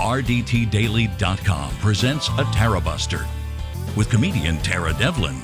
RDTDaily.com presents a Tarabuster with comedian Tara Devlin.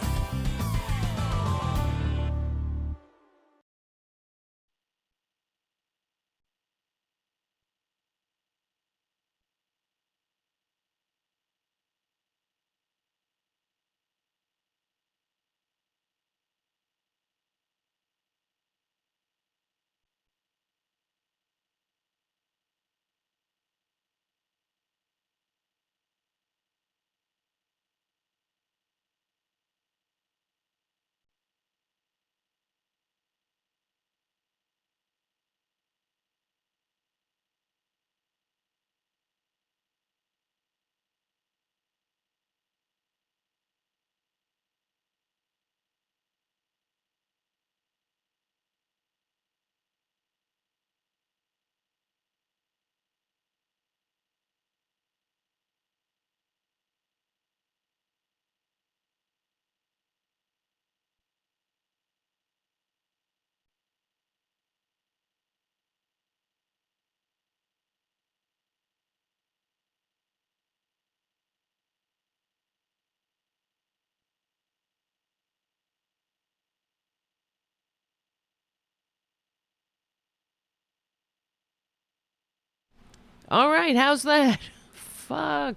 All right, how's that? Fuck.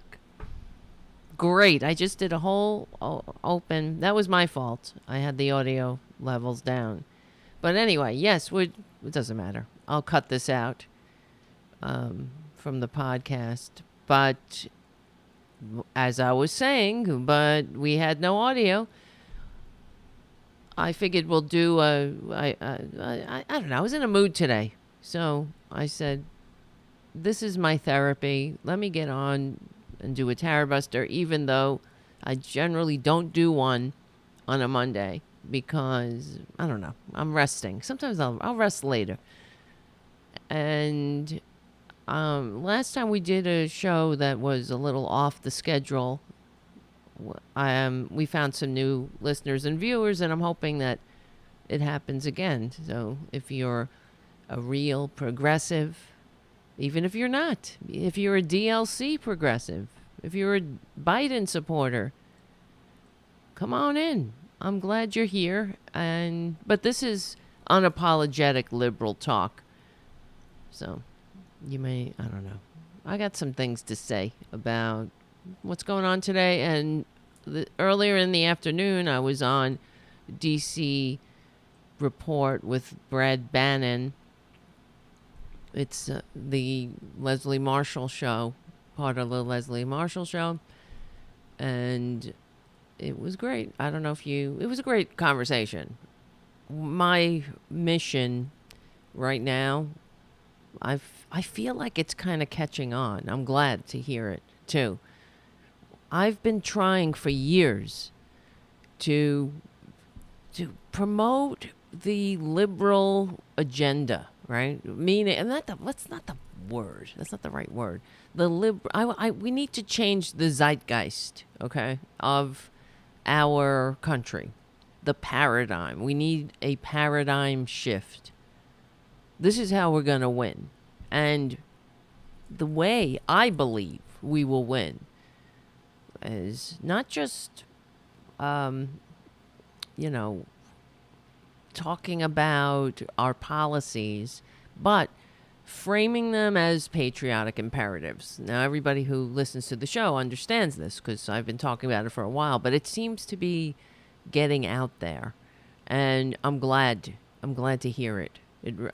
Great. I just did a whole open. That was my fault. I had the audio levels down. But anyway, yes, it doesn't matter. I'll cut this out from the podcast. But as I was saying, but we had no audio. I figured we'll do I don't know. I was in a mood today. So I said, this is my therapy. Let me get on and do a Tarabuster, even though I generally don't do one on a Monday because, I don't know, I'm resting. Sometimes I'll rest later. And last time we did a show that was a little off the schedule, we found some new listeners and viewers, and I'm hoping that it happens again. So if you're a real progressive, even if you're not, if you're a DLC progressive, if you're a Biden supporter, come on in. I'm glad you're here. But this is unapologetic liberal talk. So you may, I don't know. I got some things to say about what's going on today. And earlier in the afternoon, I was on DC Report with Brad Bannon. It's the Leslie Marshall show, part of the Leslie Marshall show. And it was great. I don't know if it was a great conversation. My mission right now, I feel like it's kind of catching on. I'm glad to hear it too. I've been trying for years to promote the liberal agenda. Right? Meaning, and that's not the word. That's not the right word. We need to change the zeitgeist, okay, of our country. The paradigm. We need a paradigm shift. This is how we're going to win. And the way I believe we will win is not just, talking about our policies, but framing them as patriotic imperatives. Now, everybody who listens to the show understands this because I've been talking about it for a while, but it seems to be getting out there. And I'm glad to hear it.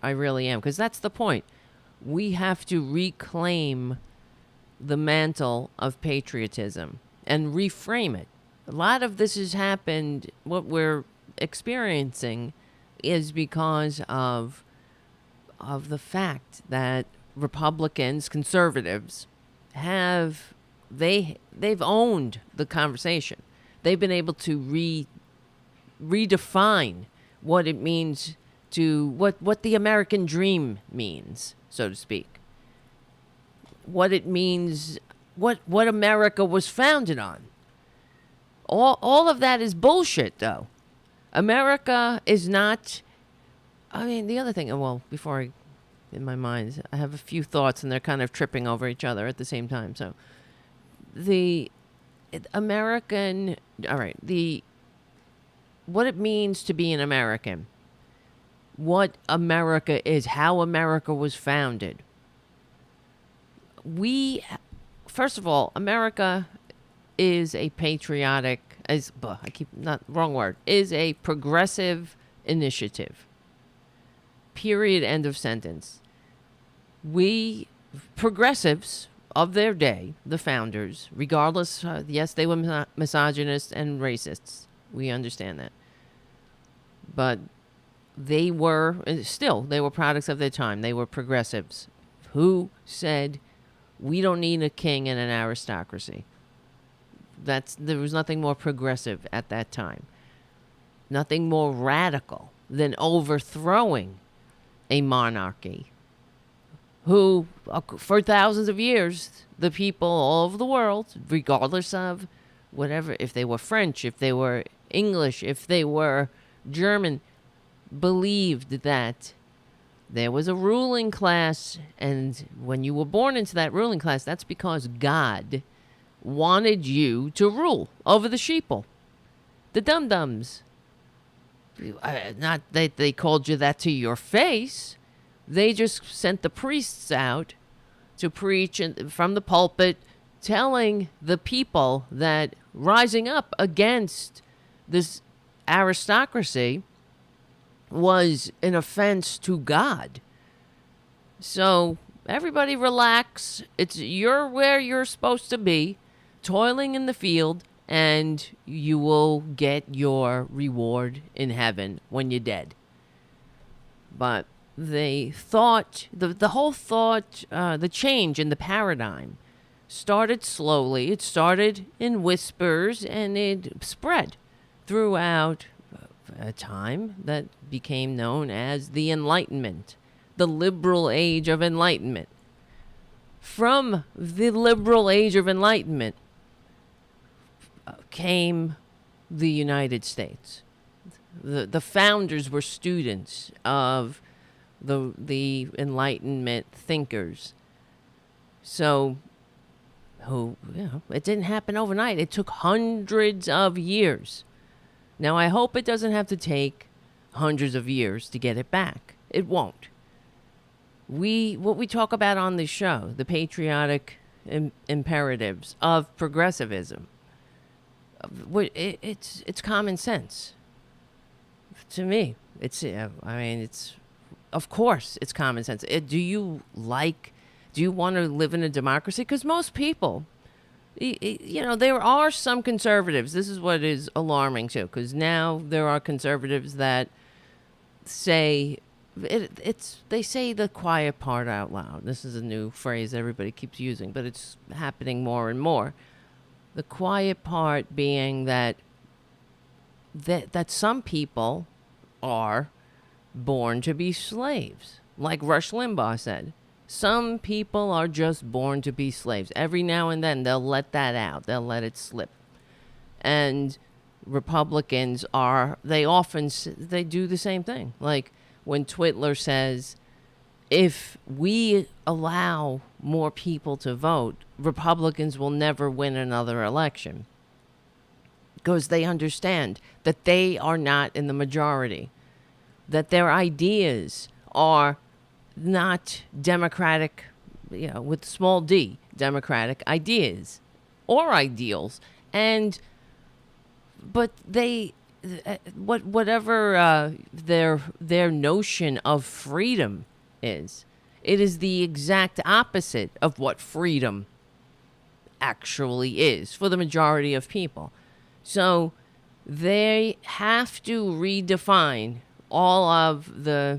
I really am, because that's the point. We have to reclaim the mantle of patriotism and reframe it. A lot of this has happened, what we're experiencing is because of the fact that Republicans, conservatives, they've owned the conversation. They've been able to redefine what it means to what the American dream means, so to speak. What it means, what America was founded on. All of that is bullshit, though. America is not, the other thing, well, before I in my mind. I have a few thoughts, and they're kind of tripping over each other at the same time. So, the American, all right, what it means to be an American, what America is, how America was founded. First of all, America is a patriotic, is a progressive initiative. Period. End of sentence. We progressives of their day, the founders, regardless, yes, they were misogynists and racists. We understand that. But they were products of their time. They were progressives who said, we don't need a king and an aristocracy. There was nothing more progressive at that time. Nothing more radical than overthrowing a monarchy who, for thousands of years, the people all over the world, regardless of whatever, if they were French, if they were English, if they were German, believed that there was a ruling class, and when you were born into that ruling class, that's because God wanted you to rule over the sheeple, the dum-dums. Not that they called you that to your face. They just sent the priests out to preach from the pulpit, telling the people that rising up against this aristocracy was an offense to God. So everybody relax. You're where you're supposed to be, toiling in the field, and you will get your reward in heaven when you're dead. But they thought, the whole thought, the change in the paradigm started slowly. It started in whispers, and it spread throughout a time that became known as the Enlightenment, the liberal age of enlightenment. From the liberal age of enlightenment came the United States. The founders were students of the Enlightenment thinkers. So, it didn't happen overnight. It took hundreds of years. Now, I hope it doesn't have to take hundreds of years to get it back. It won't. What we talk about on this show, the patriotic imperatives of progressivism, it's common sense. To me, of course it's common sense. Do you want to live in a democracy? Because most people, there are some conservatives. This is what is alarming too, because now there are conservatives that say they say the quiet part out loud. This is a new phrase everybody keeps using, but it's happening more and more. The quiet part being that some people are born to be slaves, like Rush Limbaugh said. Some people are just born to be slaves. Every now and then they'll let that out. They'll let it slip. And Republicans they do the same thing. Like when Twit Ler says, if we allow more people to vote, Republicans will never win another election. Because they understand that they are not in the majority, that their ideas are not democratic, with small d, democratic ideas or ideals. But whatever their notion of freedom is, it is the exact opposite of what freedom actually is for the majority of people. So they have to redefine all of the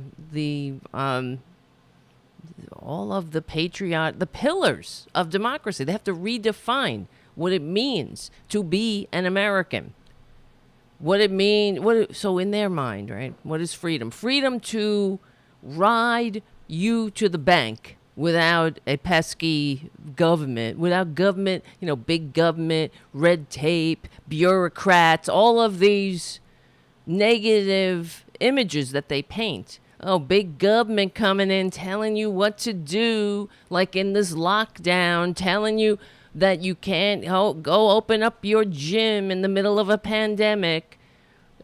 pillars of democracy. They have to redefine what it means to be an American. So in their mind, right? What is freedom? Freedom to ride you to the bank without a pesky government, big government, red tape, bureaucrats, all of these negative images that they paint. Oh, big government coming in, telling you what to do, like in this lockdown, telling you that you can't go open up your gym in the middle of a pandemic.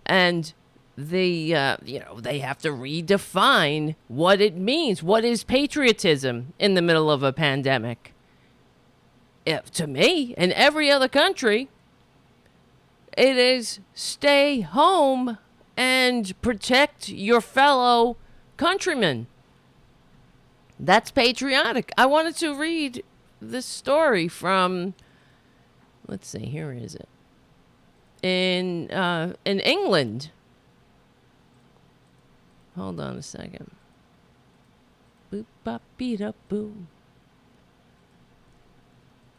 And they have to redefine what it means. What is patriotism in the middle of a pandemic? To me and every other country, it is stay home and protect your fellow countrymen. That's patriotic. I wanted to read this story from, let's see, here is it. In England. Hold on a second. Boop bop beat up boo.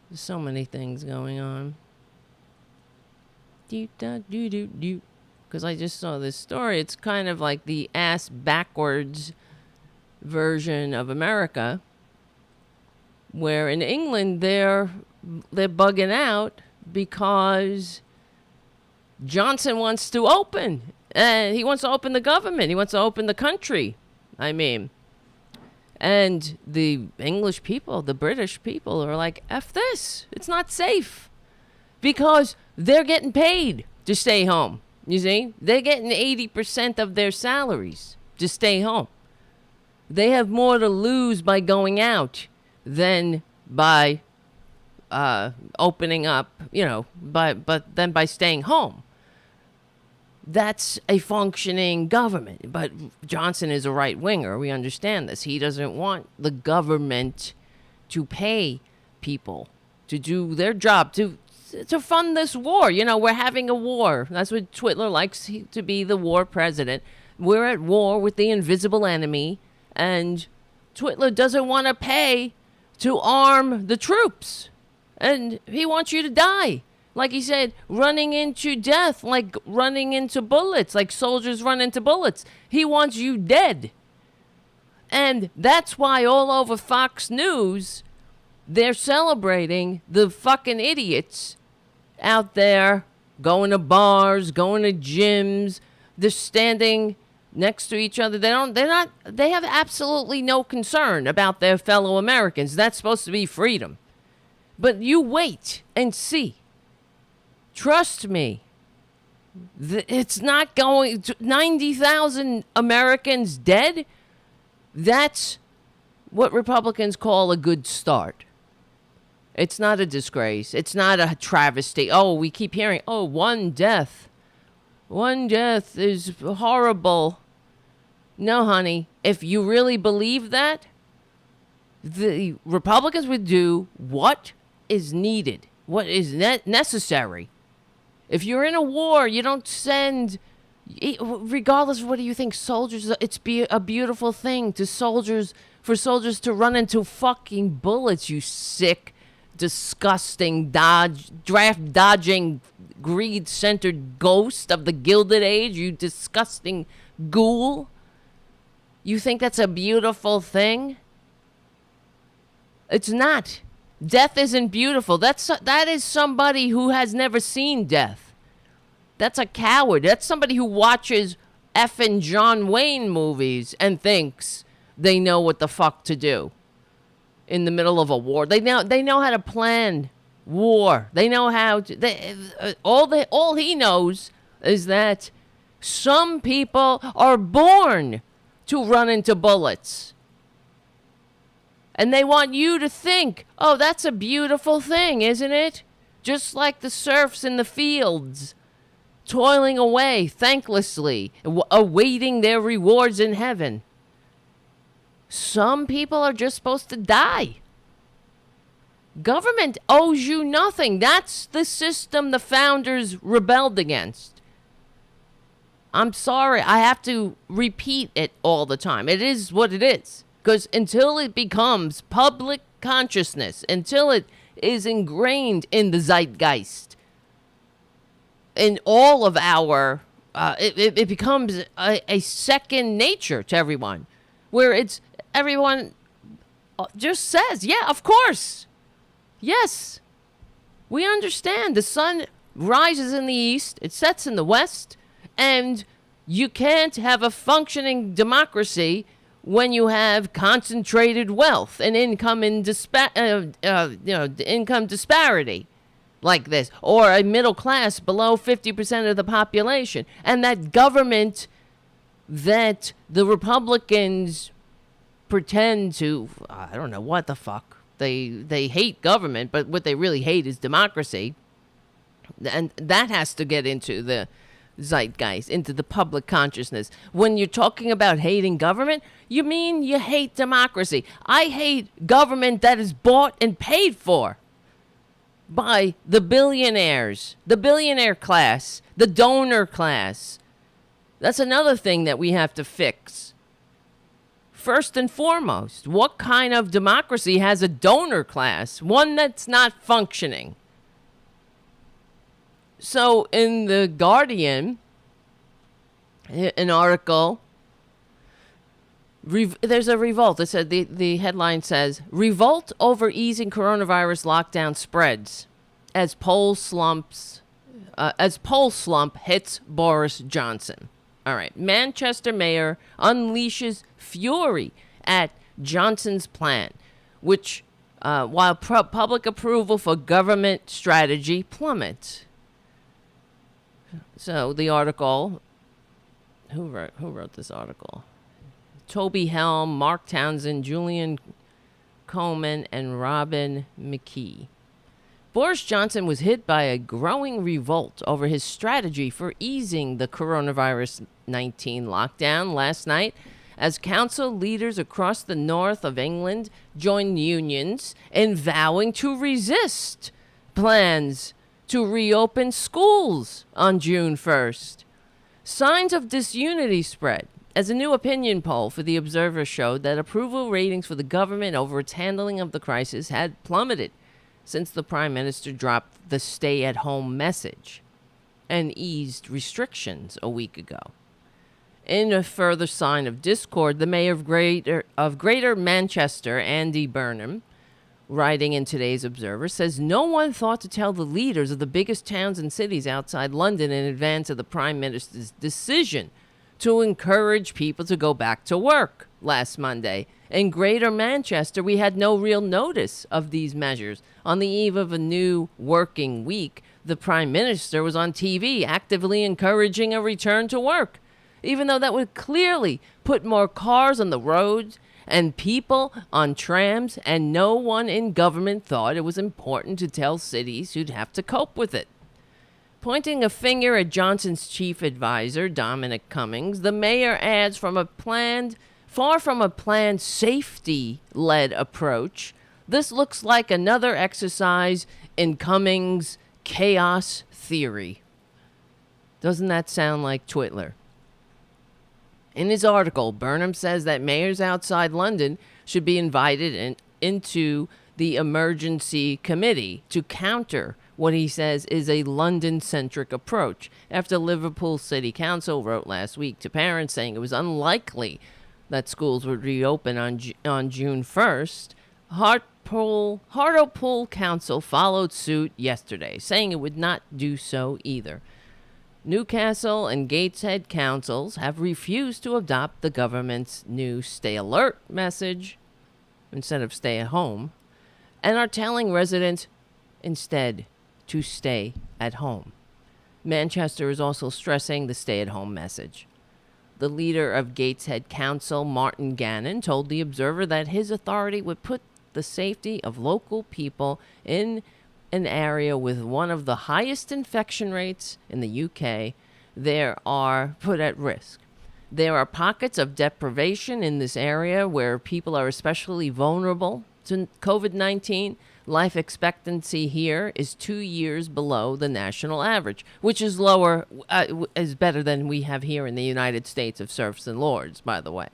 There's so many things going on. Do da do do do. Because I just saw this story. It's kind of like the ass backwards version of America, where in England they're bugging out because Johnson wants to open. He wants to open the government. He wants to open the country. I mean, and the English people, the British people are like, F this. It's not safe because they're getting paid to stay home. You see, they're getting 80% of their salaries to stay home. They have more to lose by going out than by opening up, than by staying home. That's a functioning government. But Johnson is a right-winger. We understand this. He doesn't want the government to pay people to do their job, to fund this war. We're having a war. That's what Twitler likes to be, the war president. We're at war with the invisible enemy, and Twitler doesn't want to pay to arm the troops. And he wants you to die. Like he said, running into death, like running into bullets, like soldiers run into bullets. He wants you dead. And that's why all over Fox News, they're celebrating the fucking idiots out there going to bars, going to gyms. They're standing next to each other. They have absolutely no concern about their fellow Americans. That's supposed to be freedom. But you wait and see. Trust me. It's not going. 90,000 Americans dead? That's what Republicans call a good start. It's not a disgrace. It's not a travesty. Oh, we keep hearing, one death. One death is horrible. No, honey. If you really believe that, the Republicans would do what is needed, what is necessary. If you're in a war, you don't send, regardless of what you think, soldiers, it's a beautiful thing for soldiers to run into fucking bullets, you sick, disgusting, draft dodging, greed-centered ghost of the Gilded Age, you disgusting ghoul. You think that's a beautiful thing? It's not. Death isn't beautiful. That is somebody who has never seen death. That's a coward. That's somebody who watches effing John Wayne movies and thinks they know what the fuck to do in the middle of a war. They know how to plan war. They know how to. All he knows is that some people are born to run into bullets. And they want you to think, oh, that's a beautiful thing, isn't it? Just like the serfs in the fields, toiling away thanklessly, awaiting their rewards in heaven. Some people are just supposed to die. Government owes you nothing. That's the system the founders rebelled against. I'm sorry, I have to repeat it all the time. It is what it is. Because until it becomes public consciousness, until it is ingrained in the zeitgeist, in all of our, it becomes a second nature to everyone, where everyone just says, yeah, of course. Yes, we understand. The sun rises in the east, it sets in the west, and You can't have a functioning democracy when you have concentrated wealth and income income disparity like this, or a middle class below 50% of the population, and that government that the Republicans pretend to, I don't know what the fuck. They hate government, but what they really hate is democracy. And that has to get into the zeitgeist, into the public consciousness. When you're talking about hating government, you mean you hate democracy. I hate government that is bought and paid for by the billionaires, the billionaire class, the donor class. That's another thing that we have to fix. First and foremost, what kind of democracy has a donor class? One that's not functioning. So in The Guardian, an article, there's a revolt. It said the headline says, "Revolt over easing coronavirus lockdown spreads as poll slump hits Boris Johnson." All right. Manchester mayor unleashes fury at Johnson's plan, which, while public approval for government strategy plummets. So the article, who wrote this article? Toby Helm, Mark Townsend, Julian Coleman, and Robin McKee. Boris Johnson was hit by a growing revolt over his strategy for easing the coronavirus 19 lockdown last night as council leaders across the north of England joined unions in vowing to resist plans to reopen schools on June 1st. Signs of disunity spread as a new opinion poll for The Observer showed that approval ratings for the government over its handling of the crisis had plummeted since the Prime Minister dropped the stay-at-home message and eased restrictions a week ago. In a further sign of discord, the mayor of Greater Manchester, Andy Burnham, writing in today's Observer, says no one thought to tell the leaders of the biggest towns and cities outside London in advance of the Prime Minister's decision to encourage people to go back to work last Monday. In Greater Manchester, we had no real notice of these measures. On the eve of a new working week, the Prime Minister was on TV actively encouraging a return to work, even though that would clearly put more cars on the roads and people on trams, and no one in government thought it was important to tell cities who'd have to cope with it. Pointing a finger at Johnson's chief advisor, Dominic Cummings, the mayor adds far from a planned safety-led approach, this looks like another exercise in Cummings' chaos theory. Doesn't that sound like Twitler? In his article, Burnham says that mayors outside London should be invited into the emergency committee to counter what he says is a London-centric approach, after Liverpool City Council wrote last week to parents saying it was unlikely that schools would reopen on June 1st. Hartlepool Council followed suit yesterday, saying it would not do so either. Newcastle and Gateshead councils have refused to adopt the government's new stay alert message instead of stay at home, and are telling residents instead to stay at home. Manchester is also stressing the stay at home message. The leader of Gateshead Council, Martin Gannon, told The Observer that his authority would put the safety of local people in an area with one of the highest infection rates in the UK are put at risk. There are pockets of deprivation in this area where people are especially vulnerable to COVID-19. Life expectancy here is 2 years below the national average, which is is better than we have here in the United States of serfs and lords, by the way.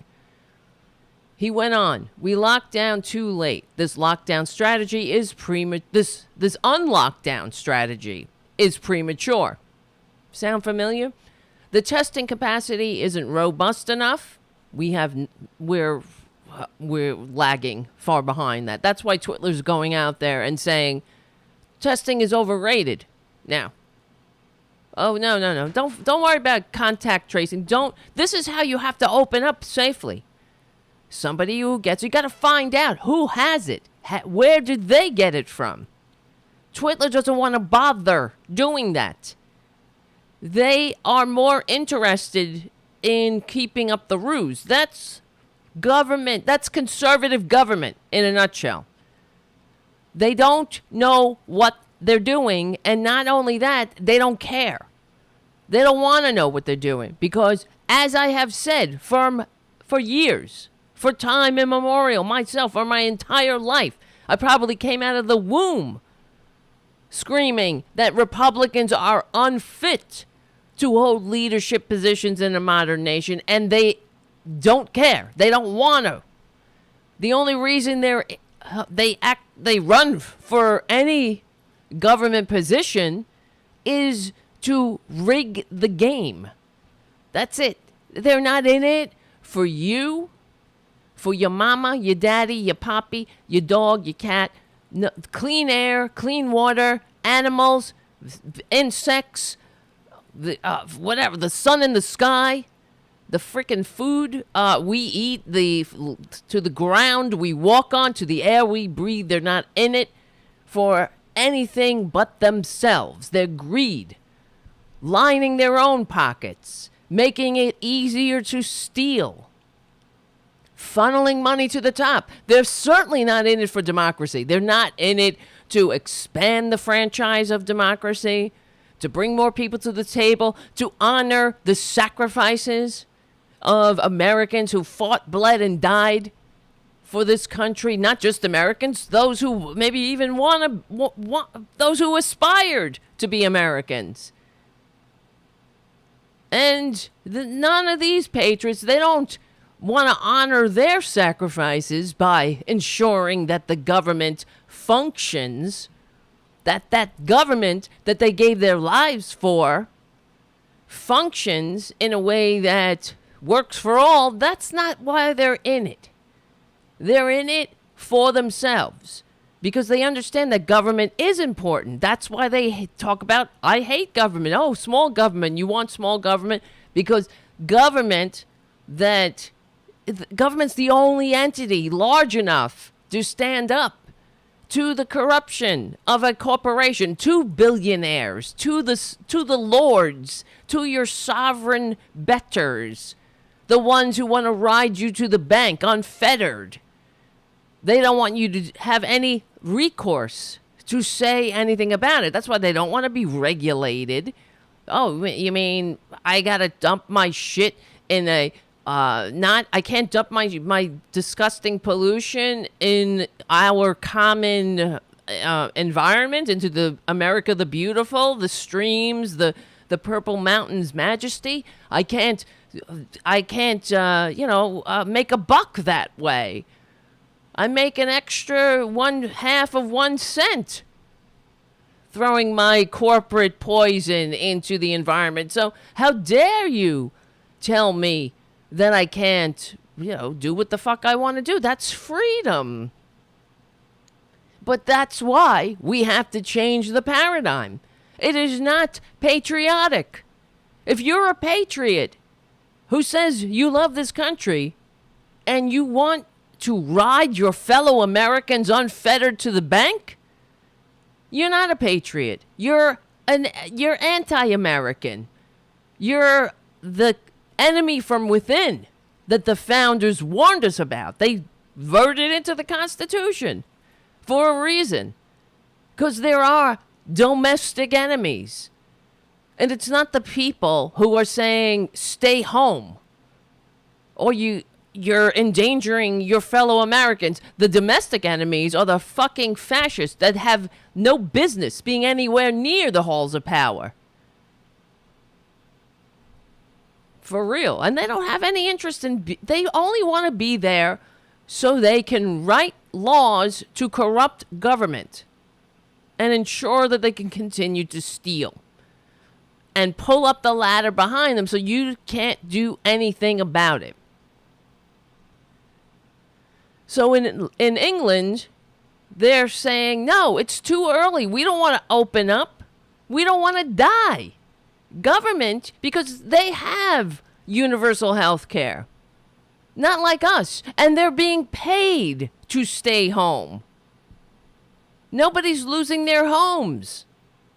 He went on, "We locked down too late. This lockdown strategy is this unlockdown strategy is premature." Sound familiar? The testing capacity isn't robust enough. We're lagging far behind that. That's why Twitler's going out there and saying testing is overrated. Now, Oh, no. Don't worry about contact tracing. This is how you have to open up safely. Somebody who gets it, you got to find out who has it. Where did they get it from? Twitler doesn't want to bother doing that. They are more interested in keeping up the ruse. That's government. That's conservative government in a nutshell. They don't know what they're doing, and not only that, they don't care. They don't want to know what they're doing because, as I have said for years, for time immemorial, myself, for my entire life, I probably came out of the womb screaming that Republicans are unfit to hold leadership positions in a modern nation, and they don't care. They don't want to. The only reason they run for any government position is to rig the game. That's it. They're not in it for you, for your mama, your daddy, your poppy, your dog, your cat. No, clean air, clean water, animals, insects, whatever, the sun in the sky, the frickin' food we eat, to the ground we walk on, to the air we breathe. They're not in it for anything but themselves. Their greed, lining their own pockets, making it easier to steal, funneling money to the top. They're certainly not in it for democracy. They're not in it to expand the franchise of democracy, to bring more people to the table, to honor the sacrifices of Americans who fought, bled, and died for this country. Not just Americans, those who maybe even those who aspired to be Americans. And none of these patriots, they don't want to honor their sacrifices by ensuring that the government functions, that government that they gave their lives for functions in a way that works for all. That's not why they're in it. They're in it for themselves because they understand that government is important. That's why they talk about, I hate government. Oh, small government. You want small government because government's the only entity large enough to stand up to the corruption of a corporation, to billionaires, to the lords, to your sovereign betters, the ones who want to ride you to the bank unfettered. They don't want you to have any recourse to say anything about it. That's why they don't want to be regulated. Oh, you mean I got to dump my shit in I can't dump my disgusting pollution in our common environment, into the America the Beautiful, the streams, the Purple Mountains majesty. I can't make a buck that way. I make an extra 1/2 of 1 cent throwing my corporate poison into the environment. So how dare you tell me that I can't, do what the fuck I want to do? That's freedom. But that's why we have to change the paradigm. It is not patriotic. If you're a patriot who says you love this country and you want to ride your fellow Americans unfettered to the bank, you're not a patriot. You're anti-American. You're the enemy from within that the founders warned us about. They wrote it into the Constitution for a reason, because there are domestic enemies. And it's not the people who are saying stay home or you're endangering your fellow Americans. The domestic enemies are the fucking fascists that have no business being anywhere near the halls of power. For real. And they don't have any interest they only want to be there so they can write laws to corrupt government and ensure that they can continue to steal and pull up the ladder behind them so you can't do anything about it. So in England, they're saying, no, it's too early. We don't want to open up. We don't want to die. government because they have universal health care. Not like us. And they're being paid to stay home. Nobody's losing their homes.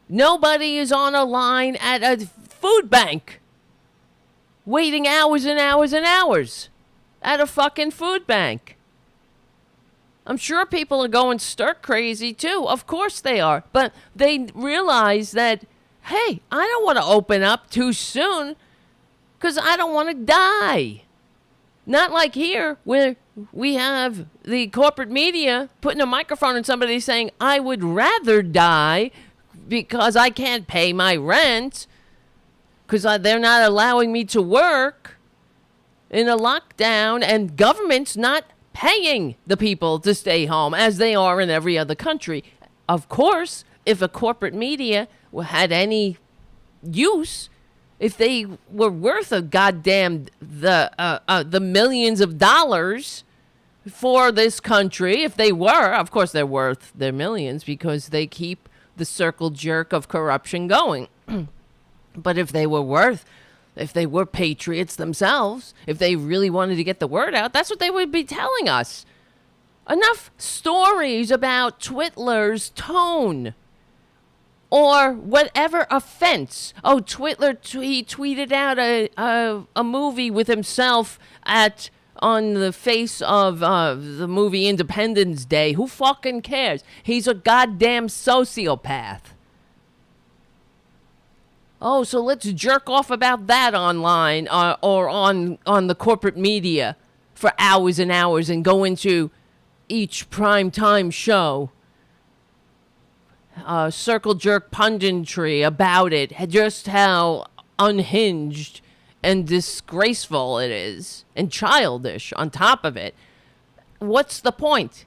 Nobody is on a line at a food bank waiting hours and hours and hours at a fucking food bank. I'm sure people are going stir crazy too. Of course they are. But they realize that, hey, I don't want to open up too soon because I don't want to die. Not like here where we have the corporate media putting a microphone in somebody saying, I would rather die because I can't pay my rent because they're not allowing me to work in a lockdown and government's not paying the people to stay home as they are in every other country. Of course, if a corporate media had any use, if they were worth a goddamn the millions of dollars for this country, if they were, of course they're worth their millions because they keep the circle jerk of corruption going. But if they were patriots themselves, if they really wanted to get the word out, that's what they would be telling us. Enough stories about Twitler's tone. Or whatever offense. Oh, Twitler, he tweeted out a movie with himself on the face of the movie Independence Day. Who fucking cares? He's a goddamn sociopath. Oh, so let's jerk off about that online or on the corporate media for hours and hours and go into each primetime show. Circle jerk punditry about it, just how unhinged and disgraceful it is, and childish on top of it. What's the point?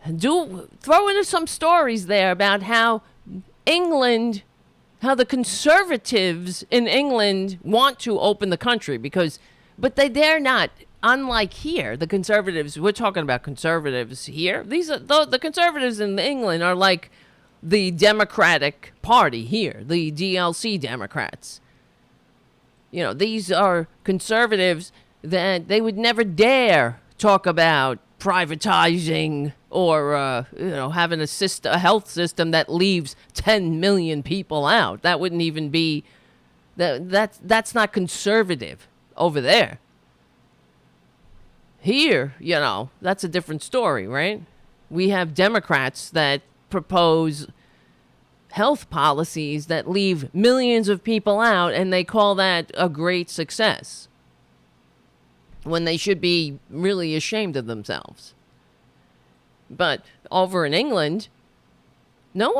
Throw in some stories there about how the conservatives in England want to open the country but they dare not. Unlike here, the conservatives, we're talking about conservatives here. These are the conservatives in England are like the Democratic Party here, the DLC Democrats. You know, these are conservatives that they would never dare talk about privatizing or having a health system that leaves 10 million people out. That wouldn't even be that's not conservative over there. Here, that's a different story, right? We have Democrats that propose health policies that leave millions of people out, and they call that a great success when they should be really ashamed of themselves. But over in England, they're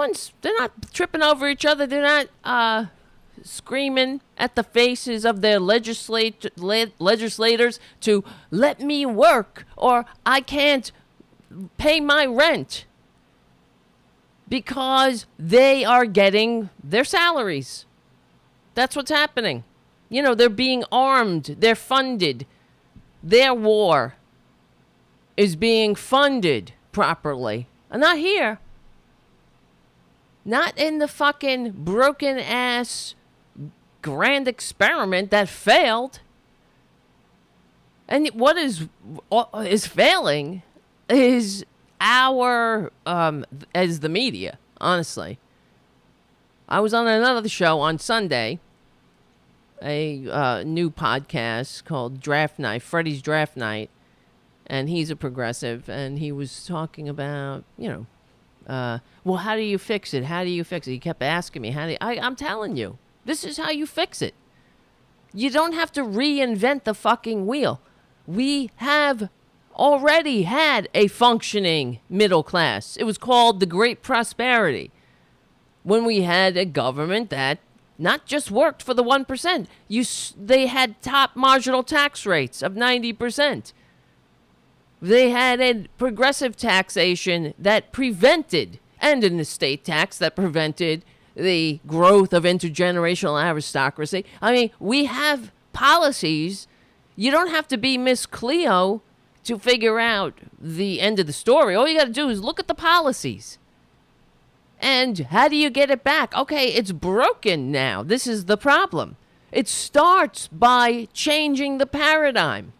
not tripping over each other. They're not screaming at the faces of their legislators to let me work or I can't pay my rent because they are getting their salaries. That's what's happening. They're being armed. They're funded. Their war is being funded properly. Not here. Not in the fucking broken ass grand experiment that failed. And what is failing is as the media, honestly. I was on another show on Sunday, a new podcast called Draft Night, Freddie's Draft Night, and he's a progressive, and he was talking about, well, how do you fix it? How do you fix it? He kept asking me, I'm telling you. This is how you fix it. You don't have to reinvent the fucking wheel. We have already had a functioning middle class. It was called the Great Prosperity. When we had a government that not just worked for the 1%. They had top marginal tax rates of 90%. They had a progressive taxation that prevented, and an estate tax that prevented the growth of intergenerational aristocracy. I mean, we have policies. You don't have to be Miss Cleo to figure out the end of the story. All you got to do is look at the policies. And how do you get it back? Okay, it's broken now. This is the problem. It starts by changing the paradigm.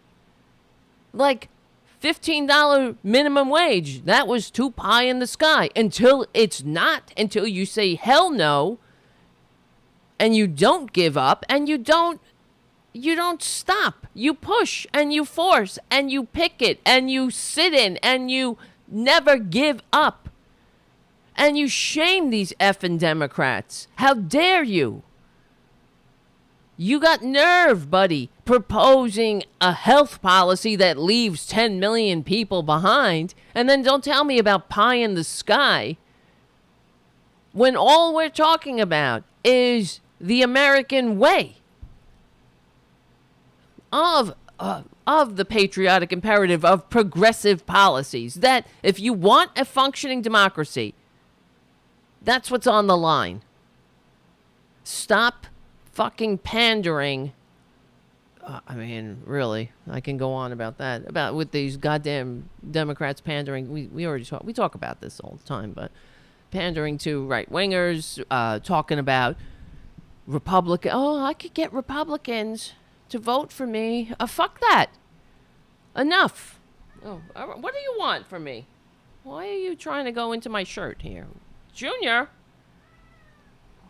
Like $15 minimum wage, that was too pie in the sky. Until it's not, until you say hell no, and you don't give up, and you don't stop. You push and you force and you picket and you sit in and you never give up. And you shame these effing Democrats. How dare you? You got nerve, buddy, proposing a health policy that leaves 10 million people behind. And then don't tell me about pie in the sky when all we're talking about is the American way of the patriotic imperative of progressive policies. That if you want a functioning democracy, that's what's on the line. Stop fucking pandering. I mean, really, I can go on about that. About with these goddamn Democrats pandering. We already talk about this all the time, but pandering to right wingers, talking about Republican. Oh, I could get Republicans to vote for me. Fuck that. Enough. Oh, what do you want from me? Why are you trying to go into my shirt here? Junior?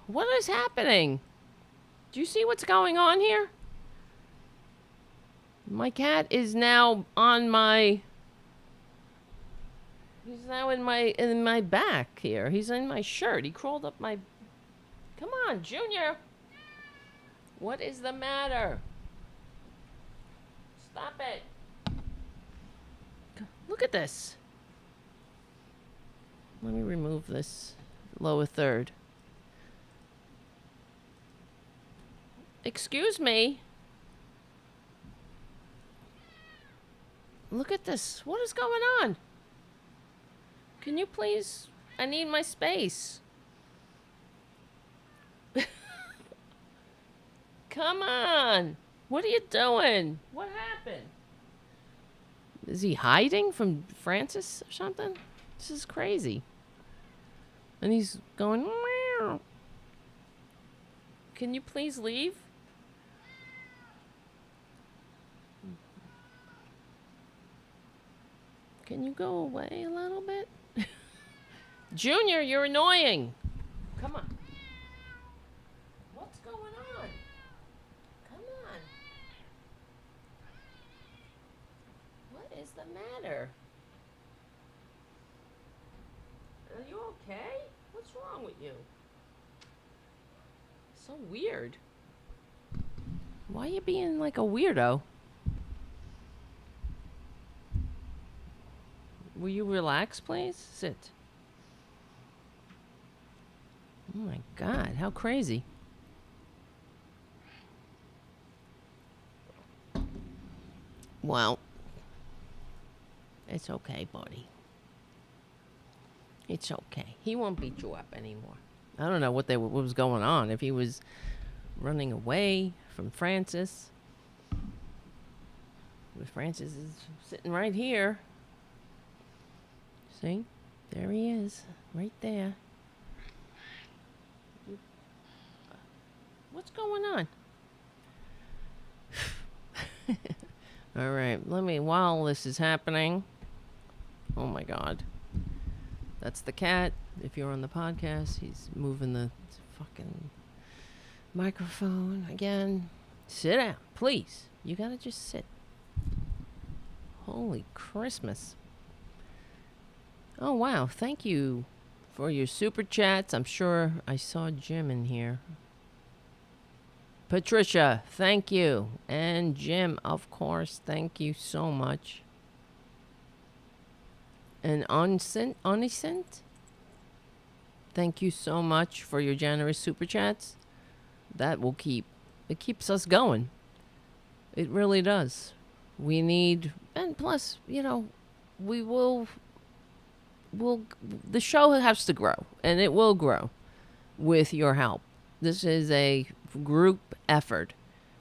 What is happening? Do you see what's going on here? My cat is now on my... He's now in my back here. He's in my shirt. He crawled up my... Come on, Junior. What is the matter? Stop it. Look at this. Let me remove this lower third. Excuse me. Look at this. What is going on? Can you please? I need my space. Come on. What are you doing? What happened? Is he hiding from Francis or something? This is crazy. And he's going, meow. Can you please leave? Can you go away a little bit? Junior, you're annoying. Come on. What's going on? Come on. What is the matter? Are you okay? What's wrong with you? So weird. Why are you being like a weirdo? Will you relax, please? Sit. Oh my God, how crazy. Well, it's okay, buddy. It's okay. He won't beat you up anymore. I don't know what was going on. If he was running away from Francis. But Francis is sitting right here. See? There he is. Right there. What's going on? All right. While this is happening. Oh my God. That's the cat. If you're on the podcast, he's moving the fucking microphone again. Sit down, please. You gotta just sit. Holy Christmas. Oh, wow. Thank you for your super chats. I'm sure I saw Jim in here. Patricia, thank you. And Jim, of course, thank you so much. And Uniscent, thank you so much for your generous super chats. That will it keeps us going. It really does. We need, and plus, the show has to grow, and it will grow with your help. This is a group effort.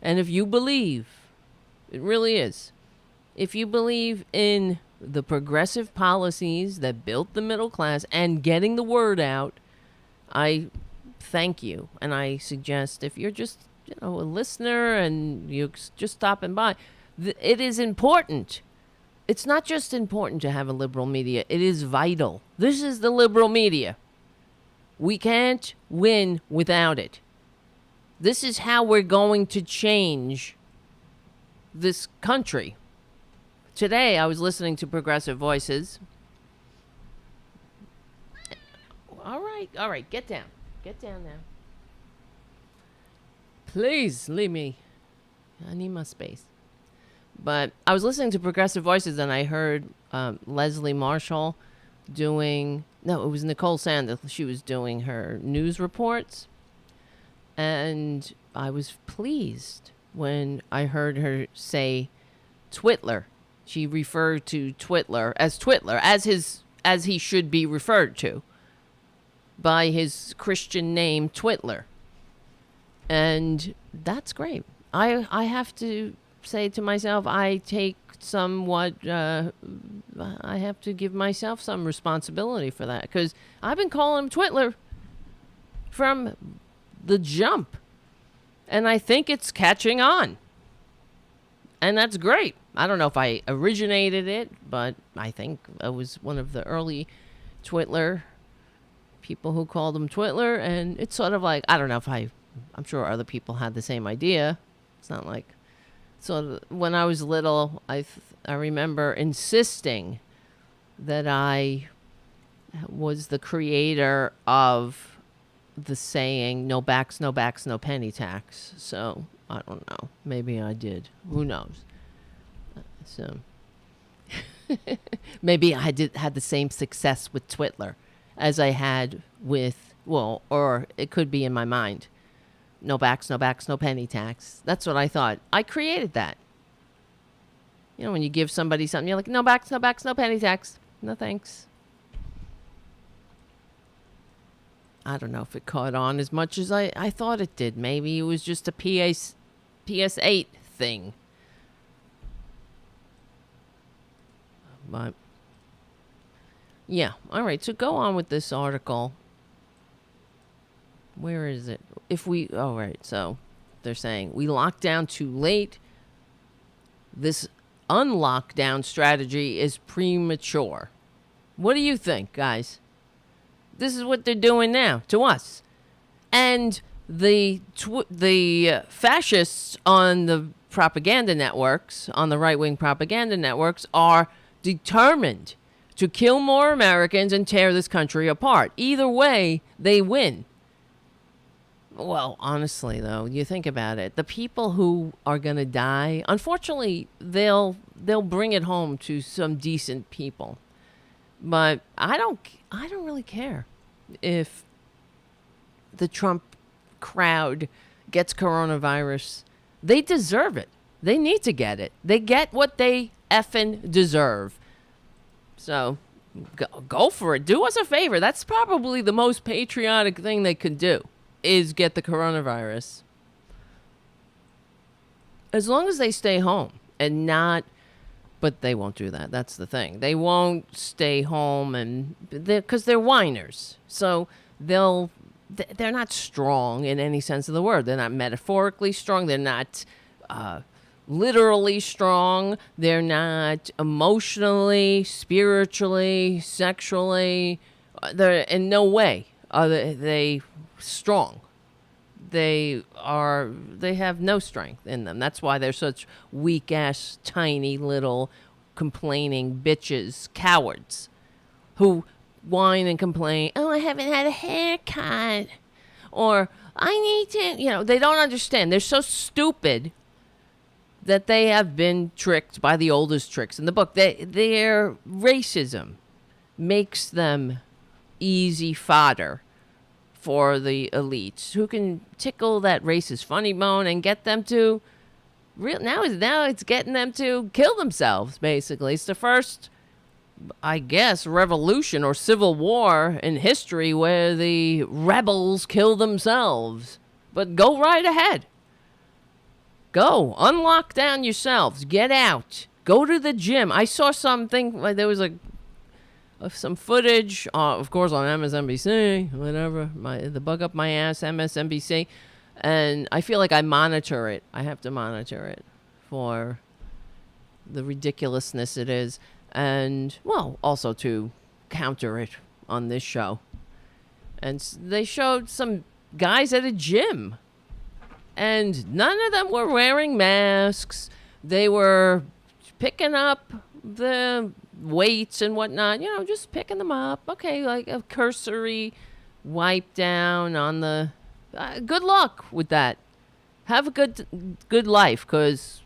And if you believe, it really is, if you believe in the progressive policies that built the middle class and getting the word out I thank you, and I suggest if you're just a listener and you're just stopping by, it is important. It's not just important to have a liberal media. It is vital. This is the liberal media. We can't win without it. This is how we're going to change this country. Today, I was listening to Progressive Voices. All right, get down. Get down now. Please leave me. I need my space. But I was listening to Progressive Voices and I heard Leslie Marshall it was Nicole Sanders. She was doing her news reports. And I was pleased when I heard her say Twitler. She referred to Twitler, as he should be referred to by his Christian name, Twitler. And that's great. I have to say to myself, I take somewhat, I have to give myself some responsibility for that, because I've been calling him Twitler from the jump, and I think it's catching on, and that's great. I don't know if I originated it, but I think I was one of the early Twitler people who called him Twitler, and it's sort of like, I don't know if I'm sure other people had the same idea. It's not like, so when I was little, I remember insisting that I was the creator of the saying, no backs, no backs, no penny tax. So I don't know. Maybe I did. Who knows? So maybe I had the same success with Twitler as I had with, or it could be in my mind. No backs, no backs, no penny tax. That's what I thought. I created that. When you give somebody something, you're like, no backs, no backs, no penny tax. No thanks. I don't know if it caught on as much as I thought it did. Maybe it was just a PS8 thing. But, yeah. All right, so go on with this article. Where is it? So they're saying we locked down too late. This unlockdown strategy is premature. What do you think, guys? This is what they're doing now to us. And the fascists on the propaganda networks, on the right-wing propaganda networks, are determined to kill more Americans and tear this country apart. Either way, they win. Well, honestly, though, you think about it. The people who are going to die, unfortunately, they'll bring it home to some decent people. But I don't really care if the Trump crowd gets coronavirus. They deserve it. They need to get it. They get what they effing deserve. So go for it. Do us a favor. That's probably the most patriotic thing they could do, is get the coronavirus. As long as they stay home and not, but they won't do that. That's the thing. They won't stay home, and because they're whiners. So they're not strong in any sense of the word. They're not metaphorically strong. They're not literally strong. They're not emotionally, spiritually, sexually. They're in no way are they strong. They have no strength in them. That's why they're such weak ass, tiny little complaining bitches, cowards, who whine and complain. Oh, I haven't had a haircut, or I need to. They don't understand. They're so stupid that they have been tricked by the oldest tricks in the book. Their racism makes them easy fodder for the elites, who can tickle that racist funny bone and get them to now it's getting them to kill themselves. Basically, it's the first, I guess, revolution or civil war in history where the rebels kill themselves. But go right ahead. Go unlock down yourselves. Get out. Go to the gym. I saw something like there was of some footage, of course on MSNBC, whatever, the bug up my ass, MSNBC, and I feel like I monitor it. I have to monitor it for the ridiculousness it is, and, well, also to counter it on this show. And they showed some guys at a gym, and none of them were wearing masks. They were picking up the weights and whatnot, just picking them up. Okay, like a cursory wipe down on the... good luck with that. Have a good life, because,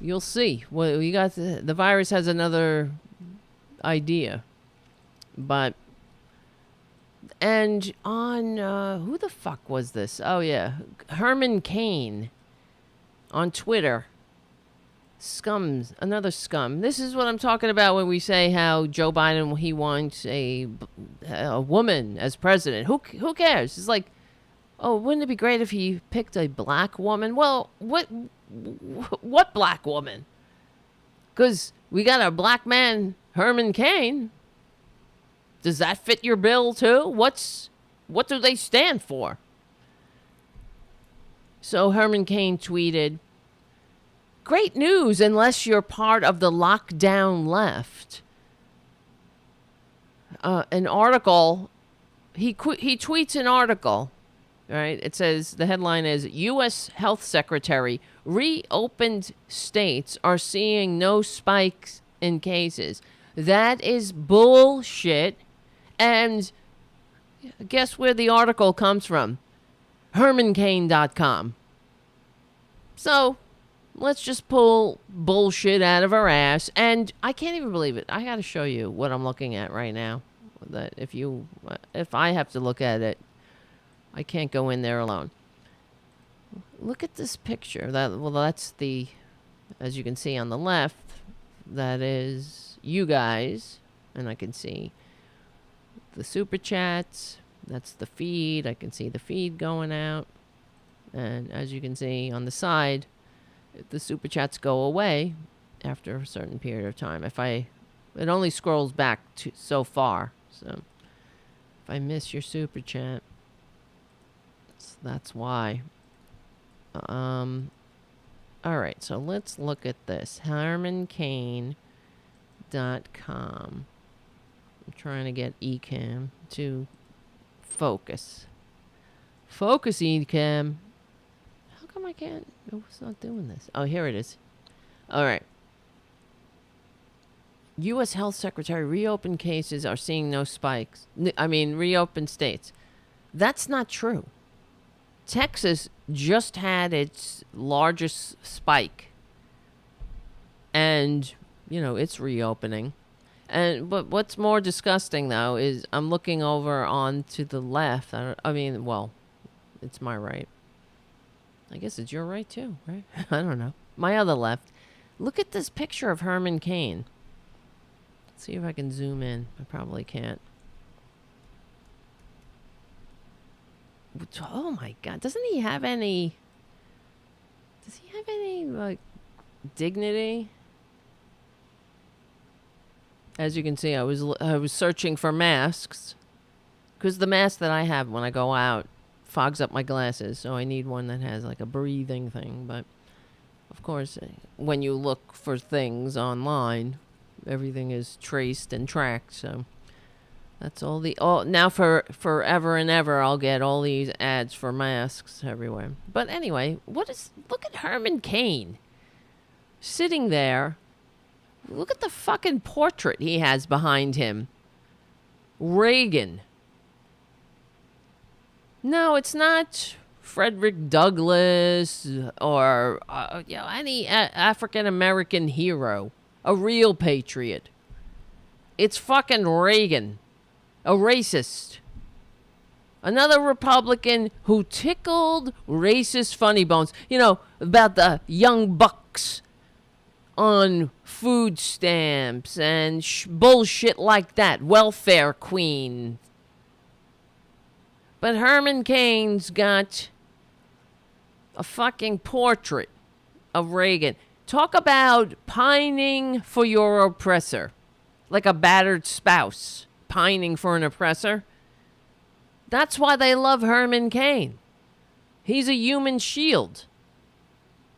you'll see. Well, you got the virus has another idea. But, and on, who the fuck was this? Oh, yeah. Herman Cain on Twitter. Another scum. This is what I'm talking about when we say how Joe Biden, he wants a woman as president. Who cares? It's like, oh, wouldn't it be great if he picked a black woman? Well, what black woman? Because we got a black man, Herman Cain. Does that fit your bill too? What do they stand for? So Herman Cain tweeted, "Great news unless you're part of the lockdown left." An article, he tweets an article, right? It says, the headline is, U.S. Health Secretary, reopened states are seeing no spikes in cases. That is bullshit. And guess where the article comes from? HermanCain.com. So let's just pull bullshit out of our ass. And I can't even believe it. I got to show you what I'm looking at right now. That if I have to look at it, I can't go in there alone. Look at this picture. That's the, as you can see on the left, that is you guys. And I can see the super chats. That's the feed. I can see the feed going out. And as you can see on the side, the super chats go away after a certain period of time. It only scrolls back to so far. So if I miss your super chat, that's why. All right, so let's look at this. HermanCain.com. I'm trying to get Ecamm to focus. Focus, Ecamm. How come I can't? It's not doing this. Oh, here it is. All right. U.S. Health Secretary, reopened cases are seeing no spikes. Reopened states. That's not true. Texas just had its largest spike. And, it's reopening. But what's more disgusting, though, is I'm looking over on to the left. It's my right. I guess it's your right, too, right? I don't know. My other left. Look at this picture of Herman Cain. Let's see if I can zoom in. I probably can't. Oh, my God. Does he have any, dignity? As you can see, I was searching for masks because the mask that I have when I go out fogs up my glasses, so I need one that has like a breathing thing. But of course, when you look for things online, everything is traced and tracked. So that's now for forever and ever, I'll get all these ads for masks everywhere. But anyway, look at Herman Cain sitting there. Look at the fucking portrait he has behind him. Reagan. No, it's not Frederick Douglass or any African-American hero. A real patriot. It's fucking Reagan. A racist. Another Republican who tickled racist funny bones. About the young bucks on food stamps and bullshit like that. Welfare queen. But Herman Cain's got a fucking portrait of Reagan. Talk about pining for your oppressor, like a battered spouse pining for an oppressor. That's why they love Herman Cain. He's a human shield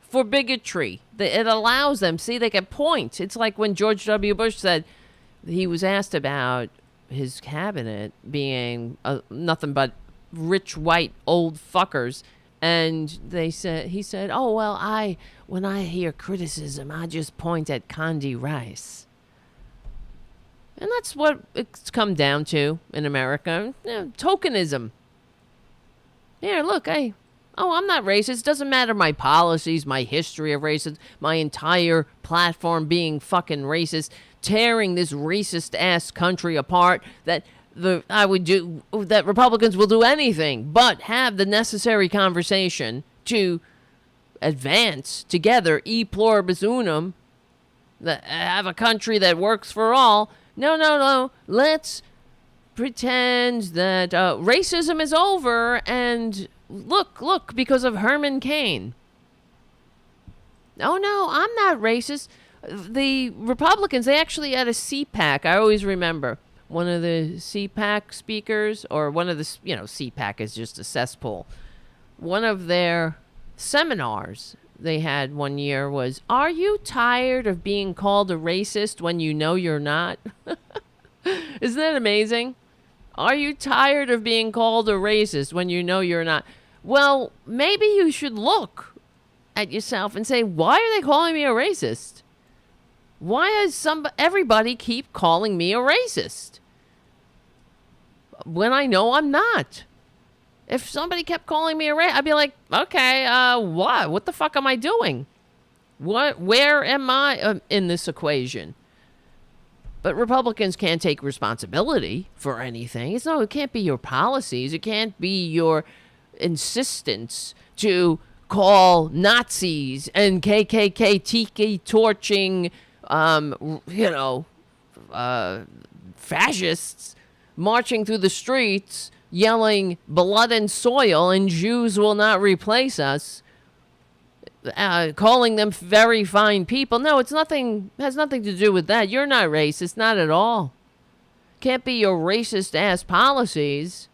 for bigotry. It allows them, see, they can point. It's like when George W. Bush said he was asked about his cabinet being nothing but rich white old fuckers, and he said, "Oh well, when I hear criticism, I just point at Condi Rice." And that's what it's come down to in America. Tokenism. Here, look, I'm not racist. Doesn't matter my policies, my history of racism, my entire platform being fucking racist, tearing this racist-ass country apart, that Republicans will do anything but have the necessary conversation to advance together, e pluribus unum, have a country that works for all. No. Let's pretend that racism is over, and look, because of Herman Cain. Oh, no, I'm not racist. The Republicans, they actually had a CPAC. I always remember one of the CPAC speakers, or one of the, CPAC is just a cesspool. One of their seminars they had one year was, "Are you tired of being called a racist when you know you're not?" Isn't that amazing? Are you tired of being called a racist when you know you're not? Well, maybe you should look at yourself and say, why are they calling me a racist? Why does everybody keep calling me a racist when I know I'm not? If somebody kept calling me a racist, I'd be like, okay, what? What the fuck am I doing? Where am I in this equation? But Republicans can't take responsibility for anything. It can't be your policies. It can't be your insistence to call Nazis and KKK tiki torching, fascists marching through the streets yelling blood and soil and Jews will not replace us, calling them very fine people. No, has nothing to do with that. You're not racist, not at all. Can't be your racist ass policies,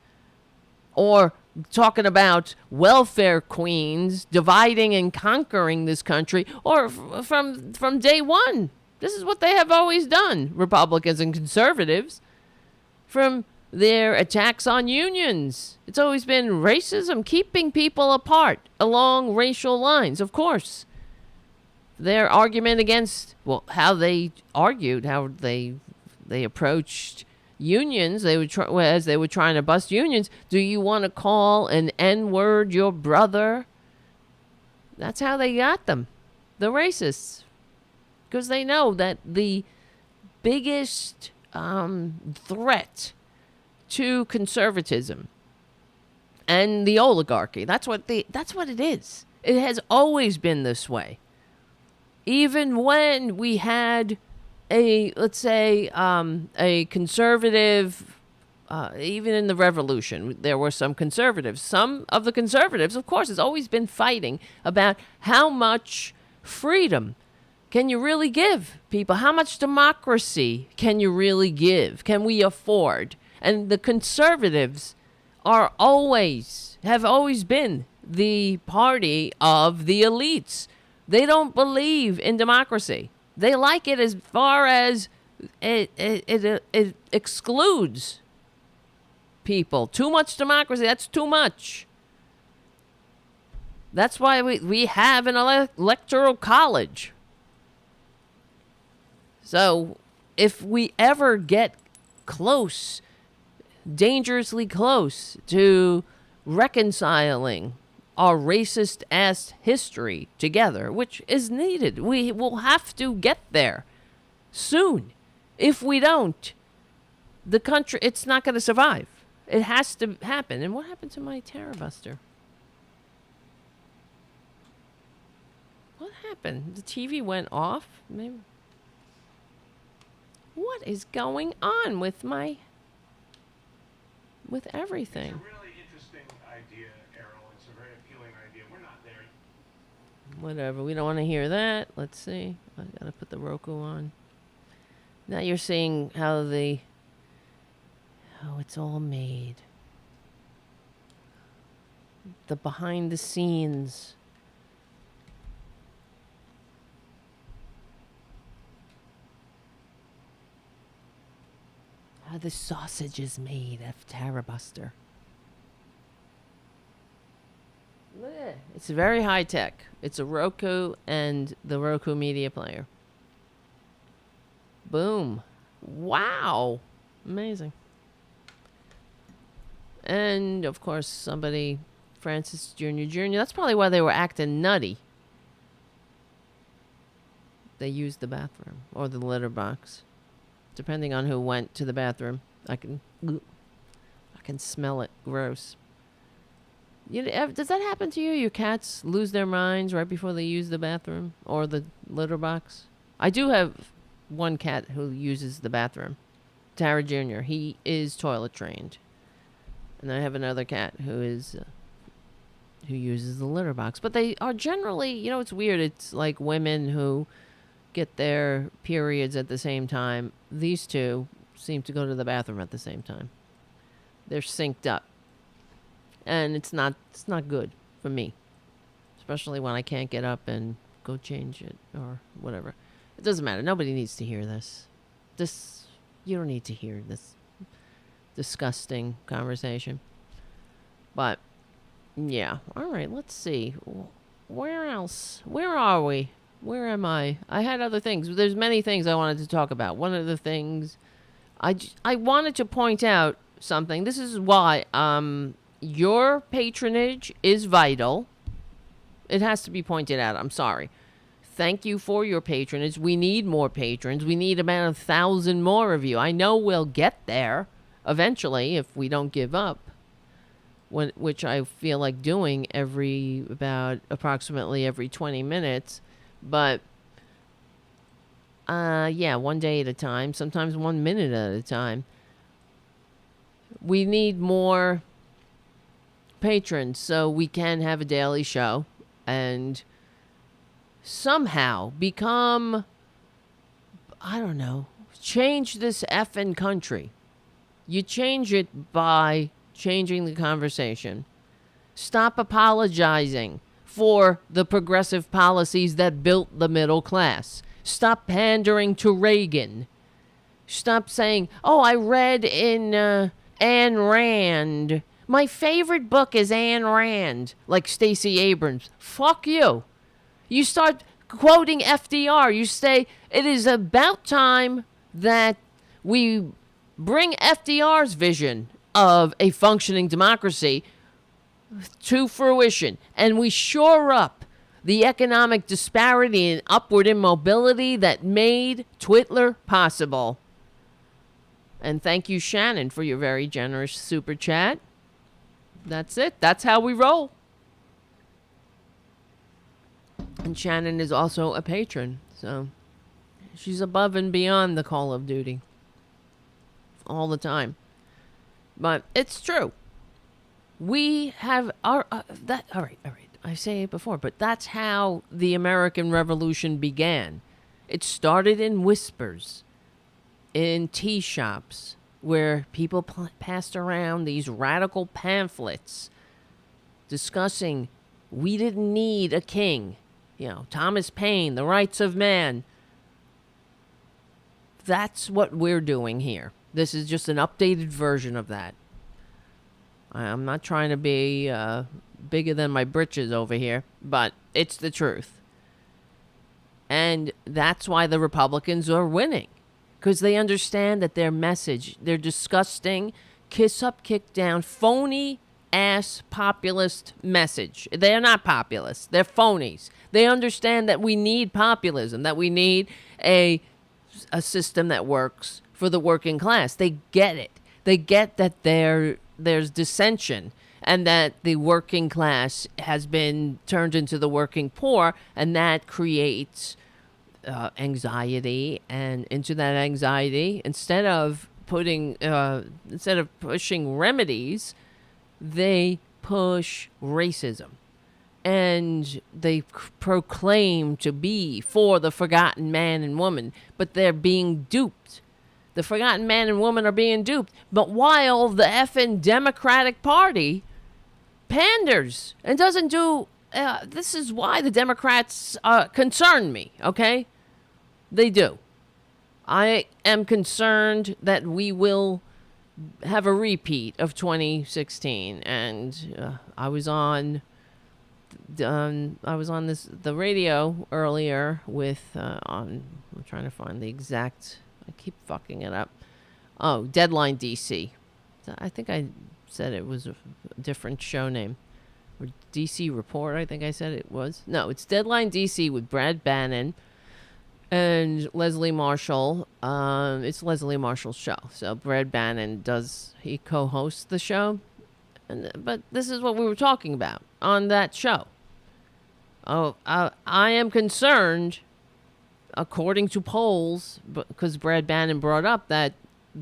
or talking about welfare queens dividing and conquering this country, or from day one. This is what they have always done, Republicans and conservatives, from their attacks on unions. It's always been racism, keeping people apart along racial lines, of course. Their argument against, how they argued, how they approached unions, as they were trying to bust unions. Do you want to call an N-word your brother? That's how they got them, the racists. Because they know that the biggest threat to conservatism and the oligarchy, that's what it is. It has always been this way. Even when we had a conservative, even in the revolution, there were some conservatives. Some of the conservatives, of course, has always been fighting about how much freedom can you really give people? How much democracy can you really give? Can we afford? And the conservatives have always been the party of the elites. They don't believe in democracy. They like it as far as it excludes people. Too much democracy, that's too much. That's why we have an electoral college. So if we ever get close, dangerously close to reconciling our racist-ass history together, which is needed, we will have to get there soon. If we don't, the country, it's not going to survive. It has to happen. And what happened to my Tarabuster? What happened? The TV went off? Maybe. What is going on with everything? It's a really interesting idea, Errol. It's a very appealing idea. We're not there. Whatever. We don't want to hear that. Let's see. I gotta put the Roku on. Now you're seeing how it's all made. The behind the scenes. How the sausage is made of Tarabuster. It's very high tech. It's a Roku and the Roku media player. Boom. Wow. Amazing. And, of course, Francis Jr. That's probably why they were acting nutty. They used the bathroom or the litter box. Depending on who went to the bathroom. I can smell it. Gross. Does that happen to you? Your cats lose their minds right before they use the bathroom or the litter box? I do have one cat who uses the bathroom. Tara Jr. He is toilet trained. And I have another cat who uses the litter box. But they are generally, it's weird. It's like women who get their periods at the same time. These two seem to go to the bathroom at the same time. They're synced up. And it's not good for me. Especially when I can't get up and go change it or whatever. It doesn't matter. Nobody needs to hear this. You don't need to hear this disgusting conversation. But, yeah. All right, let's see. Where else? Where are we? Where am I? I had other things. There's many things I wanted to talk about. One of the things I wanted to point out something. This is why your patronage is vital. It has to be pointed out. I'm sorry. Thank you for your patronage. We need more patrons. We need about 1,000 more of you. I know we'll get there eventually if we don't give up, which I feel like doing approximately every 20 minutes. But, one day at a time, sometimes 1 minute at a time. We need more patrons so we can have a daily show and somehow become, change this effing country. You change it by changing the conversation. Stop apologizing for the progressive policies that built the middle class. Stop pandering to Reagan. Stop saying, I read in Ayn Rand. My favorite book is Ayn Rand, like Stacey Abrams. Fuck you. You start quoting FDR. You say, it is about time that we bring FDR's vision of a functioning democracy to fruition, and we shore up the economic disparity and upward immobility that made Twitler possible. And thank you, Shannon, for your very generous super chat. That's it. That's how we roll. And Shannon is also a patron, so she's above and beyond the Call of Duty all the time. But it's true. We have our that. All right. I say it before, but that's how the American Revolution began. It started in whispers, in tea shops, where people passed around these radical pamphlets discussing we didn't need a king. Thomas Paine, The Rights of Man. That's what we're doing here. This is just an updated version of that. I'm not trying to be bigger than my britches over here, but it's the truth. And that's why the Republicans are winning. Because they understand that their message, their disgusting, kiss up, kick down, phony ass populist message. They are not populists. They're phonies. They understand that we need populism, that we need a system that works for the working class. They get it. They get that there's dissension and that the working class has been turned into the working poor, and that creates anxiety, and into that anxiety, instead of pushing remedies, they push racism. and they proclaim to be for the forgotten man and woman, but they're being duped. The forgotten man and woman are being duped. But while the effing Democratic Party panders and doesn't do, this is why the Democrats concern me, okay? They do. I am concerned that we will have a repeat of 2016. And I was on the radio earlier with I'm trying to find the exact. I keep fucking it up. Oh, Deadline DC. I think I said it was a different show name. Or DC Report, I think I said it was. No, it's Deadline DC with Brad Bannon and Leslie Marshall. It's Leslie Marshall's show. So Brad Bannon he co-hosts the show. But this is what we were talking about on that show. Oh, I am concerned, according to polls, because Brad Bannon brought up that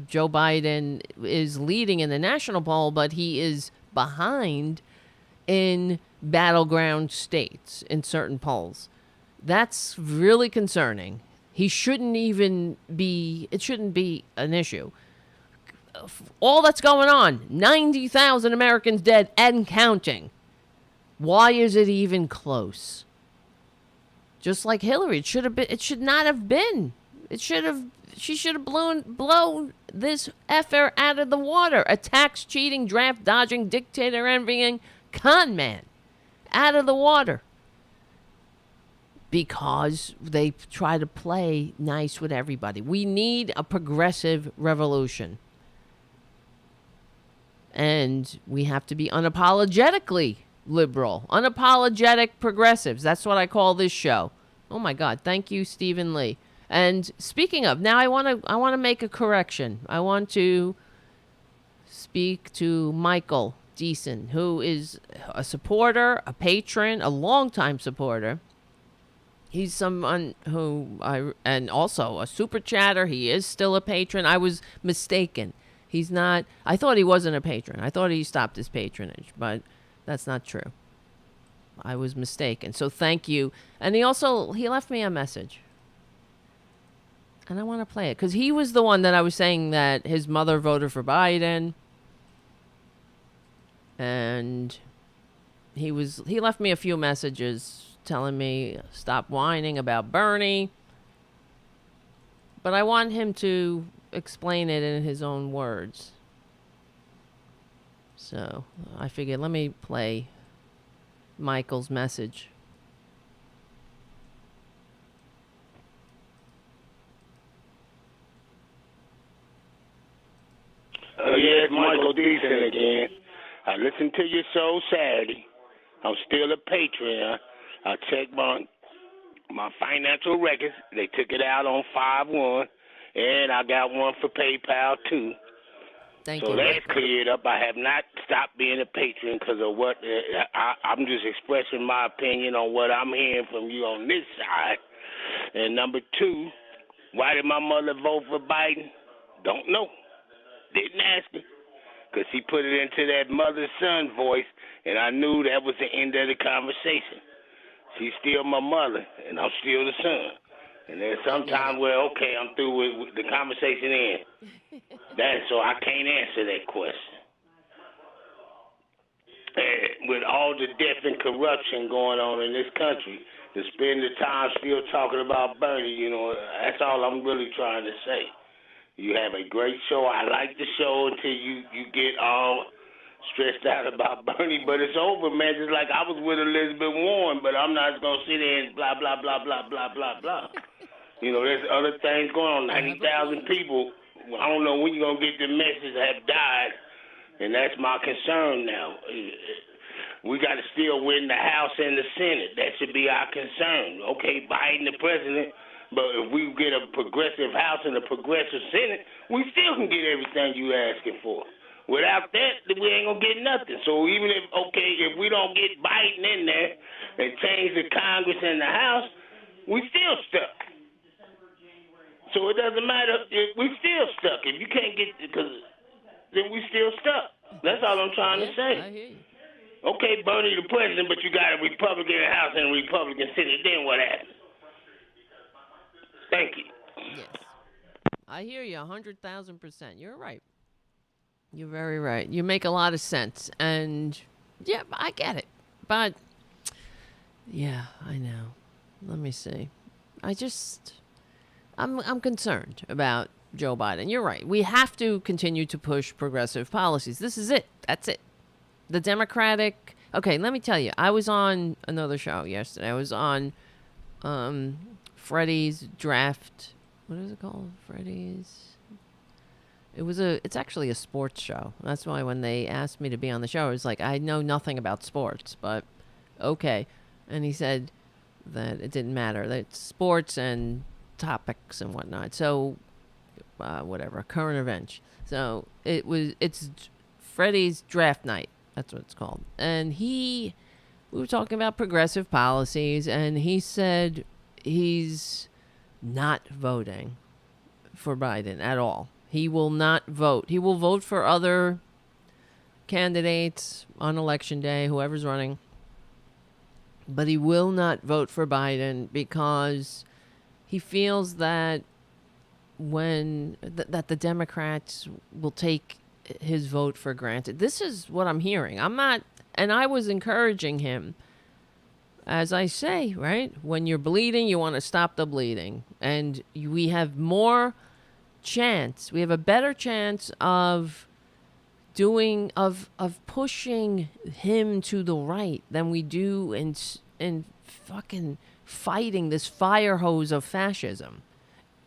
Joe Biden is leading in the national poll, but he is behind in battleground states in certain polls. That's really concerning. It shouldn't be an issue. All that's going on, 90,000 Americans dead and counting. Why is it even close? Just like Hillary, it should not have been. She should have blown this effer out of the water. A tax cheating, draft dodging, dictator envying con man out of the water. Because they try to play nice with everybody. We need a progressive revolution. And we have to be unapologetically liberal, unapologetic progressives. That's what I call this show. Oh my God! Thank you, Stephen Lee. And speaking of, now I want to make a correction. I want to speak to Michael Deason, who is a supporter, a patron, a longtime supporter. He's someone and also a super chatter. He is still a patron. I was mistaken. He's not. I thought he wasn't a patron. I thought he stopped his patronage, but that's not true. I was mistaken. So thank you. And he left me a message. And I want to play it because he was the one that I was saying that his mother voted for Biden. And he left me a few messages telling me stop whining about Bernie. But I want him to explain it in his own words. So I figured, let me play Michael's message. Yeah, it's Michael Deason again. I listen to your show Saturday. I'm still a patron. I checked my financial records. They took it out on 5/1, and I got one for PayPal too. Thank you. So that's cleared up. I have not stopped being a patron because of what I'm just expressing my opinion on what I'm hearing from you on this side. And number two, why did my mother vote for Biden? Don't know. Didn't ask her. Because she put it into that mother-son voice, and I knew that was the end of the conversation. She's still my mother, and I'm still the son. And then sometimes, okay, I'm through with the conversation in. So I can't answer that question. And with all the death and corruption going on in this country, to spend the time still talking about Bernie, that's all I'm really trying to say. You have a great show. I like the show until you get all stressed out about Bernie, but it's over, man. Just like I was with Elizabeth Warren, but I'm not going to sit there and blah, blah, blah, blah, blah, blah, blah. There's other things going on. 90,000 people, I don't know when you're going to get the message, have died, and that's my concern now. We got to still win the House and the Senate. That should be our concern. Okay, Biden the president, but if we get a progressive House and a progressive Senate, we still can get everything you asking for. Without that, we ain't going to get nothing. So even if we don't get Biden in there and change the Congress and the House, we still stuck. So it doesn't matter. We still stuck. If you can't get, then we still stuck. That's all I'm trying to say. I hear you. Okay, Bernie the president, but you got a Republican in the House and a Republican Senate. Then what happens? Thank you. Yes. I hear you 100,000%. You're right. You're very right. You make a lot of sense. And, yeah, I get it. But, yeah, I know. Let me see. I'm concerned about Joe Biden. You're right. We have to continue to push progressive policies. This is it. That's it. The Democratic... Okay, let me tell you. I was on another show yesterday. I was on Freddie's Draft... What is it called? Freddie's... It's actually a sports show. That's why when they asked me to be on the show, I was like, I know nothing about sports, but okay. And he said that it didn't matter. That it's sports and topics and whatnot. So, whatever, current events. So it's Freddie's Draft Night. That's what it's called. And we were talking about progressive policies, and he said he's not voting for Biden at all. He will not vote. He will vote for other candidates on election day, whoever's running. But he will not vote for Biden because he feels that that the Democrats will take his vote for granted. This is what I'm hearing. And I was encouraging him, as I say, right? When you're bleeding, you want to stop the bleeding. And we have a better chance of pushing him to the right than we do in fucking fighting this fire hose of fascism.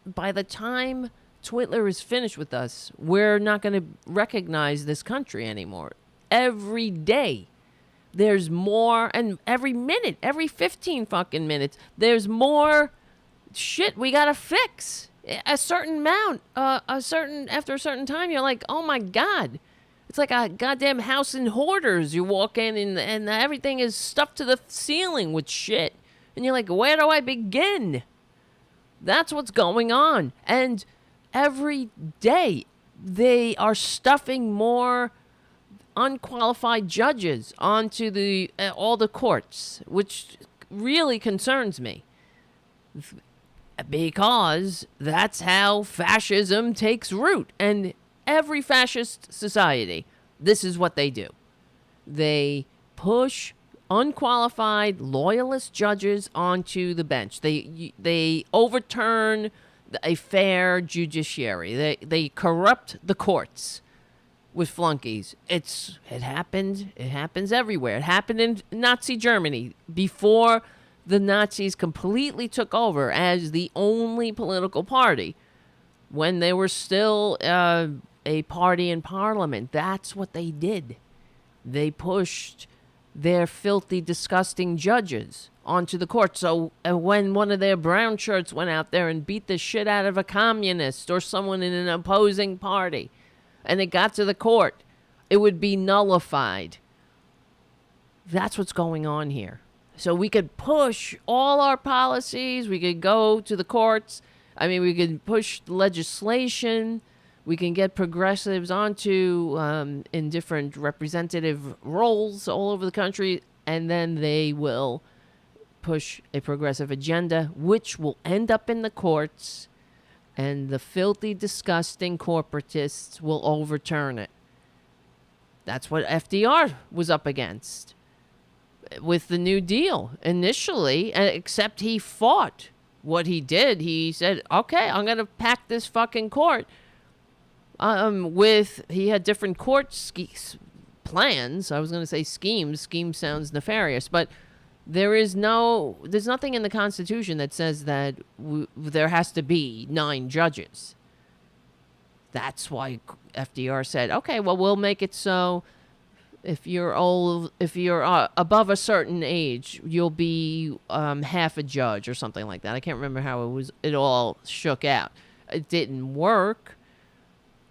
By the time Twitler is finished with us, we're not going to recognize this country anymore. Every day there's more, and every minute, every 15 fucking minutes, there's more shit we got to fix. A certain amount, after a certain time, you're like, oh my God. It's like a goddamn house in hoarders. You walk in and everything is stuffed to the ceiling with shit. And you're like, where do I begin? That's what's going on. And every day they are stuffing more unqualified judges onto all the courts, which really concerns me. Because that's how fascism takes root. And every fascist society, this is what they do. They push unqualified loyalist judges onto the bench. They overturn a fair judiciary. They corrupt the courts with flunkies. It happened. It happens everywhere. It happened in Nazi Germany before the Nazis completely took over as the only political party when they were still a party in parliament. That's what they did. They pushed their filthy, disgusting judges onto the court. So when one of their brown shirts went out there and beat the shit out of a communist or someone in an opposing party and it got to the court, it would be nullified. That's what's going on here. So we could push all our policies. We could go to the courts. I mean, we could push legislation. We can get progressives onto in different representative roles all over the country. And then they will push a progressive agenda, which will end up in the courts. And the filthy, disgusting corporatists will overturn it. That's what FDR was up against with the New Deal initially, except he fought. What he did, he said, okay, I'm going to pack this fucking court. He had different court plans. I was going to say schemes. Scheme sounds nefarious, but there's nothing in the Constitution that says that there has to be 9 judges. That's why FDR said, okay, well, we'll make it so if you're above a certain age, you'll be half a judge or something like that. I can't remember how it all shook out. It didn't work,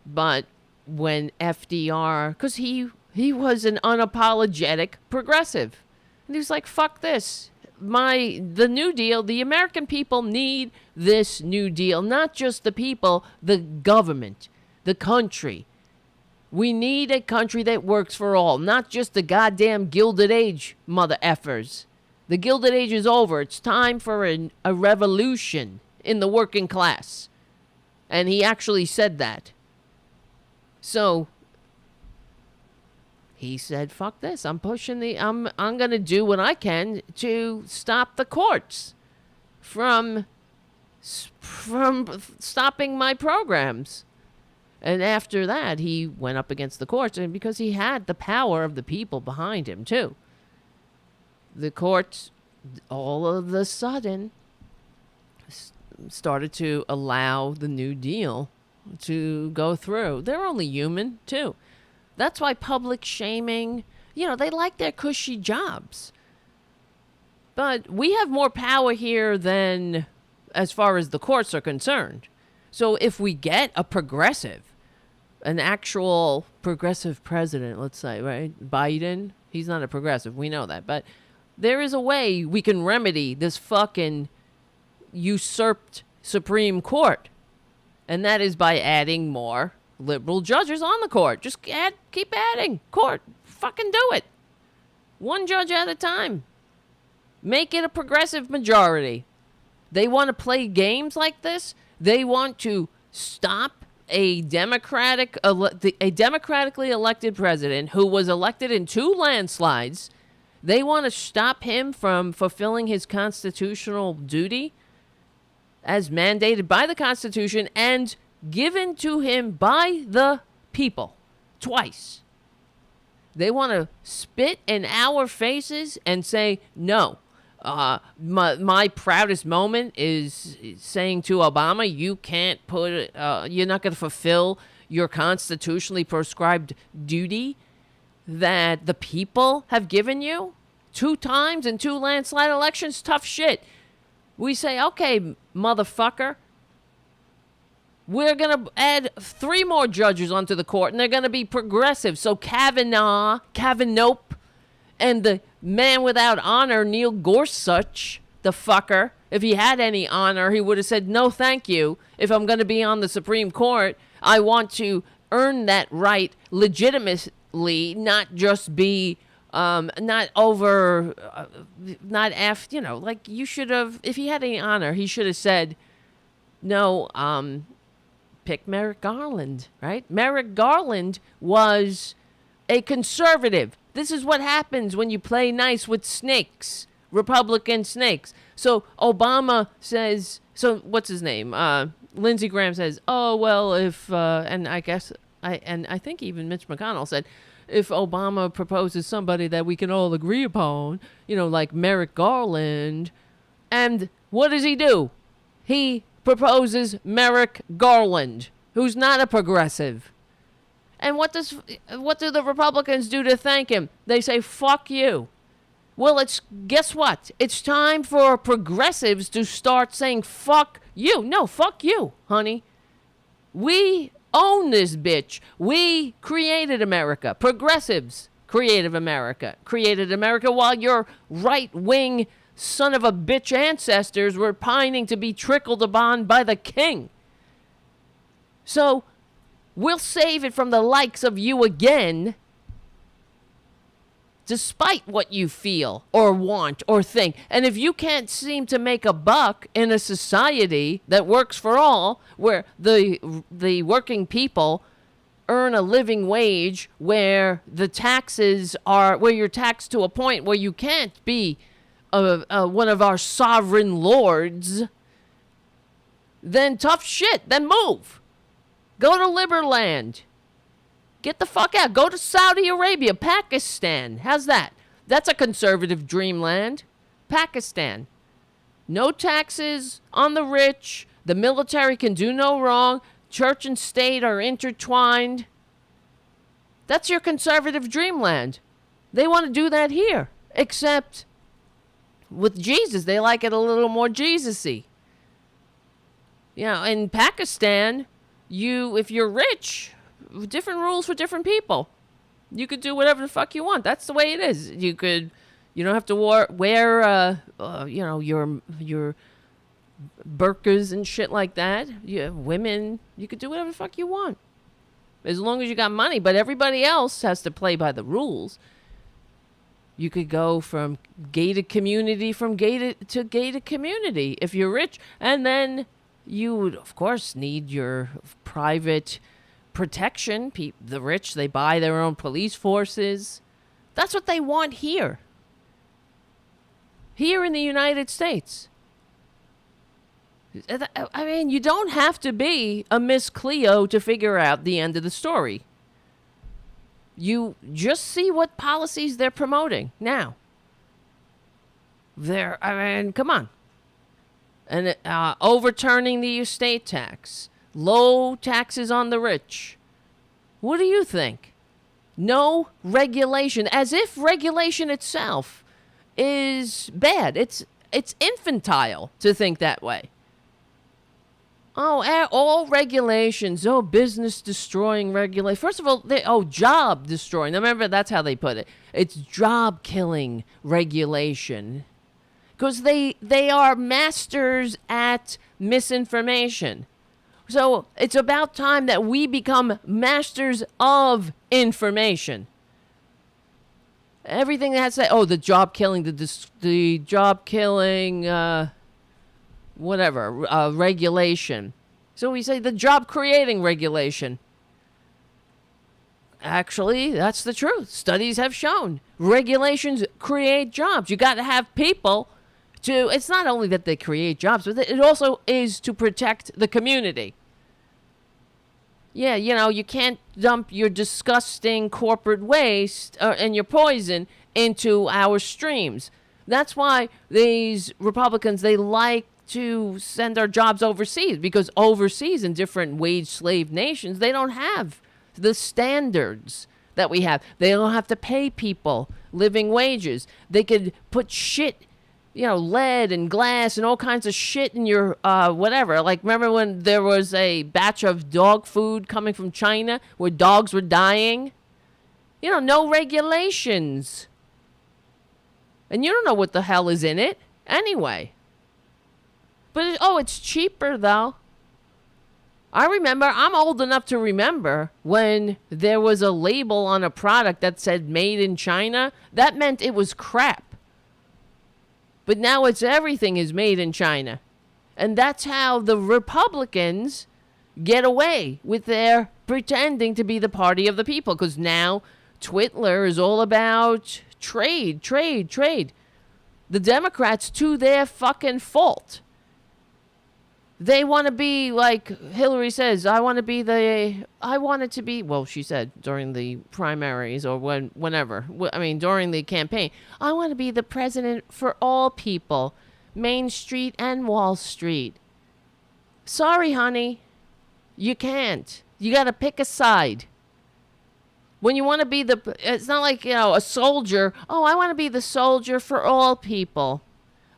but when FDR, because he was an unapologetic progressive, and he was like, fuck this. The New Deal, the American people need this New Deal, not just the people, the government, the country. We need a country that works for all, not just the goddamn Gilded Age, mother effers. The Gilded Age is over. It's time for a revolution in the working class. And he actually said that. So he said, fuck this. I'm going to do what I can to stop the courts from stopping my programs. And after that, he went up against the courts, and because he had the power of the people behind him, too. The courts, all of a sudden, started to allow the New Deal to go through. They're only human, too. That's why public shaming, they like their cushy jobs. But we have more power here than as far as the courts are concerned. So if we get a progressive, an actual progressive president, let's say, right? Biden, he's not a progressive. We know that. But there is a way we can remedy this fucking usurped Supreme Court. And that is by adding more liberal judges on the court. Just keep adding court. Fucking do it. One judge at a time. Make it a progressive majority. They want to play games like this. They want to stop a democratically elected president who was elected in 2 landslides. They want to stop him from fulfilling his constitutional duty as mandated by the Constitution and given to him by the people twice. They want to spit in our faces and say, no. My proudest moment is saying to Obama, you can't you're not going to fulfill your constitutionally prescribed duty that the people have given you 2 times in 2 landslide elections. Tough shit. We say, okay, motherfucker, we're going to add 3 more judges onto the court, and they're going to be progressive. So Kavanaugh, and the man without honor, Neil Gorsuch, the fucker, if he had any honor, he would have said, no, thank you. If I'm going to be on the Supreme Court, I want to earn that right legitimately, not just be, like you should have, if he had any honor, he should have said, no, pick Merrick Garland, right? Merrick Garland was a conservative. This is what happens when you play nice with snakes, Republican snakes. So Obama says, what's his name? Lindsey Graham says, oh, well, if, and I think even Mitch McConnell said, if Obama proposes somebody that we can all agree upon, like Merrick Garland, and what does he do? He proposes Merrick Garland, who's not a progressive. And what do the Republicans do to thank him? They say, fuck you. Well, guess what? It's time for progressives to start saying, fuck you. No, fuck you, honey. We own this bitch. We created America. Progressives created America while your right-wing son of a bitch ancestors were pining to be trickled upon by the king. So we'll save it from the likes of you again, despite what you feel or want or think. And if you can't seem to make a buck in a society that works for all, where the working people earn a living wage, where the taxes are, where you're taxed to a point where you can't be one of our sovereign lords, then tough shit, then move. Go to Liberland. Get the fuck out. Go to Saudi Arabia, Pakistan. How's that? That's a conservative dreamland. Pakistan. No taxes on the rich. The military can do no wrong. Church and state are intertwined. That's your conservative dreamland. They want to do that here. Except with Jesus, they like it a little more Jesus-y. In Pakistan, if you're rich, different rules for different people. You could do whatever the fuck you want. That's the way it is. You don't have to wear your burqas and shit like that. Women, you could do whatever the fuck you want. as long as you got money. But everybody else has to play by the rules. You could go from gated community to gated community if you're rich. And then you would, of course, need your private protection. The rich, they buy their own police forces. That's what they want here. Here in the United States. I mean, you don't have to be a Miss Cleo to figure out the end of the story. You just see what policies they're promoting now. Come on. And overturning the estate tax. Low taxes on the rich. What do you think? No regulation. As if regulation itself is bad. It's infantile to think that way. Oh, all regulations. Oh, business destroying regulation. First of all, job destroying. Remember, that's how they put it. It's job killing regulation. Because they are masters at misinformation. So it's about time that we become masters of information. Everything that has to say, the job killing, the job killing, regulation. So we say the job creating regulation. Actually, that's the truth. Studies have shown regulations create jobs. You got to have people it's not only that they create jobs, but it also is to protect the community. Yeah, you can't dump your disgusting corporate waste and your poison into our streams. That's why these Republicans, they like to send our jobs overseas, because overseas in different wage slave nations, they don't have the standards that we have. They don't have to pay people living wages. They could put shit, lead and glass and all kinds of shit in your whatever. Like, remember when there was a batch of dog food coming from China where dogs were dying? No regulations. And you don't know what the hell is in it anyway. But, it's cheaper, though. I'm old enough to remember when there was a label on a product that said made in China. That meant it was crap. But now everything is made in China. And that's how the Republicans get away with their pretending to be the party of the people. Because now Twit Ler is all about trade. The Democrats, to their fucking fault. They want to be like Hillary says, she said during the primaries or whenever, during the campaign, I want to be the president for all people, Main Street and Wall Street. Sorry, honey, you can't. You got to pick a side. When you want to be it's not like, a soldier. Oh, I want to be the soldier for all people.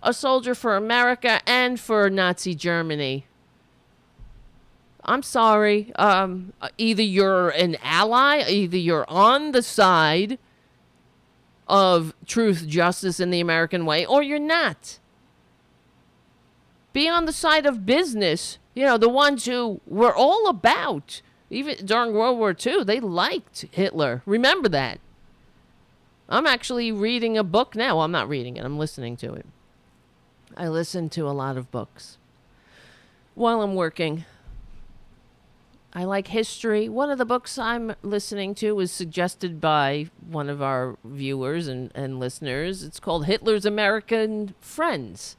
A soldier for America and for Nazi Germany. I'm sorry. Either you're an ally, either you're on the side of truth, justice, and the American way, or you're not. Be on the side of business. The ones who were all about, even during World War II, they liked Hitler. Remember that. I'm actually reading a book now. Well, I'm not reading it. I'm listening to it. I listen to a lot of books while I'm working. I like history. One of the books I'm listening to was suggested by one of our viewers and listeners. It's called Hitler's American Friends.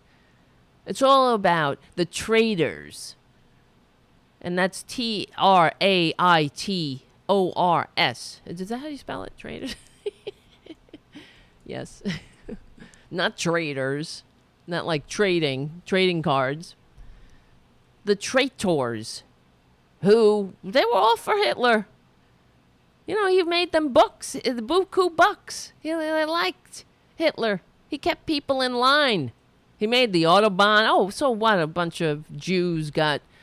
It's all about the traitors. And that's Traitors. Is that how you spell it? Traitors? Yes. Not traitors. Not like trading cards. The traitors, who, they were all for Hitler. He made them books, the buku bucks. They liked Hitler. He kept people in line. He made the Autobahn. Oh, so what? A bunch of Jews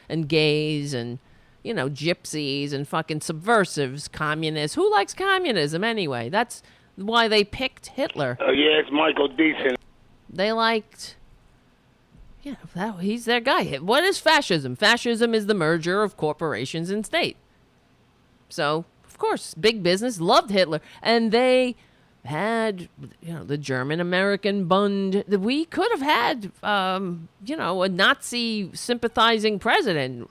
and gays and, gypsies and fucking subversives, communists. Who likes communism anyway? That's why they picked Hitler. Oh, yeah, it's Michael Decent. They liked, he's their guy. What is fascism? Fascism is the merger of corporations and state. So, of course, big business loved Hitler. And they had, the German-American Bund. We could have had, a Nazi sympathizing president.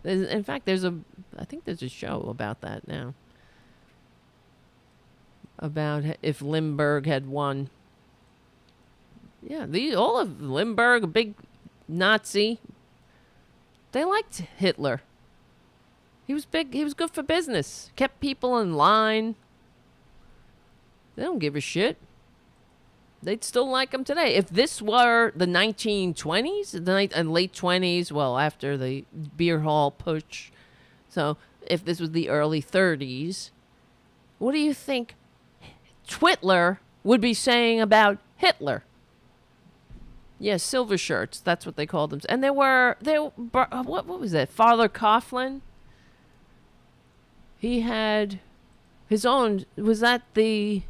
In fact, I think there's a show about that now. About if Limburg had won. Yeah, all of Limburg, a big Nazi. They liked Hitler. He was big. He was good for business. Kept people in line. They don't give a shit. They'd still like him today. If this were the 1920s and late 20s, well, after the beer hall push. So if this was the early 30s, what do you think Twit Ler would be saying about Hitler? Yes, silver shirts. That's what they called them. And what was that? Father Coughlin? He had his own. Was that the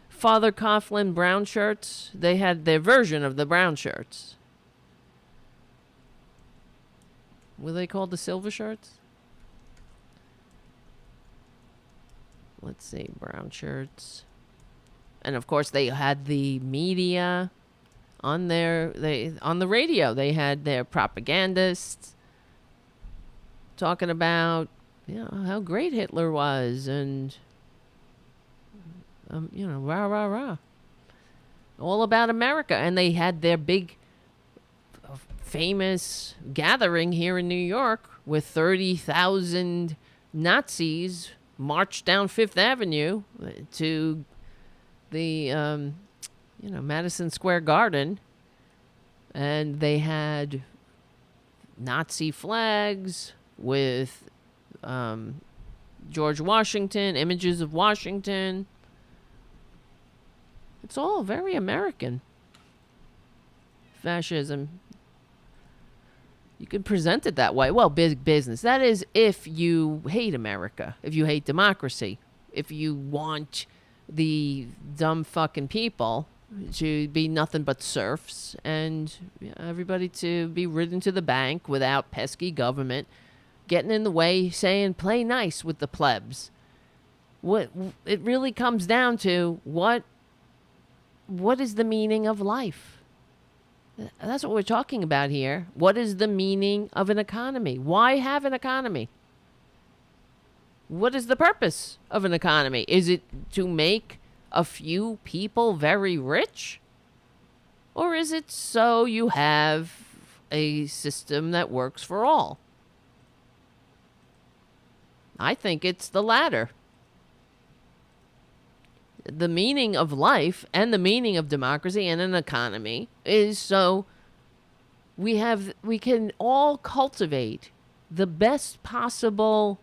Father Coughlin brown shirts? They had their version of the brown shirts. Were they called the silver shirts? Let's see, brown shirts. And of course, they had the media on the radio. They had their propagandists talking about how great Hitler was, and rah rah rah, all about America. And they had their big, famous gathering here in New York with 30,000 Nazis marched down Fifth Avenue to the Madison Square Garden, and they had Nazi flags with George Washington, images of Washington. It's all very American. Fascism. You could present it that way. Well, big business. That is if you hate America, if you hate democracy, if you want the dumb fucking people to be nothing but serfs and everybody to be ridden to the bank without pesky government getting in the way, saying play nice with the plebs. What it really comes down to, what is the meaning of life? That's what we're talking about here. What is the meaning of an economy? Why have an economy? What is the purpose of an economy? Is it to make a few people very rich? Or is it so you have a system that works for all? I think it's the latter. The meaning of life and the meaning of democracy and an economy is so we can all cultivate the best possible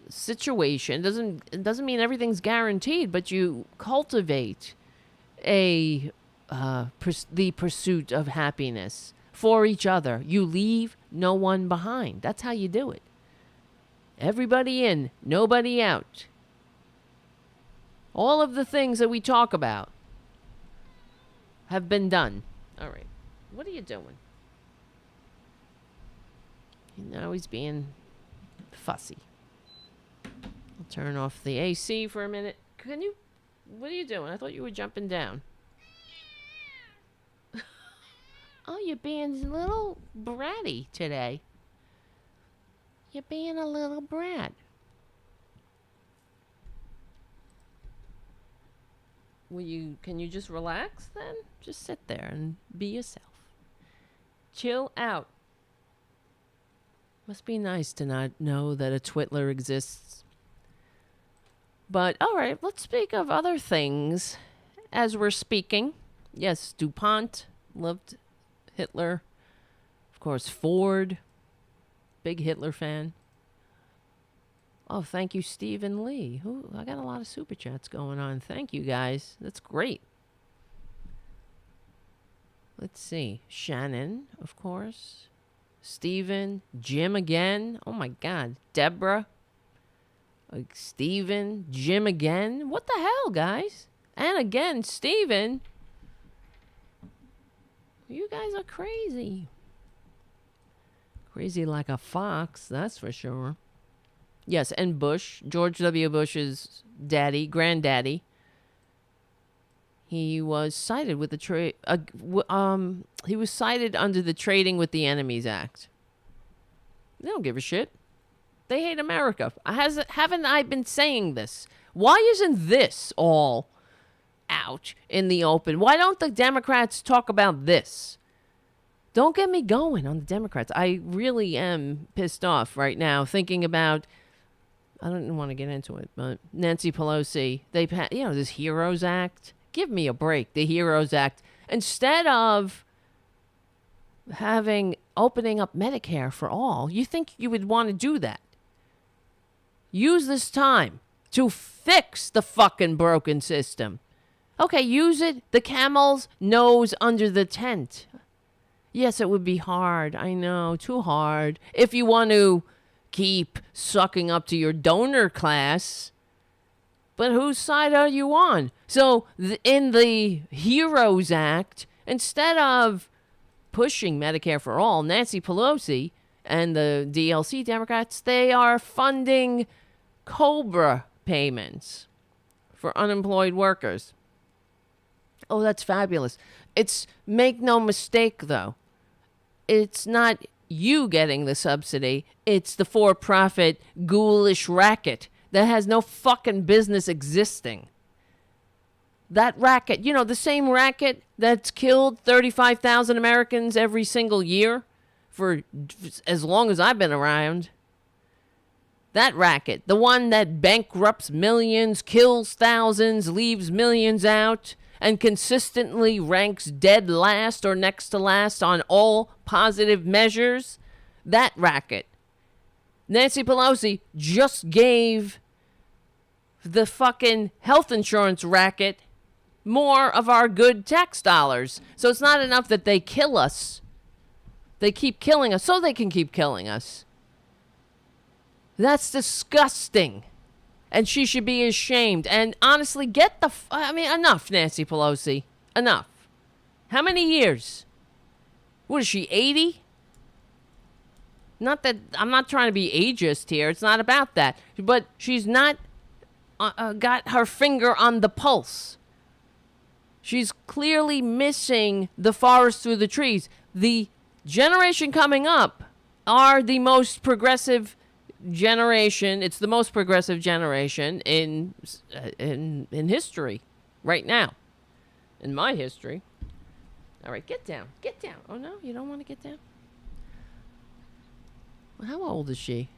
situation. It doesn't mean everything's guaranteed, but you cultivate the pursuit of happiness for each other. You leave no one behind. That's how you do it. Everybody in, nobody out. All of the things that we talk about have been done. All right. What are you doing? Now he's being fussy. I'll turn off the AC for a minute. What are you doing? I thought you were jumping down. Oh, you're being a little bratty today. You're being a little brat. Can you just relax then? Just sit there and be yourself. Chill out. Must be nice to not know that a Twitler exists. But, all right, let's speak of other things as we're speaking. Yes, DuPont loved Hitler. Of course, Ford, big Hitler fan. Oh, thank you, Stephen Lee. I got a lot of super chats going on. Thank you, guys. That's great. Let's see. Shannon, of course. Stephen. Jim again. Oh, my God. Deborah. Stephen. Jim again. What the hell, guys? And again, Stephen. You guys are crazy. Crazy like a fox, that's for sure. Yes, and Bush, George W. Bush's granddaddy, he was cited with the he was cited under the Trading with the Enemies Act. They don't give a shit. They hate America. Haven't I been saying this? Why isn't this all out in the open? Why don't the Democrats talk about this? Don't get me going on the Democrats. I really am pissed off right now thinking about, I don't want to get into it, but Nancy Pelosi, this HEROES Act. Give me a break, the HEROES Act. Instead of opening up Medicare for all, you think you would want to do that. Use this time to fix the fucking broken system. Okay, use it. The camel's nose under the tent. Yes, it would be hard. I know, too hard. If you want to keep sucking up to your donor class. But whose side are you on? So in the HEROES Act, instead of pushing Medicare for all, Nancy Pelosi and the DLC Democrats, they are funding COBRA payments for unemployed workers. Oh, that's fabulous. Make no mistake, though. It's not you getting the subsidy. It's the for-profit ghoulish racket that has no fucking business existing. That racket, the same racket that's killed 35,000 Americans every single year for as long as I've been around. That racket, the one that bankrupts millions, kills thousands, leaves millions out, and consistently ranks dead last or next to last on all positive measures, that racket. Nancy Pelosi just gave the fucking health insurance racket more of our good tax dollars. So it's not enough that they kill us. They keep killing us so they can keep killing us. That's disgusting. And she should be ashamed. And honestly, enough, Nancy Pelosi. Enough. How many years? What is she, 80? Not that, I'm not trying to be ageist here. It's not about that. But she's not got her finger on the pulse. She's clearly missing the forest through the trees. The generation coming up are the most progressive generation. It's the most progressive generation in history right now. In my history. All right, get down. Get down. Oh, no? You don't want to get down? Well, how old is she?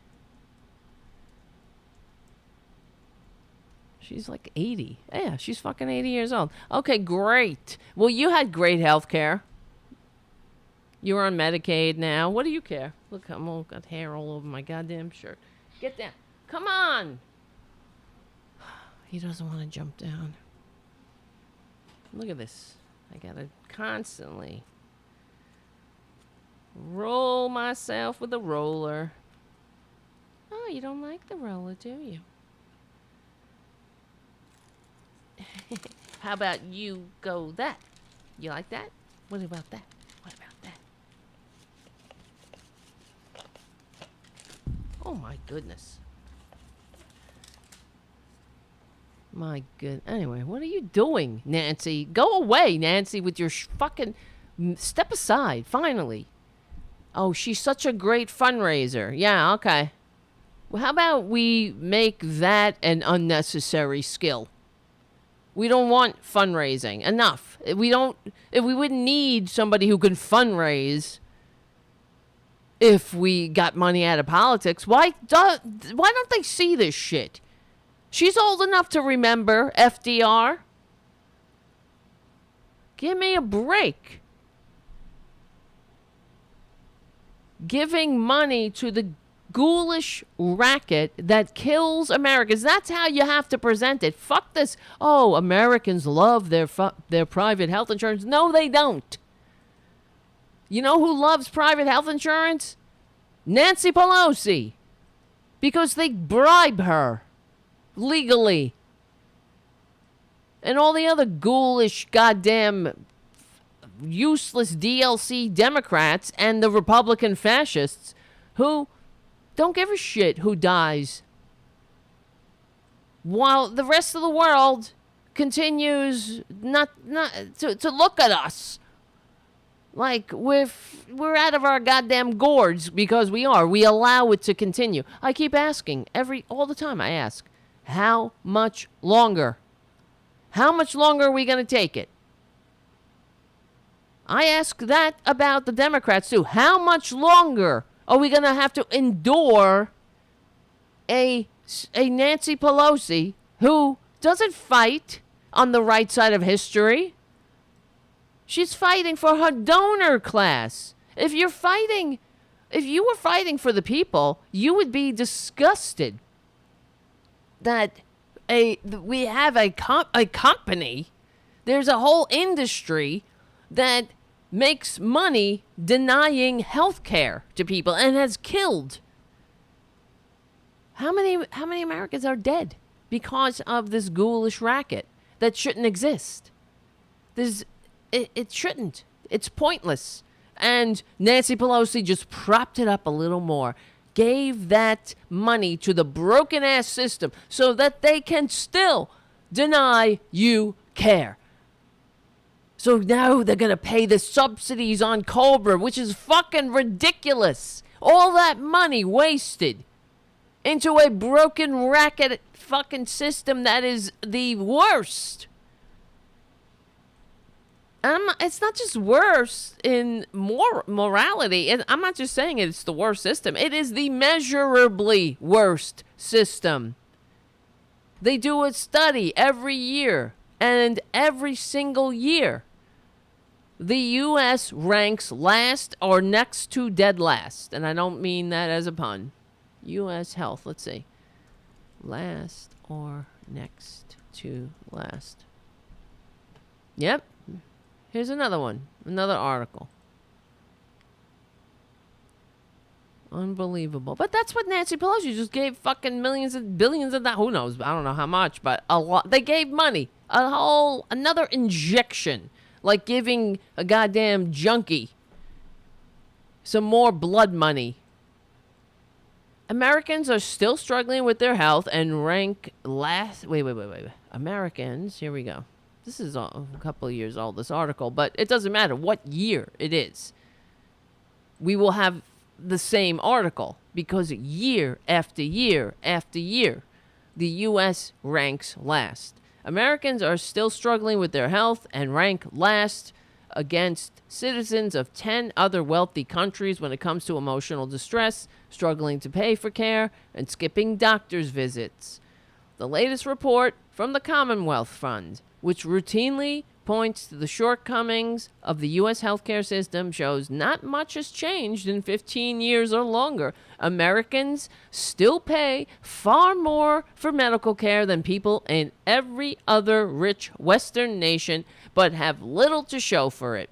She's like 80. Yeah, she's fucking 80 years old. Okay, great. Well, you had great health care. You're on Medicaid now. What do you care? Look, I'm all got hair all over my goddamn shirt. Get down. Come on. He doesn't want to jump down. Look at this. I gotta constantly roll myself with a roller. Oh, you don't like the roller, do you? How about you go that? You like that? What about that? What about that? Oh my goodness. My good. Anyway, what are you doing, Nancy? Go away, Nancy, with your fucking... Step aside, finally. Oh, she's such a great fundraiser. Yeah, okay. Well, how about we make that an unnecessary skill? We don't want fundraising. Enough. We wouldn't need somebody who can fundraise if we got money out of politics. Why don't they see this shit? She's old enough to remember FDR. Give me a break. Giving money to the ghoulish racket that kills Americans. That's how you have to present it. Fuck this. Oh, Americans love their private health insurance. No, they don't. You know who loves private health insurance? Nancy Pelosi. Because they bribe her. Legally. And all the other ghoulish goddamn useless DLC Democrats and the Republican fascists who don't give a shit who dies while the rest of the world continues not to look at us like we're out of our goddamn gourds, because we are. We allow it to continue. I keep asking all the time. I ask, how much longer? How much longer are we going to take it? I ask that about the Democrats too. How much longer are we going to have to endure a Nancy Pelosi who doesn't fight on the right side of history? She's fighting for her donor class. If you were fighting for the people, you would be disgusted that we have a company. There's a whole industry that makes money denying health care to people and has killed. How many Americans are dead because of this ghoulish racket that shouldn't exist? It shouldn't. It's pointless. And Nancy Pelosi just propped it up a little more. Gave that money to the broken-ass system so that they can still deny you care. So now they're going to pay the subsidies on Cobra, which is fucking ridiculous. All that money wasted into a broken racket fucking system that is the worst. It's not just worse in morality. And I'm not just saying it's the worst system. It is the measurably worst system. They do a study every year. And every single year, the U.S. ranks last or next to dead last. And I don't mean that as a pun. U.S. health, let's see. Last or next to last. Yep. Here's another one. Another article. Unbelievable. But that's what Nancy Pelosi just gave fucking millions and billions of dollars. Who knows? I don't know how much, but a lot. They gave money. Another injection. Like giving a goddamn junkie some more blood money. Americans are still struggling with their health and rank last. Wait. Americans, here we go. This is a couple of years old, this article, but it doesn't matter what year it is. We will have the same article because year after year after year, the U.S. ranks last. Americans are still struggling with their health and rank last against citizens of 10 other wealthy countries when it comes to emotional distress, struggling to pay for care, and skipping doctor's visits. The latest report from the Commonwealth Fund, which routinely points to the shortcomings of the U.S. healthcare system, shows not much has changed in 15 years or longer. Americans still pay far more for medical care than people in every other rich Western nation, but have little to show for it.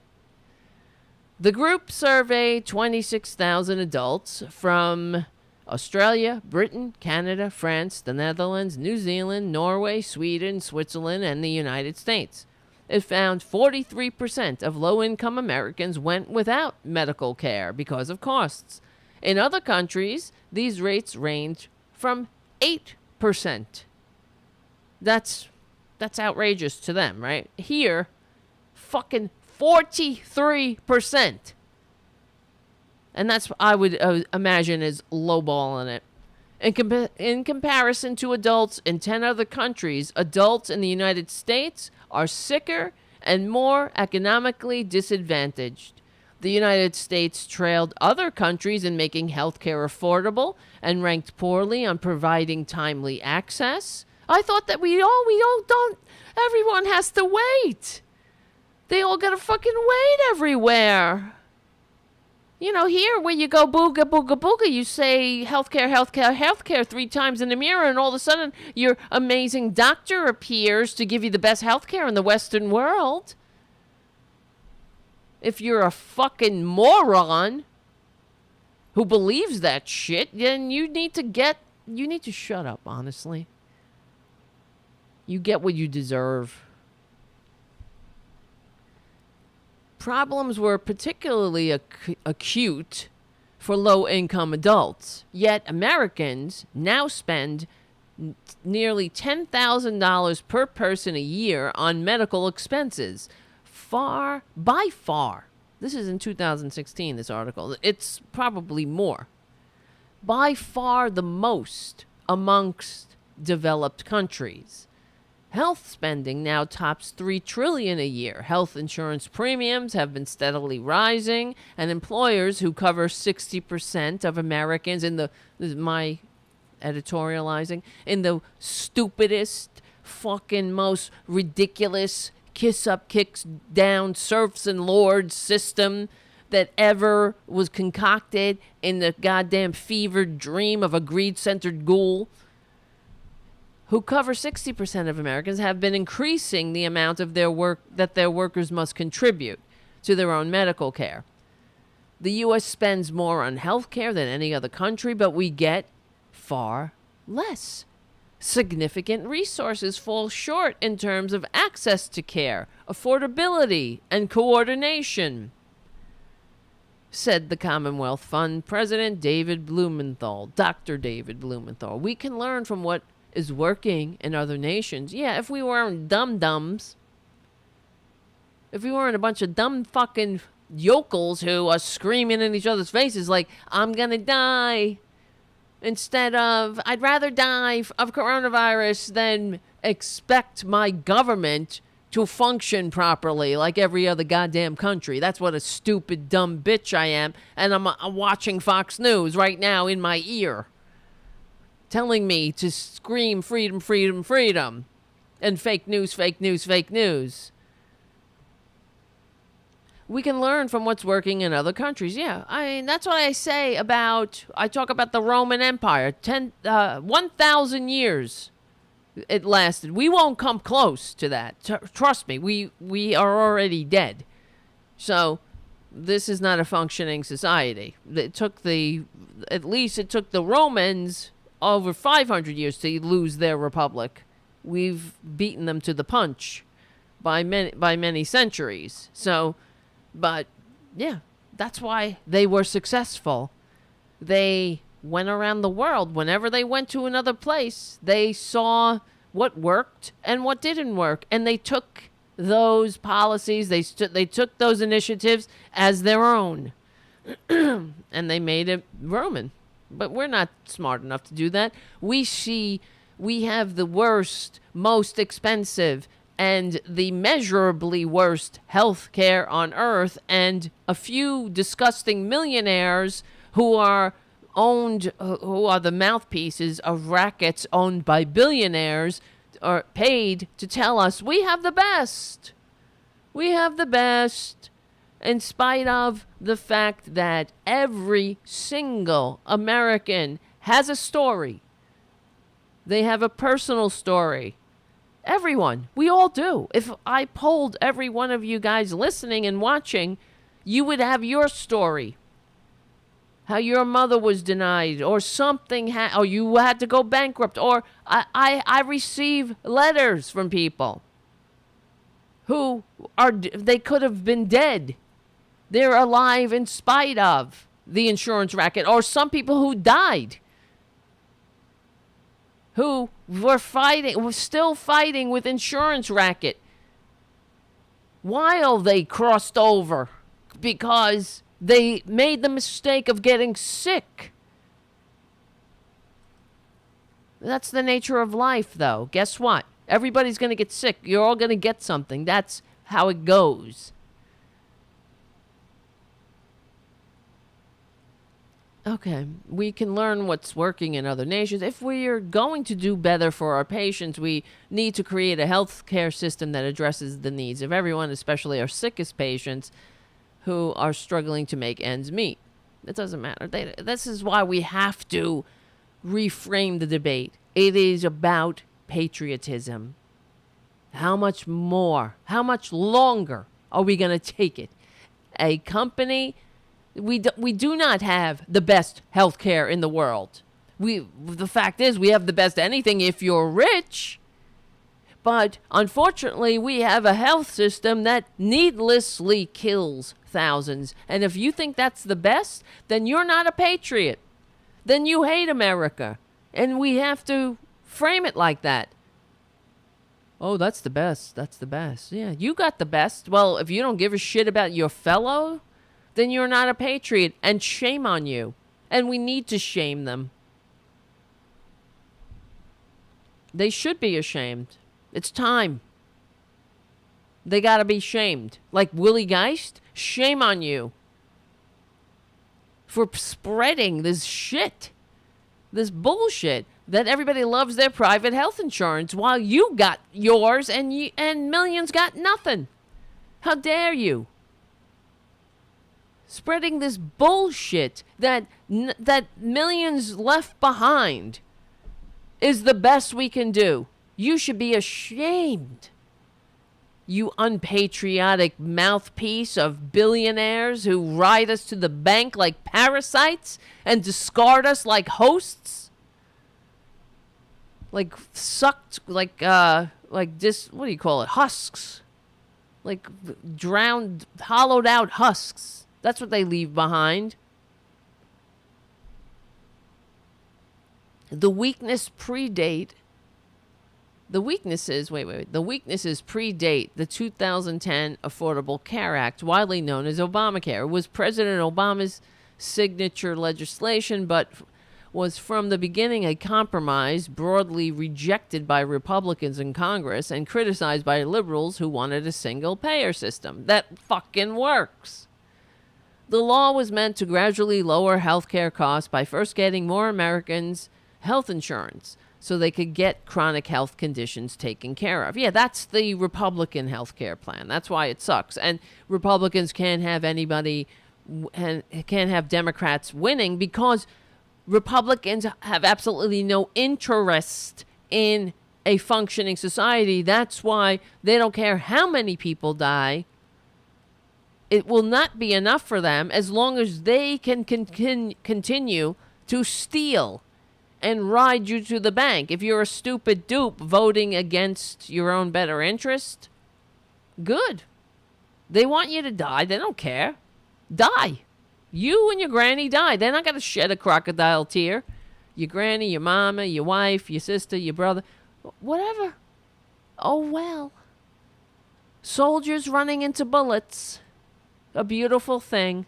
The group surveyed 26,000 adults from Australia, Britain, Canada, France, the Netherlands, New Zealand, Norway, Sweden, Switzerland, and the United States. It found 43% of low-income Americans went without medical care because of costs. In other countries, these rates range from 8%. That's outrageous to them, right? Here, fucking 43%. And that's what I would imagine is lowballing it. In comparison to adults in 10 other countries, adults in the United States are sicker and more economically disadvantaged. The United States trailed other countries in making healthcare affordable and ranked poorly on providing timely access. I thought that we all don't, everyone has to wait. They all gotta fucking wait everywhere. You know, here where you go booga, booga, booga, you say healthcare, healthcare, healthcare 3 times in the mirror, and all of a sudden your amazing doctor appears to give you the best healthcare in the Western world. If you're a fucking moron who believes that shit, then you need to shut up, honestly. You get what you deserve. Problems were particularly acute for low-income adults. Yet Americans now spend nearly $10,000 per person a year on medical expenses. By far, this is in 2016, this article, it's probably more. By far the most amongst developed countries. Health spending now tops $3 trillion a year. Health insurance premiums have been steadily rising, and employers who cover 60% of Americans this is my editorializing, in the stupidest, fucking most ridiculous kiss up, kicks down, serfs and lords system that ever was concocted in the goddamn fevered dream of a greed-centered ghoul, who cover 60% of Americans, have been increasing the amount of their work that their workers must contribute to their own medical care. The U.S. spends more on health care than any other country, but we get far less. Significant resources fall short in terms of access to care, affordability, and coordination, said the Commonwealth Fund President David Blumenthal, Dr. David Blumenthal. We can learn from what is working in other nations. Yeah, if we weren't dum-dums, if we weren't a bunch of dumb fucking yokels who are screaming in each other's faces like, I'm gonna die, instead of, I'd rather die of coronavirus than expect my government to function properly like every other goddamn country. That's what a stupid, dumb bitch I am. And I'm watching Fox News right now in my ear, telling me to scream freedom, freedom, freedom. And fake news, fake news, fake news. We can learn from what's working in other countries. Yeah, I mean, that's what I say about, I talk about the Roman Empire. 1,000 years it lasted. We won't come close to that. Trust me, we are already dead. So this is not a functioning society. It took the Romans over 500 years to lose their republic. We've beaten them to the punch by many centuries. So, but yeah, that's why they were successful. They went around the world. Whenever they went to another place, they saw what worked and what didn't work, and they took those policies, they took those initiatives as their own, and they made it Roman. But we're not smart enough to do that. We have the worst, most expensive, and the measurably worst health care on earth, and a few disgusting millionaires who are the mouthpieces of rackets owned by billionaires, are paid to tell us we have the best. We have the best, in spite of the fact that every single American has a story. They have a personal story. Everyone. We all do. If I polled every one of you guys listening and watching, you would have your story. How your mother was denied, or something, or you had to go bankrupt, or I receive letters from people who they could have been dead. They're alive in spite of the insurance racket, or some people who died, who were still fighting with insurance racket while they crossed over because they made the mistake of getting sick. That's the nature of life, though. Guess what? Everybody's going to get sick. You're all going to get something. That's how it goes. Okay, we can learn what's working in other nations. If we are going to do better for our patients, we need to create a health care system that addresses the needs of everyone, especially our sickest patients who are struggling to make ends meet. It doesn't matter. This is why we have to reframe the debate. It is about patriotism. How much more, how much longer are we going to take it? A company, we do not have the best health care in the world. The fact is, we have the best anything if you're rich. But unfortunately, we have a health system that needlessly kills thousands. And if you think that's the best, then you're not a patriot. Then you hate America. And we have to Frame it like that. Oh, that's the best. That's the best. Yeah, you got the best. Well, if you don't give a shit about your fellow, then you're not a patriot. And shame on you. And we need to shame them. They should be ashamed. It's time. They gotta be shamed. Like Willie Geist, shame on you for spreading this shit, this bullshit that everybody loves their private health insurance while you got yours and millions got nothing. How dare you? Spreading this bullshit that millions left behind is the best we can do. You should be ashamed. You unpatriotic mouthpiece of billionaires who ride us to the bank like parasites and discard us like hosts. Like sucked, like this, what do you call it? Husks. Like drowned, hollowed out husks. That's what they leave behind. The weaknesses predate the 2010 Affordable Care Act, widely known as Obamacare. It was President Obama's signature legislation, but was from the beginning a compromise broadly rejected by Republicans in Congress and criticized by liberals who wanted a single-payer system. That fucking works. The law was meant to gradually lower healthcare costs by first getting more Americans health insurance so they could get chronic health conditions taken care of. Yeah, that's the Republican healthcare plan. That's why it sucks. And Republicans can't have Democrats winning because Republicans have absolutely no interest in a functioning society. That's why they don't care how many people die. It will not be enough for them as long as they can continue to steal and ride you to the bank. If you're a stupid dupe voting against your own better interest, good. They want you to die. They don't care. Die. You and your granny die. They're not going to shed a crocodile tear. Your granny, your mama, your wife, your sister, your brother, whatever. Oh, well. Soldiers running into bullets. A beautiful thing.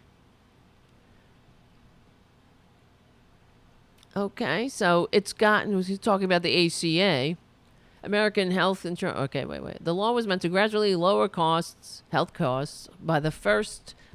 Okay, so it's gotten, he's talking about the ACA, American Health Insurance. Okay, wait. The law was meant to gradually lower health costs,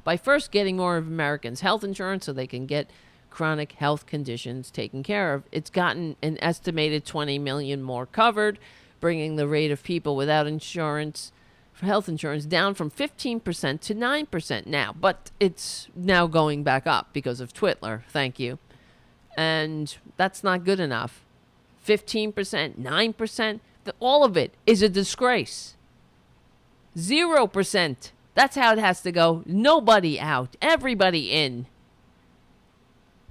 by first getting more of Americans health insurance so they can get chronic health conditions taken care of. It's gotten an estimated 20 million more covered, bringing the rate of people without insurance, for health insurance, down from 15% to 9% now. But it's now going back up because of Twitler. Thank you. And that's not good enough. 15%, 9%, all of it is a disgrace. 0%. That's how it has to go. Nobody out. Everybody in.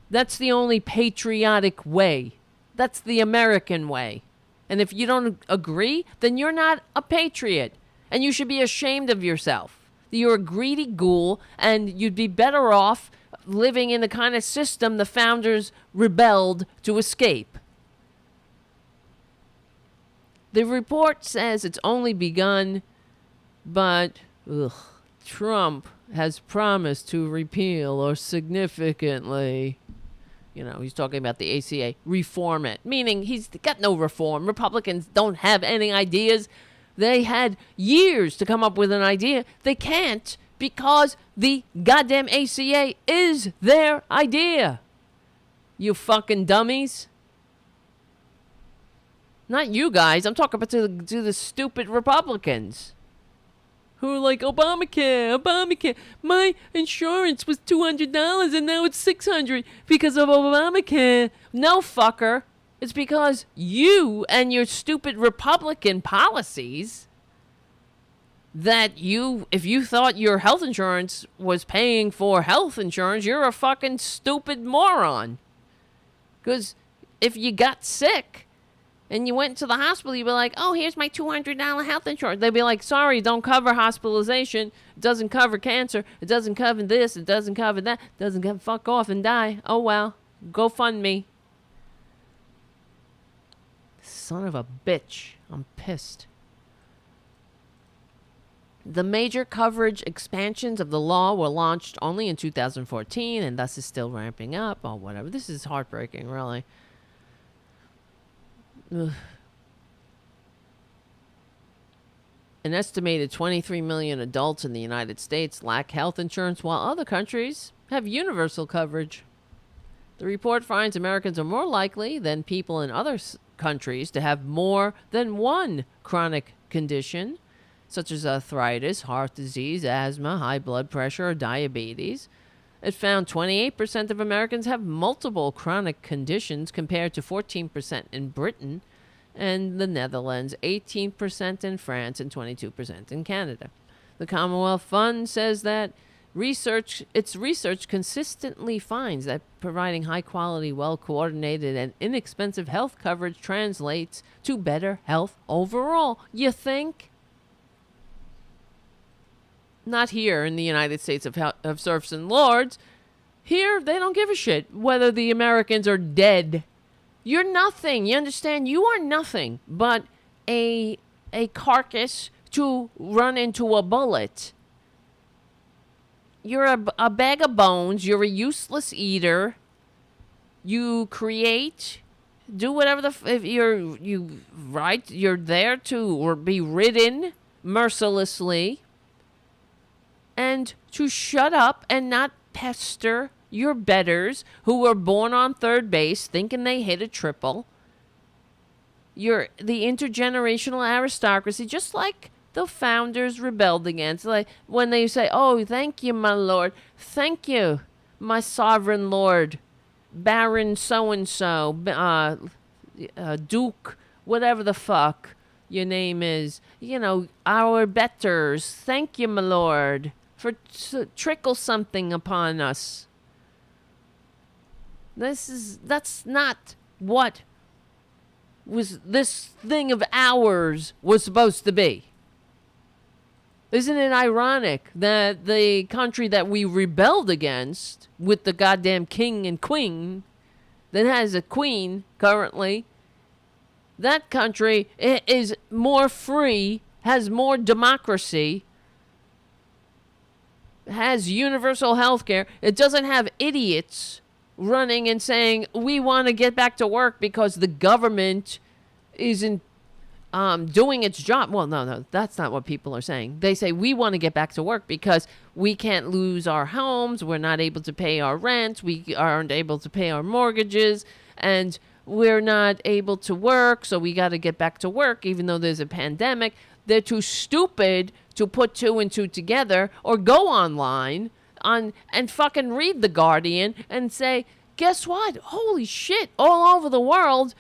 That's the only patriotic way. That's the American way. And if you don't agree, then you're not a patriot. And you should be ashamed of yourself. You're a greedy ghoul, and you'd be better off living in the kind of system the founders rebelled to escape. The report says it's only begun, but Trump has promised to repeal or significantly, he's talking about the ACA, reform it, meaning he's got no reform. Republicans don't have any ideas. They had years to come up with an idea. They can't because the goddamn ACA is their idea. You fucking dummies. Not you guys. I'm talking about to the stupid Republicans who are like, Obamacare. My insurance was $200 and now it's $600 because of Obamacare. No, fucker. It's because you and your stupid Republican policies that if you thought your health insurance was paying for health insurance, you're a fucking stupid moron. Because if you got sick and you went to the hospital, you'd be like, oh, here's my $200 health insurance. They'd be like, sorry, don't cover hospitalization. It doesn't cover cancer. It doesn't cover this. It doesn't cover that. It doesn't cover fuck off and die. Oh, well, go fund me. Son of a bitch. I'm pissed. The major coverage expansions of the law were launched only in 2014 and thus is still ramping up or whatever. This is heartbreaking, really. Ugh. An estimated 23 million adults in the United States lack health insurance, while other countries have universal coverage. The report finds Americans are more likely than people in other countries to have more than one chronic condition, such as arthritis, heart disease, asthma, high blood pressure, or diabetes. It found 28% of Americans have multiple chronic conditions compared to 14% in Britain and the Netherlands, 18% in France, and 22% in Canada. The Commonwealth Fund says that its research consistently finds that providing high-quality, well-coordinated, and inexpensive health coverage translates to better health overall. You think? Not here in the United States of serfs and lords. Here, they don't give a shit whether the Americans are dead. You're nothing. You understand? You are nothing but a carcass to run into a bullet. You're a bag of bones. You're a useless eater. You create, do whatever you're there to be ridden mercilessly and to shut up and not pester your betters who were born on third base thinking they hit a triple. You're the intergenerational aristocracy, just like the founders rebelled against. Like when they say, "Oh, thank you, my lord. Thank you, my sovereign lord, Baron so-and-so, Duke, whatever the fuck your name is. You know, our betters. Thank you, my lord, for trickle something upon us." That's not what was this thing of ours was supposed to be. Isn't it ironic that the country that we rebelled against with the goddamn king and queen that has a queen currently, that country is more free, has more democracy, has universal health care. It doesn't have idiots running and saying, we want to get back to work because the government isn't doing its job. Well, no, that's not what people are saying. They say, we want to get back to work because we can't lose our homes. We're not able to pay our rent. We aren't able to pay our mortgages. And we're not able to work, so we got to get back to work even though there's a pandemic. They're too stupid to put two and two together or go online and fucking read The Guardian and say, guess what? Holy shit, all over the world,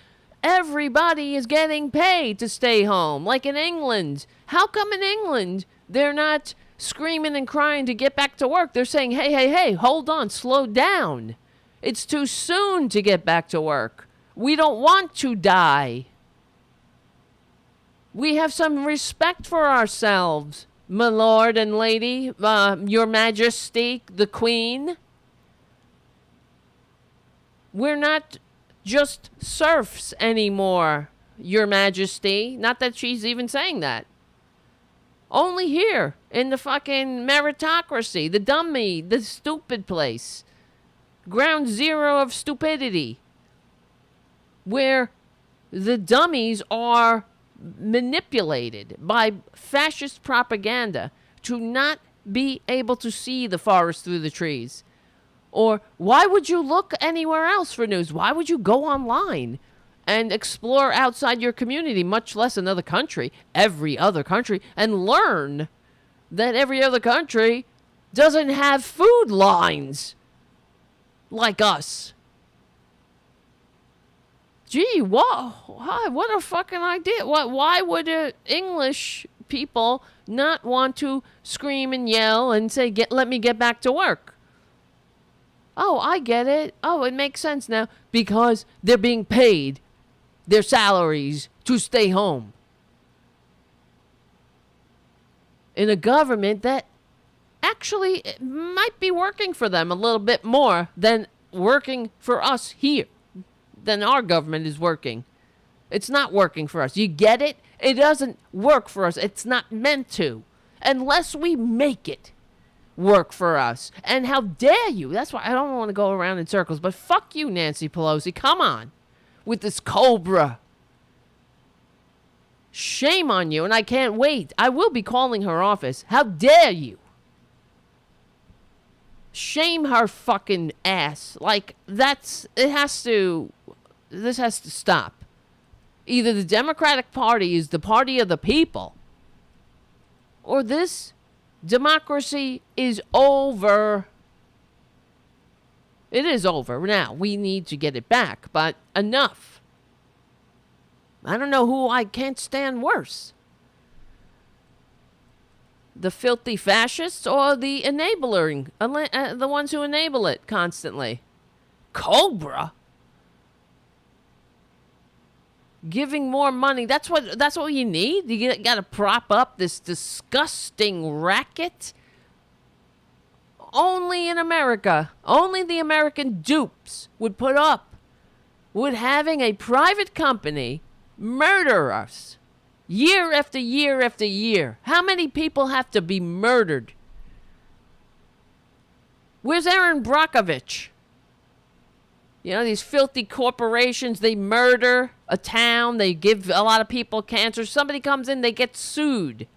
everybody is getting paid to stay home, like in England. How come in England they're not screaming and crying to get back to work? They're saying, hey, hold on, slow down. It's too soon to get back to work. We don't want to die. We have some respect for ourselves, my lord and lady, your majesty, the queen. We're not just serfs anymore, your majesty. Not that she's even saying that. Only here in the fucking meritocracy, the dummy, the stupid place. Ground zero of stupidity. Where the dummies are manipulated by fascist propaganda to not be able to see the forest through the trees. Or why would you look anywhere else for news? Why would you go online and explore outside your community, much less another country, every other country, and learn that every other country doesn't have food lines like us? Gee, what a fucking idea. Why would English people not want to scream and yell and say, let me get back to work? Oh, I get it. Oh, it makes sense now. Because they're being paid their salaries to stay home. In a government that actually might be working for them a little bit more than working for us here. Than our government is working. It's not working for us. You get it? It doesn't work for us. It's not meant to. Unless we make it work for us. And how dare you? That's why I don't want to go around in circles. But fuck you, Nancy Pelosi. Come on. With this cobra. Shame on you. And I can't wait. I will be calling her office. How dare you? Shame her fucking ass. Like, this has to stop. Either the Democratic Party is the party of the people, or this democracy is over. It is over. Now, we need to get it back, but enough. I don't know who I can't stand worse. The filthy fascists or the the ones who enable it constantly. Cobra? Giving more money. That's what you need? You got to prop up this disgusting racket? Only in America, only the American dupes would put up with having a private company murder us. Year after year after year. How many people have to be murdered? Where's Aaron Brockovich? You know, these filthy corporations, they murder a town. They give a lot of people cancer. Somebody comes in, they get sued.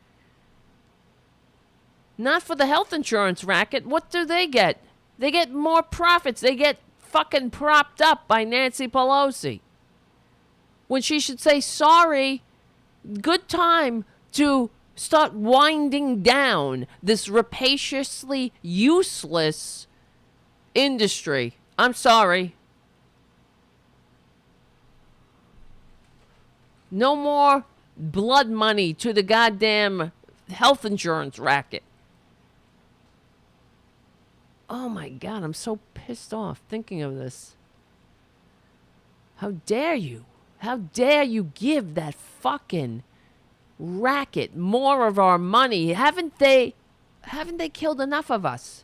Not for the health insurance racket. What do they get? They get more profits. They get fucking propped up by Nancy Pelosi. When she should say, sorry, good time to start winding down this rapaciously useless industry. I'm sorry. No more blood money to the goddamn health insurance racket. Oh my God, I'm so pissed off thinking of this. How dare you? How dare you give that fucking racket more of our money? Haven't they killed enough of us?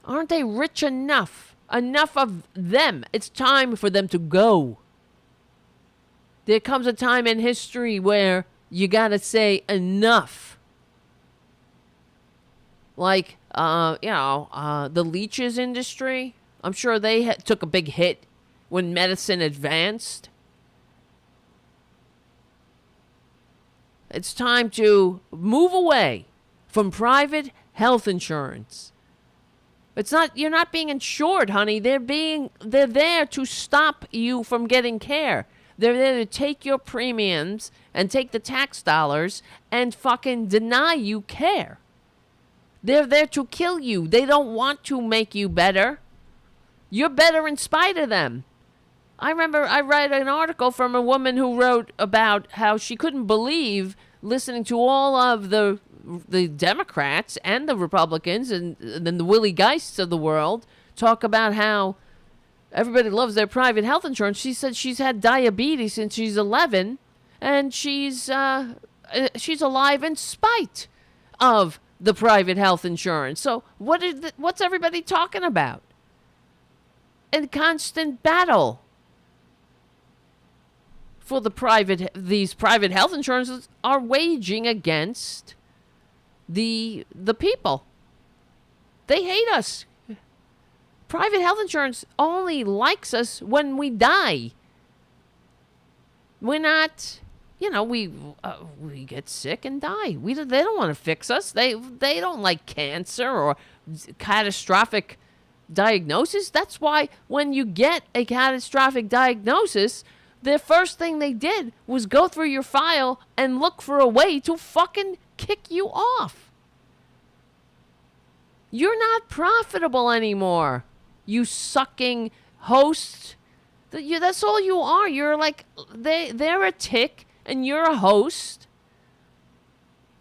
Aren't they rich enough? Enough of them. It's time for them to go. There comes a time in history where you gotta say enough. Like, the leeches industry. I'm sure they took a big hit when medicine advanced. It's time to move away from private health insurance. You're not being insured, honey. They're there to stop you from getting care. They're there to take your premiums and take the tax dollars and fucking deny you care. They're there to kill you. They don't want to make you better. You're better in spite of them. I remember I read an article from a woman who wrote about how she couldn't believe listening to all of the Democrats and the Republicans and then the Willie Geists of the world talk about how everybody loves their private health insurance. She said she's had diabetes since she's 11, and she's alive in spite of the private health insurance. So what's everybody talking about? A constant battle for these private health insurances are waging against the people. They hate us. Private health insurance only likes us when we die. We're not, we get sick and die. They don't want to fix us. They don't like cancer or catastrophic diagnosis. That's why when you get a catastrophic diagnosis, the first thing they did was go through your file and look for a way to fucking kick you off. You're not profitable anymore. You sucking host. That's all you are. You're like, they're a tick and you're a host.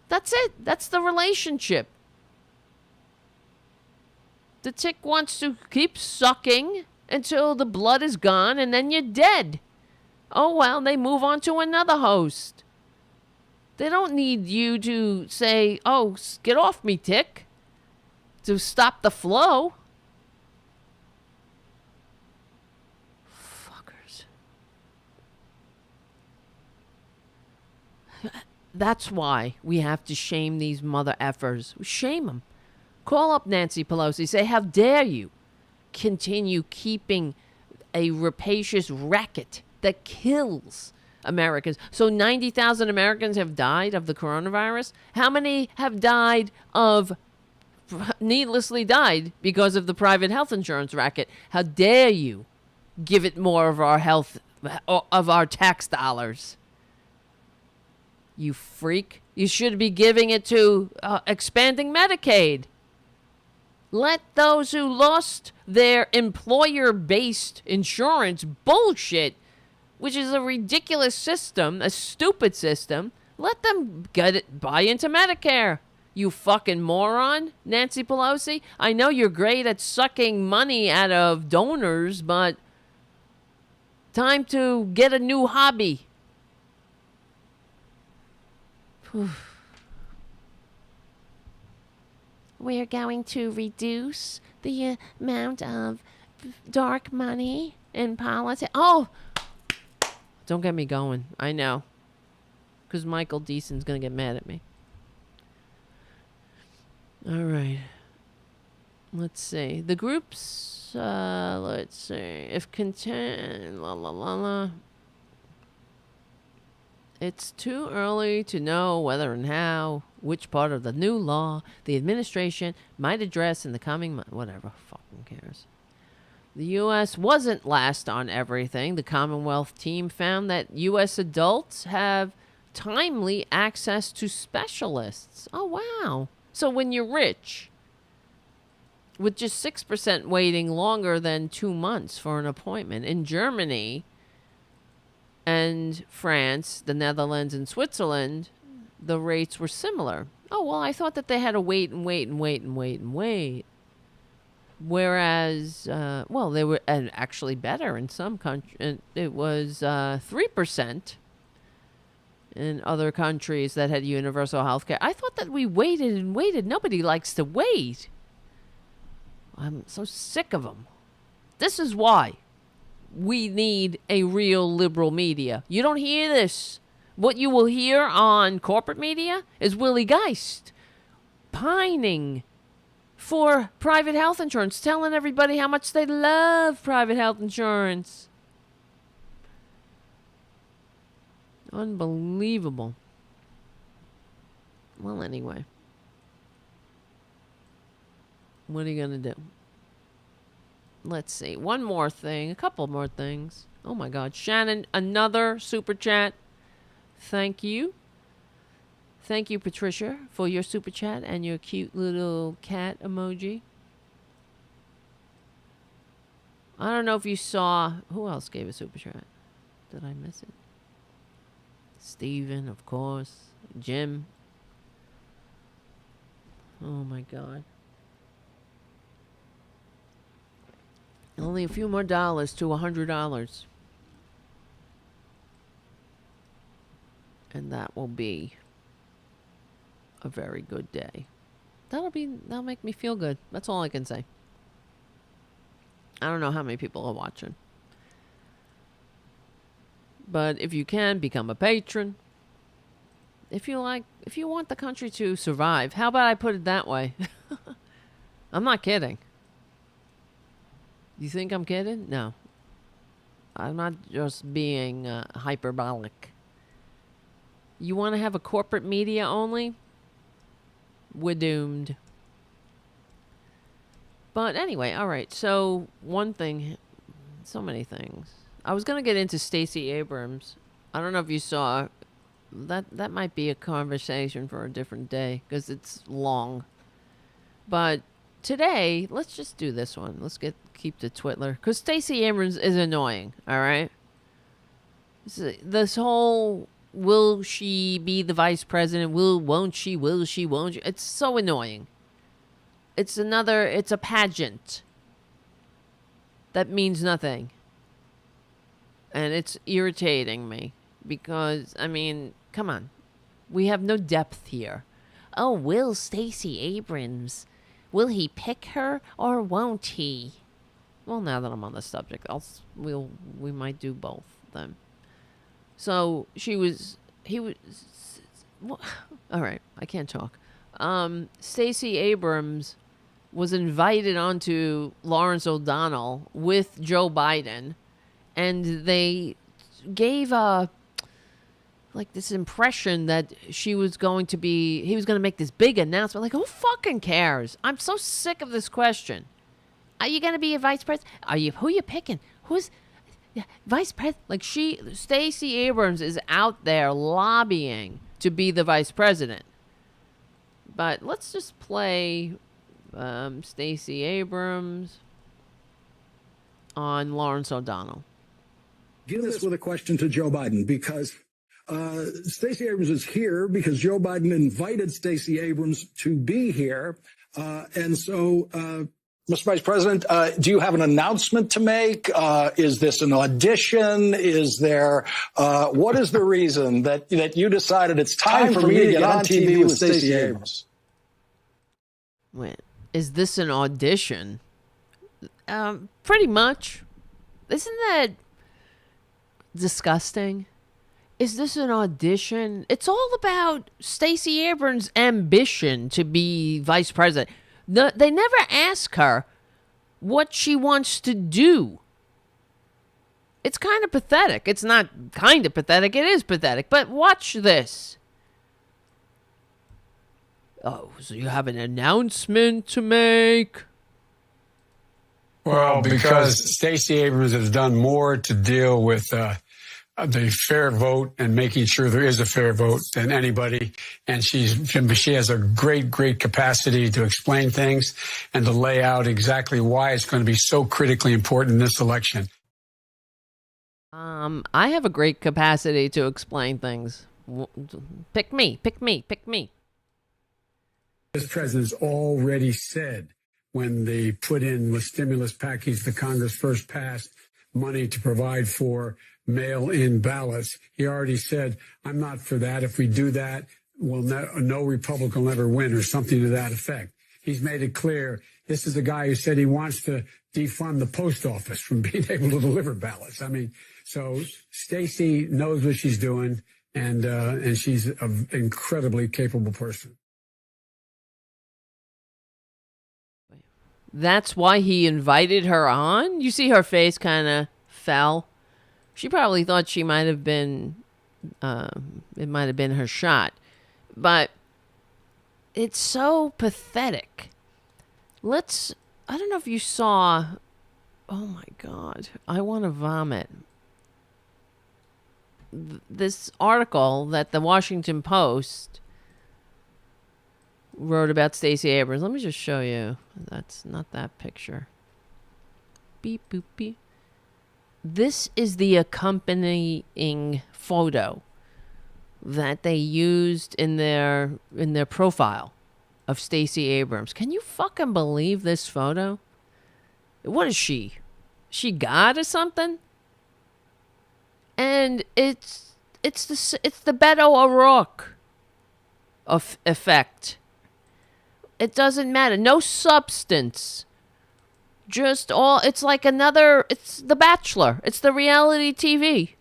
That's it. That's the relationship. The tick wants to keep sucking until the blood is gone and then you're dead. Oh, well, they move on to another host. They don't need you to say, oh, get off me, tick, to stop the flow. That's why we have to shame these mother effers. Shame them. Call up Nancy Pelosi. Say, how dare you continue keeping a rapacious racket that kills Americans. So 90,000 Americans have died of the coronavirus. How many have died needlessly died because of the private health insurance racket? How dare you give it more of our health, of our tax dollars? You freak. You should be giving it to expanding Medicaid. Let those who lost their employer-based insurance bullshit, which is a ridiculous system, a stupid system, let them buy into Medicare. You fucking moron, Nancy Pelosi. I know you're great at sucking money out of donors, but time to get a new hobby. We're going to reduce the amount of dark money in politics. Oh, don't get me going. I know. Because Michael Deason's going to get mad at me. All right. Let's see. The groups, let's see. If content, It's too early to know whether and how, which part of the new law the administration might address in the coming month. Whatever. Fucking cares. The U.S. wasn't last on everything. The Commonwealth team found that U.S. adults have timely access to specialists. Oh, wow. So when you're rich, with just 6% waiting longer than 2 months for an appointment. In Germany and France, the Netherlands, and Switzerland, the rates were similar. Oh, well, I thought that they had to wait and wait and wait and wait and wait. Whereas, well, they were actually better in some countries. It was 3% in other countries that had universal health care. I thought that we waited and waited. Nobody likes to wait. I'm so sick of them. This is why we need a real liberal media. You don't hear this. What you will hear on corporate media is Willie Geist pining for private health insurance, telling everybody how much they love private health insurance. Unbelievable. Well, anyway. What are you going to do? Let's see. One more thing. A couple more things. Oh, my God. Shannon, another super chat. Thank you. Thank you, Patricia, for your super chat and your cute little cat emoji. I don't know if you saw... Who else gave a super chat? Did I miss it? Steven, of course. Jim. Oh, my God. Only a few more dollars to $100. And that will be a very good day. That'll make me feel good. That's all I can say. I don't know how many people are watching. But if you can, become a patron. If you want the country to survive, how about I put it that way? I'm not kidding. You think I'm kidding? No. I'm not just being hyperbolic. You want to have a corporate media only? We're doomed. But anyway, all right. So one thing, so many things. I was going to get into Stacey Abrams. I don't know if you saw. That might be a conversation for a different day because it's long. But today, let's just do this one. Let's keep the Twitler. Because Stacey Abrams is annoying, all right? This whole, will she be the vice president? Won't she? Will she? Won't she? It's so annoying. It's a pageant that means nothing. And it's irritating me. Because, I mean, come on. We have no depth here. Oh, will Stacey Abrams... Will he pick her or won't he? Well, now that I'm on the subject, we might do both then. So he was All right, I can't talk. Stacey Abrams was invited onto Lawrence O'Donnell with Joe Biden, and they gave like this impression that he was going to make this big announcement. Like, who fucking cares? I'm so sick of this question. Are you going to be a vice president? Who are you picking? Who's vice president? Like, Stacey Abrams is out there lobbying to be the vice president. But let's just play Stacey Abrams on Lawrence O'Donnell. Give this with a question to Joe Biden, because Stacey Abrams is here because Joe Biden invited Stacey Abrams to be here. And so, Mr. Vice President, do you have an announcement to make? Is this an audition? Is there, what is the reason that you decided it's time for me to get on TV with Stacey Abrams? Wait, is this an audition? Pretty much. Isn't that disgusting? Is this an audition? It's all about Stacey Abrams' ambition to be vice president. They never ask her what she wants to do. It's kind of pathetic. It's not kind of pathetic. It is pathetic. But watch this. Oh, so you have an announcement to make? Well, because Stacey Abrams has done more to deal with the fair vote and making sure there is a fair vote than anybody. And she has a great capacity to explain things and to lay out exactly why it's going to be so critically important in this election. I have a great capacity to explain things. Pick me. This president's already said when they put in the stimulus package the Congress first passed money to provide for mail-in ballots, he already said, I'm not for that. If we do that, no Republican will ever win, or something to that effect. He's made it clear. This is the guy who said he wants to defund the post office from being able to deliver ballots. I mean, so Stacey knows what she's doing, and she's an incredibly capable person. That's why he invited her on? You see her face kind of fell. She probably thought she might have been, it might have been her shot. But it's so pathetic. I don't know if you saw, oh my God, I want to vomit. This article that the Washington Post wrote about Stacey Abrams. Let me just show you. That's not that picture. Beep, boop, beep. This is the accompanying photo that they used in their profile of Stacey Abrams. Can you fucking believe this photo? What is she? She God or something? And it's the Beto O'Rourke effect. It doesn't matter. No substance. Just all, it's like it's The Bachelor. It's the reality TV.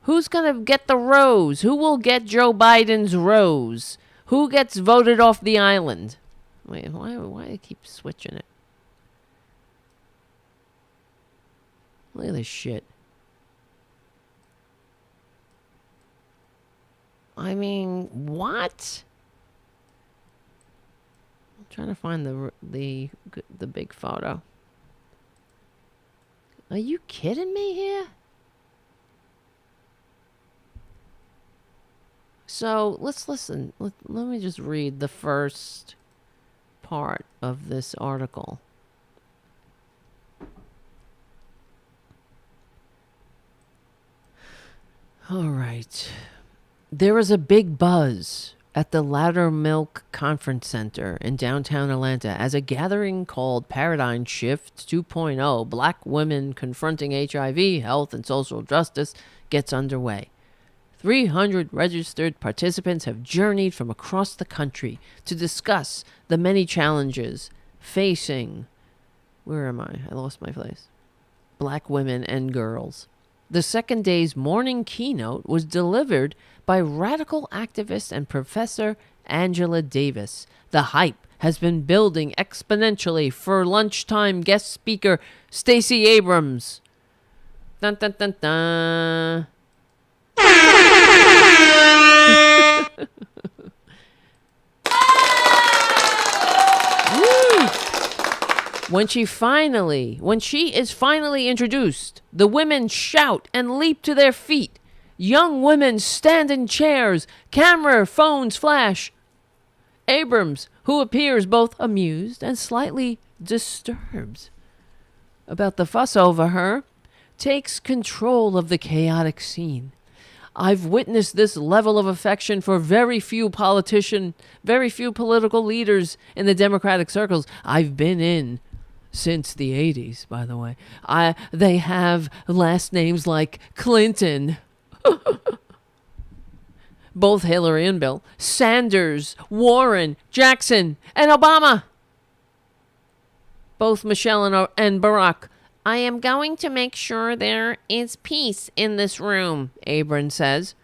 Who's going to get the rose? Who will get Joe Biden's rose? Who gets voted off the island? Wait, why do I keep switching it? Look at this shit. I mean, what? Trying to find the big photo. Are you kidding me here? So let's listen. Let me just read the first part of this article. All right. There is a big buzz at the Loudermilk Conference Center in downtown Atlanta as a gathering called Paradigm Shift 2.0, Black Women Confronting HIV, Health, and Social Justice, gets underway. 300 registered participants have journeyed from across the country to discuss the many challenges facing, where am I? I lost my place. Black women and girls. The second day's morning keynote was delivered by radical activist and Professor Angela Davis. The hype has been building exponentially for lunchtime guest speaker Stacey Abrams. Dun dun dun dun. When she is finally introduced, the women shout and leap to their feet. Young women stand in chairs. Camera phones flash. Abrams, who appears both amused and slightly disturbed about the fuss over her, takes control of the chaotic scene. I've witnessed this level of affection for very few political leaders in the Democratic circles I've been in since the 80s, by the way. They have last names like Clinton, both Hillary and Bill, Sanders, Warren, Jackson, and Obama, both Michelle and Barack. I am going to make sure there is peace in this room, Abrams says.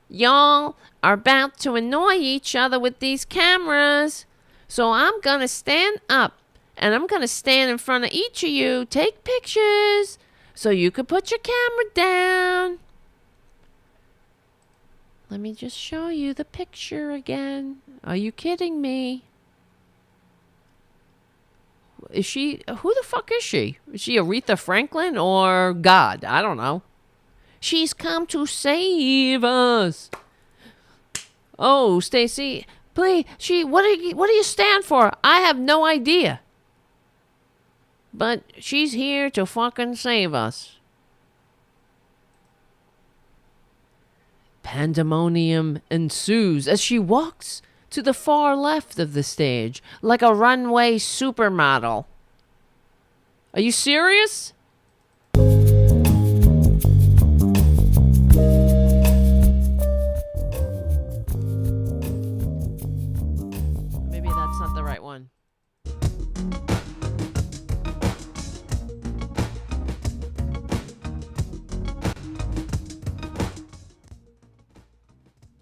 Y'all are about to annoy each other with these cameras. So I'm going to stand up and I'm going to stand in front of each of you, take pictures so you can put your camera down. Let me just show you the picture again. Are you kidding me? Who the fuck is she? Is she Aretha Franklin or God? I don't know. She's come to save us. Oh, Stacey, please, what do you stand for? I have no idea. But she's here to fucking save us. Pandemonium ensues as she walks to the far left of the stage, like a runway supermodel. Are you serious? Maybe that's not the right one.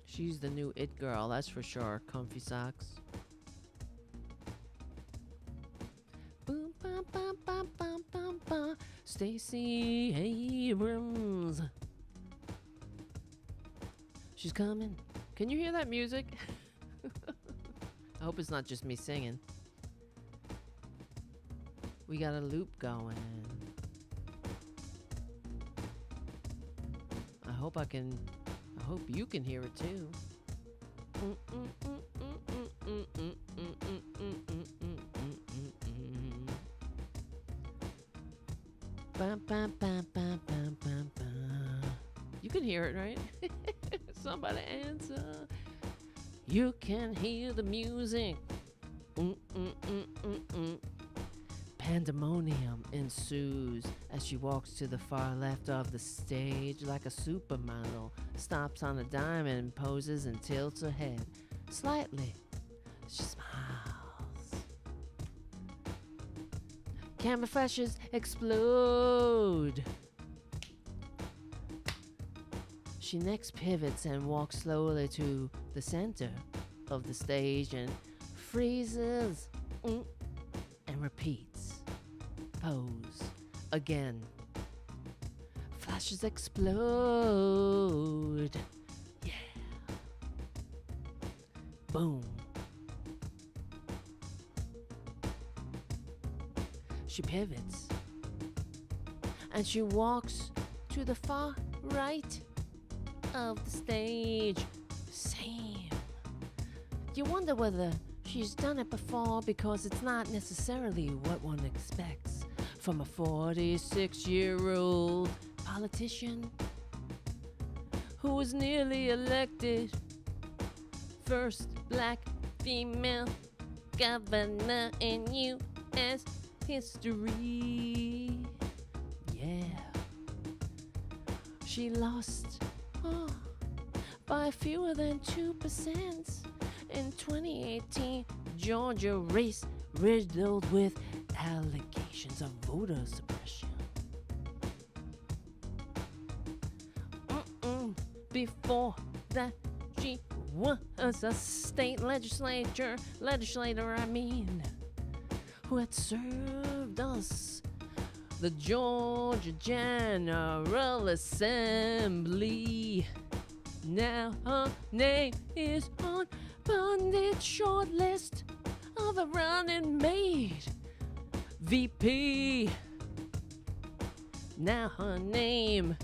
She's the new it girl, that's for sure. Comfy socks. Boom, bum, bum, bum, bum, bum, bum. Stacey Abrams. She's coming. Can you hear that music? I hope it's not just me singing. We got a loop going. I hope you can hear it too. You can hear it, right? Somebody answer. You can hear the music. Pandemonium ensues as she walks to the far left of the stage like a supermodel, stops on a dime and poses and tilts her head slightly. She smiles. Camera flashes explode. She next pivots and walks slowly to the center of the stage and freezes and repeats. Pose again. Flashes explode. Yeah. Boom. She pivots and she walks to the far right of the stage. Same. You wonder whether she's done it before because it's not necessarily what one expects from a 46-year-old politician who was nearly elected first black female governor in U.S. history. Yeah. She lost by fewer than 2% in 2018 Georgia race riddled with allegations of voter suppression. before that she was a state legislator, I mean, who had served us the Georgia General Assembly. Now her name is on pundit's short list of a running mate VP. Now her name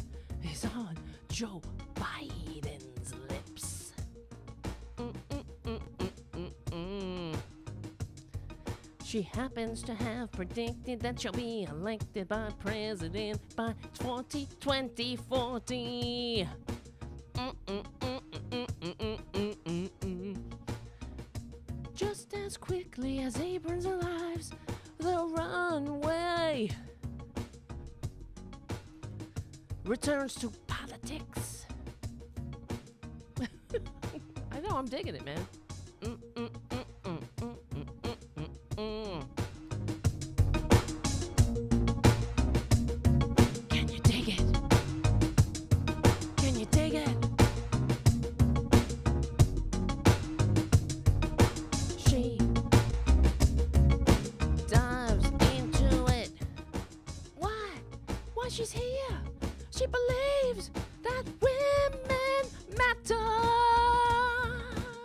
is on Joe Biden's lips. She happens to have predicted that she'll be elected by president by 2040. Just as quickly as Abrams arrives the runway returns to politics. I know, I'm digging it, man. Can you dig it? Can you dig it? She dives into it. Why? Why she's here? She believes that women matter.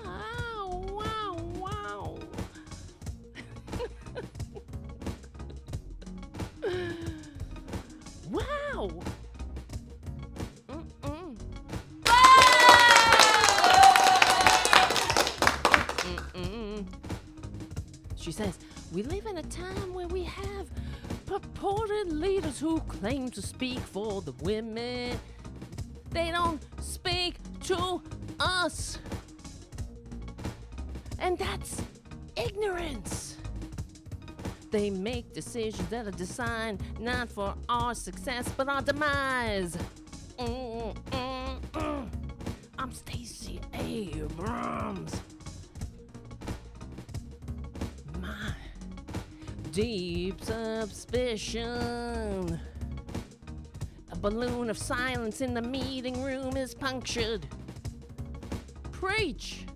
Wow, wow. Wow. She says, we live in a time where we have purported leaders who claim to speak for the women. They don't speak to us. And that's ignorance. They make decisions that are designed not for our success, but our demise. I'm Stacey Abrams. My deep suspicion. A balloon of silence in the meeting room is punctured. Preach!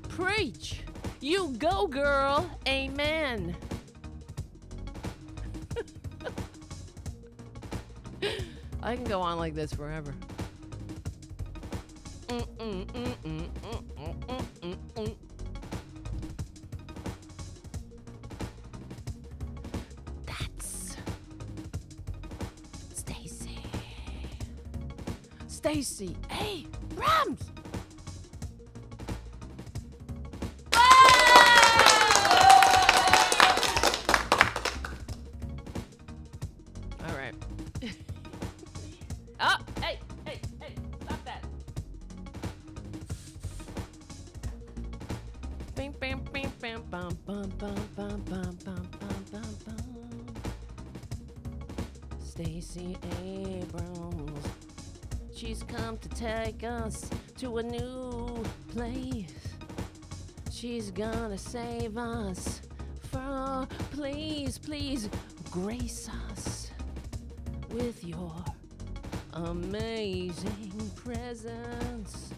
Preach! You go, girl! Amen! I can go on like this forever. That's Stacey Abrams! All right. Oh, hey, stop that. Bam, bam, bam, bam, bam, bam, bam, bam, bam, bam, bam, bam. Stacey Abrams. She's come to take us to a new place. She's gonna save us from, please, please grace us with your amazing presence.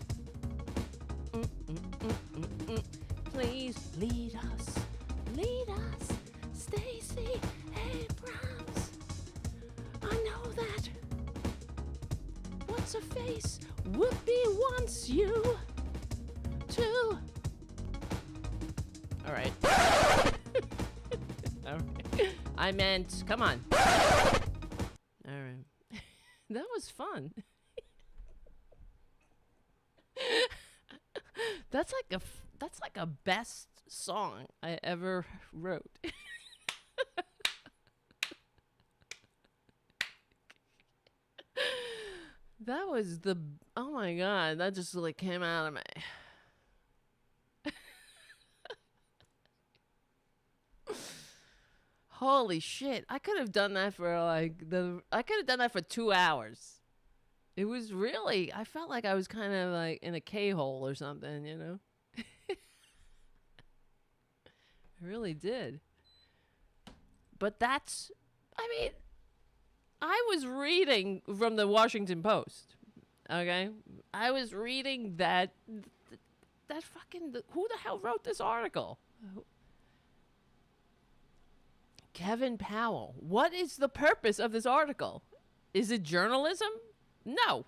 Please lead us, Stacey Abrams. I know that. What's her face? Whoopi wants you to. All right. All right. I meant, come on. All right. That was fun. That's like a best song I ever wrote. That was oh my god, that just like came out of me. Holy shit, I could have done that for I could have done that for 2 hours. It was really, I felt like I was kind of like in a K-hole or something, you know? I really did. But that's, I mean, I was reading from the Washington Post. Okay? I was reading that fucking, who the hell wrote this article? Kevin Powell. What is the purpose of this article? Is it journalism? No.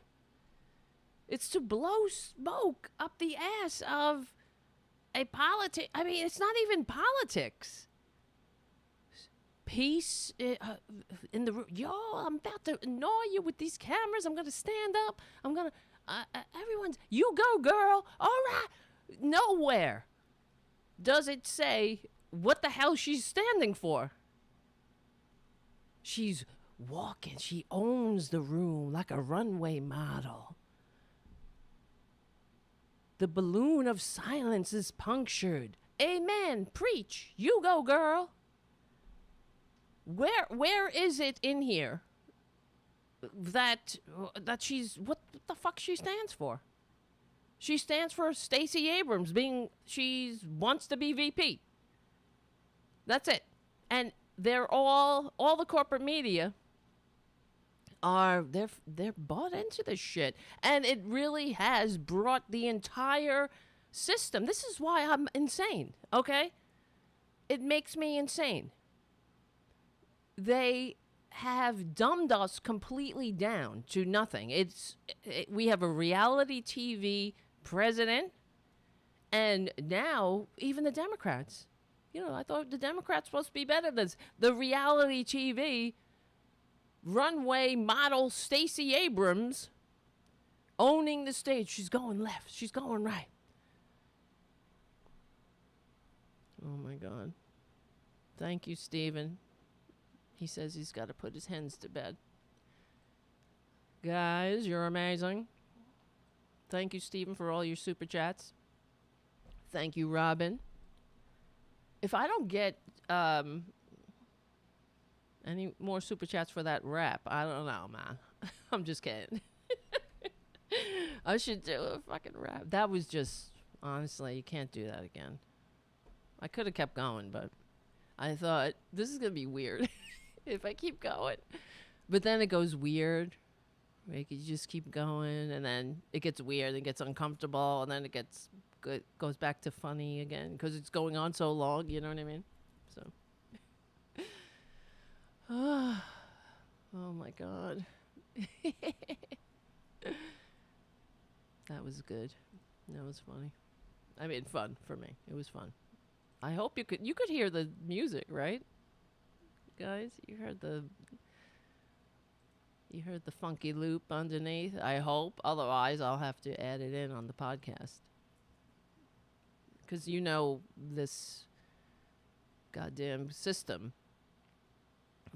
It's to blow smoke up the ass of a politic. I mean, it's not even politics. Peace in the room. Yo, I'm about to annoy you with these cameras. I'm going to stand up. I'm going to, everyone's, you go, girl. All right. Nowhere does it say what the hell she's standing for. She's walking. She owns the room like a runway model. The balloon of silence is punctured. Amen. Preach. You go, girl. Where is it in here that she's, what the fuck she stands for? She stands for Stacey Abrams wants to be VP. That's it. And they're all the corporate media they're bought into this shit. And it really has brought the entire system. This is why I'm insane, okay? It makes me insane. They have dumbed us completely down to nothing. We have a reality TV president, and now even the Democrats. You know, I thought the Democrats were supposed to be better than this. The reality TV runway model Stacey Abrams owning the stage. She's going left. She's going right. Oh, my God. Thank you, Stephen. He says he's got to put his hens to bed. Guys, you're amazing. Thank you, Stephen, for all your super chats. Thank you, Robin. If I don't get any more super chats for that rap, I don't know, man. I'm just kidding. I should do a fucking rap. That was just, honestly, you can't do that again. I could have kept going, but I thought, this is going to be weird if I keep going. But then it goes weird. Like, you just keep going, and then it gets weird, and gets uncomfortable, and then it gets good, goes back to funny again, because it's going on so long, you know what I mean? So. Oh my God. That was good. That was funny. I mean, fun for me. It was fun. I hope you could hear the music, right? Guys, you heard the funky loop underneath, I hope. Otherwise, I'll have to add it in on the podcast. Because you know this goddamn system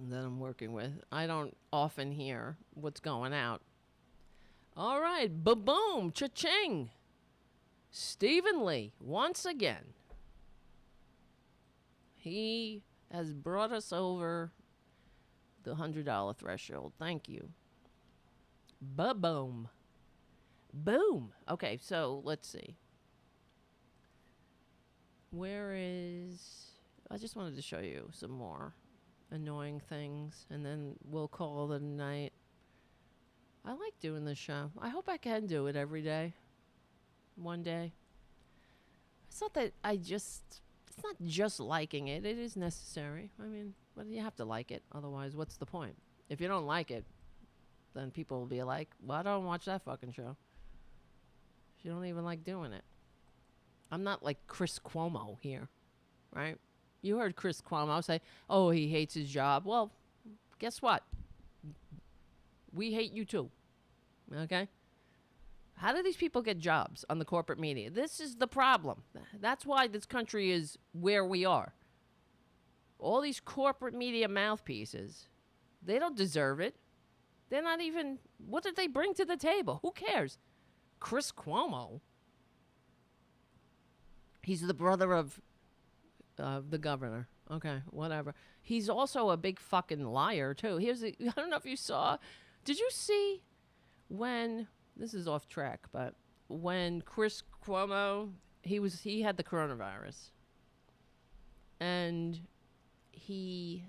that I'm working with. I don't often hear what's going out. All right, ba-boom, cha-ching. Stephen Lee, once again. He has brought us over the $100 threshold. Thank you. Ba-boom. Boom. Okay, so let's see. Where is... I just wanted to show you some more annoying things, and then we'll call it a night. I like doing this show. I hope I can do it every day. One day. It's not that it's not just liking it. It is necessary. I mean, but you have to like it. Otherwise, what's the point? If you don't like it, then people will be like, well, I don't watch that fucking show. You don't even like doing it. I'm not like Chris Cuomo here, right? You heard Chris Cuomo say, oh, he hates his job. Well, guess what? We hate you too. Okay? How do these people get jobs on the corporate media? This is the problem. That's why this country is where we are. All these corporate media mouthpieces, they don't deserve it. They're not even, what did they bring to the table? Who cares? Chris Cuomo. He's the brother of the governor. Okay, whatever. He's also a big fucking liar, too. I don't know if you saw. Did you see when, this is off track, but when Chris Cuomo, he had the coronavirus. And he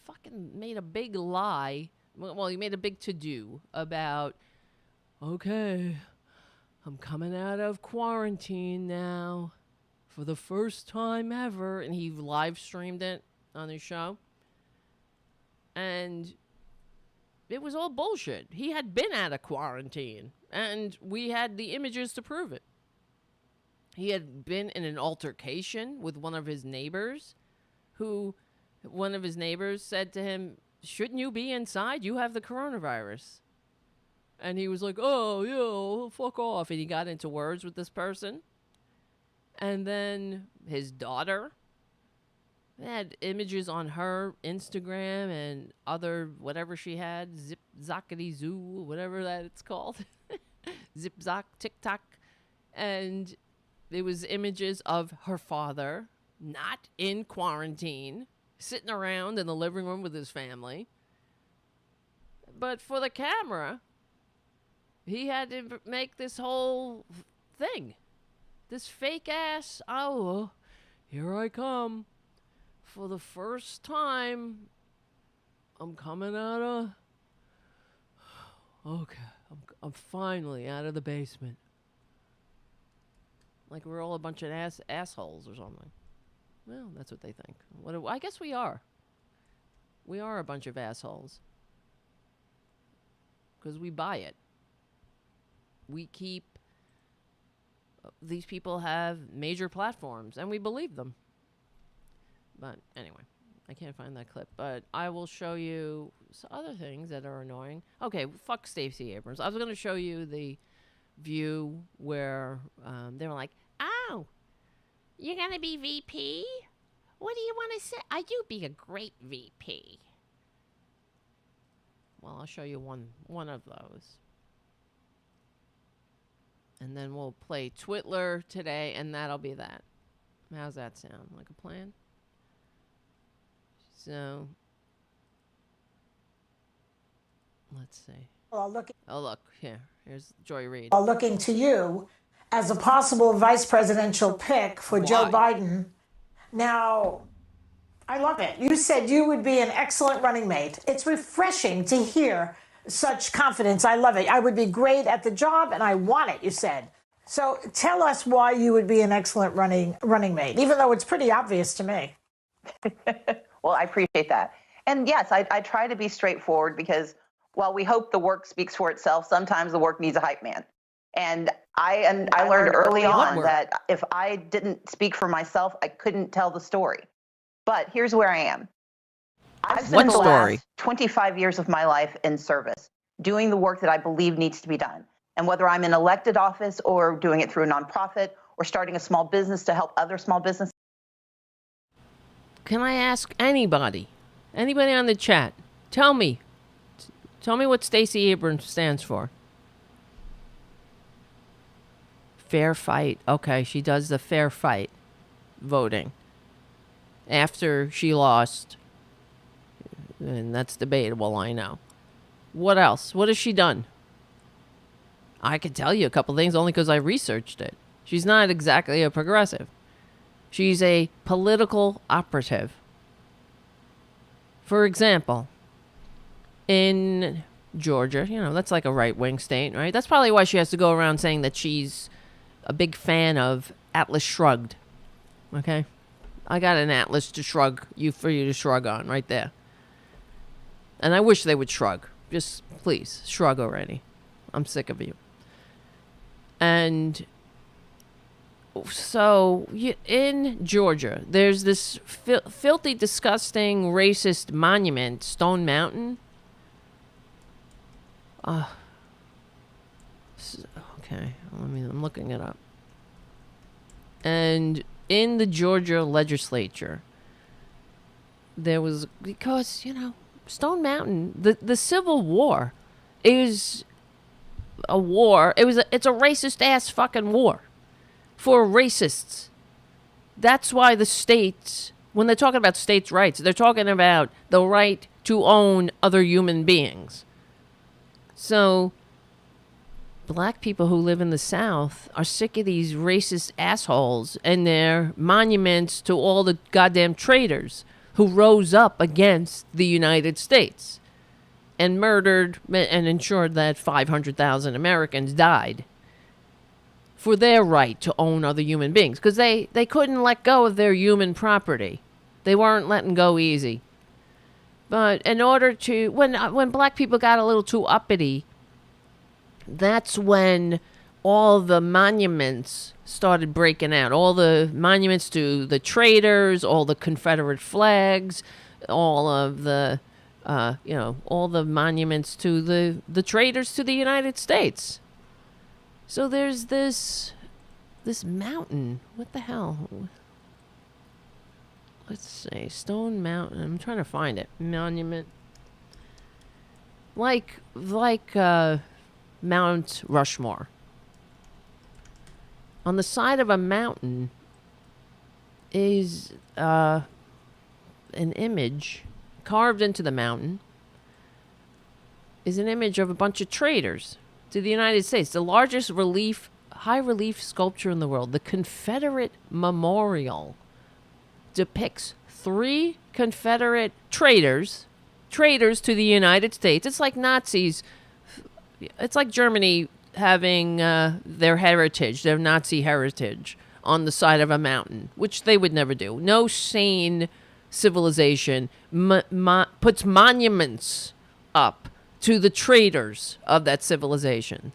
fucking made a big lie. Well, he made a big to-do about okay, I'm coming out of quarantine now for the first time ever. And he live streamed it on his show. And it was all bullshit. He had been out of quarantine, and we had the images to prove it. He had been in an altercation with one of his neighbors, one of his neighbors said to him, shouldn't you be inside? You have the coronavirus. And he was like, oh, yeah, fuck off. And he got into words with this person. And then his daughter, they had images on her Instagram and other, whatever she had, Zip Zockity Zoo, whatever that it's called. Zip Zock, TikTok. And it was images of her father, not in quarantine, sitting around in the living room with his family. But for the camera, he had to make this whole thing. This fake ass, oh, here I come. For the first time, I'm coming out of... Okay, I'm finally out of the basement. Like we're all a bunch of assholes or something. Well, that's what they think. I guess we are. We are a bunch of assholes. Because we buy it. We keep... These people have major platforms, and we believe them. But anyway, I can't find that clip. But I will show you some other things that are annoying. Okay, fuck Stacey Abrams. I was going to show you the View where they were like, oh, you're going to be VP? What do you want to say? You'd be a great VP. Well, I'll show you one of those. And then we'll play Twitler today, and that'll be that. How's that sound? Like a plan? So, let's see. Well, look, here's Joy Reid. Looking to you as a possible vice presidential pick for Joe Biden. Now, I love it. You said you would be an excellent running mate. It's refreshing to hear such confidence. I love it. I would be great at the job, and I want it, you said. So tell us why you would be an excellent running mate, even though it's pretty obvious to me. Well, I appreciate that. And yes, I try to be straightforward because while we hope the work speaks for itself, sometimes the work needs a hype man. And I learned early on that if I didn't speak for myself, I couldn't tell the story. But here's where I am. I've spent the last 25 years of my life in service, doing the work that I believe needs to be done. And whether I'm in elected office or doing it through a nonprofit or starting a small business to help other small businesses. Can I ask anybody on the chat, tell me what Stacey Abrams stands for? Fair fight. Okay, she does the fair fight voting after she lost. And that's debatable, I know. What else? What has she done? I could tell you a couple things only because I researched it. She's not exactly a progressive. She's a political operative. For example, in Georgia, that's like a right-wing state, right? That's probably why she has to go around saying that she's a big fan of Atlas Shrugged. Okay? I got an Atlas to shrug for you to shrug on right there. And I wish they would shrug. Just please, shrug already. I'm sick of you. And so in Georgia, there's this filthy, disgusting, racist monument, Stone Mountain. Okay, I'm looking it up. And in the Georgia legislature, there was, because, Stone Mountain, the Civil War is a war. It's a racist ass fucking war for racists. That's why the states, when they're talking about states' rights, they're talking about the right to own other human beings. So black people who live in the South are sick of these racist assholes and their monuments to all the goddamn traitors who rose up against the United States. and murdered and ensured that 500,000 Americans died for their right to own other human beings, because they couldn't let go of their human property. They weren't letting go easy. But in order to, when black people got a little too uppity, that's when all the monuments started breaking out. All the monuments to the traitors, all the Confederate flags, all of the, all the monuments to the traitors to the United States. So there's this mountain. What the hell? Let's see. Stone Mountain. I'm trying to find it. Monument. Like Mount Rushmore. On the side of a mountain is an image carved into the mountain. Is an image of a bunch of traitors to the United States. The largest high relief sculpture in the world. The Confederate Memorial depicts 3 Confederate traitors to the United States. It's like Nazis. It's like Germany having their heritage, their Nazi heritage, on the side of a mountain, which they would never do. No sane civilization puts monuments up to the traitors of that civilization.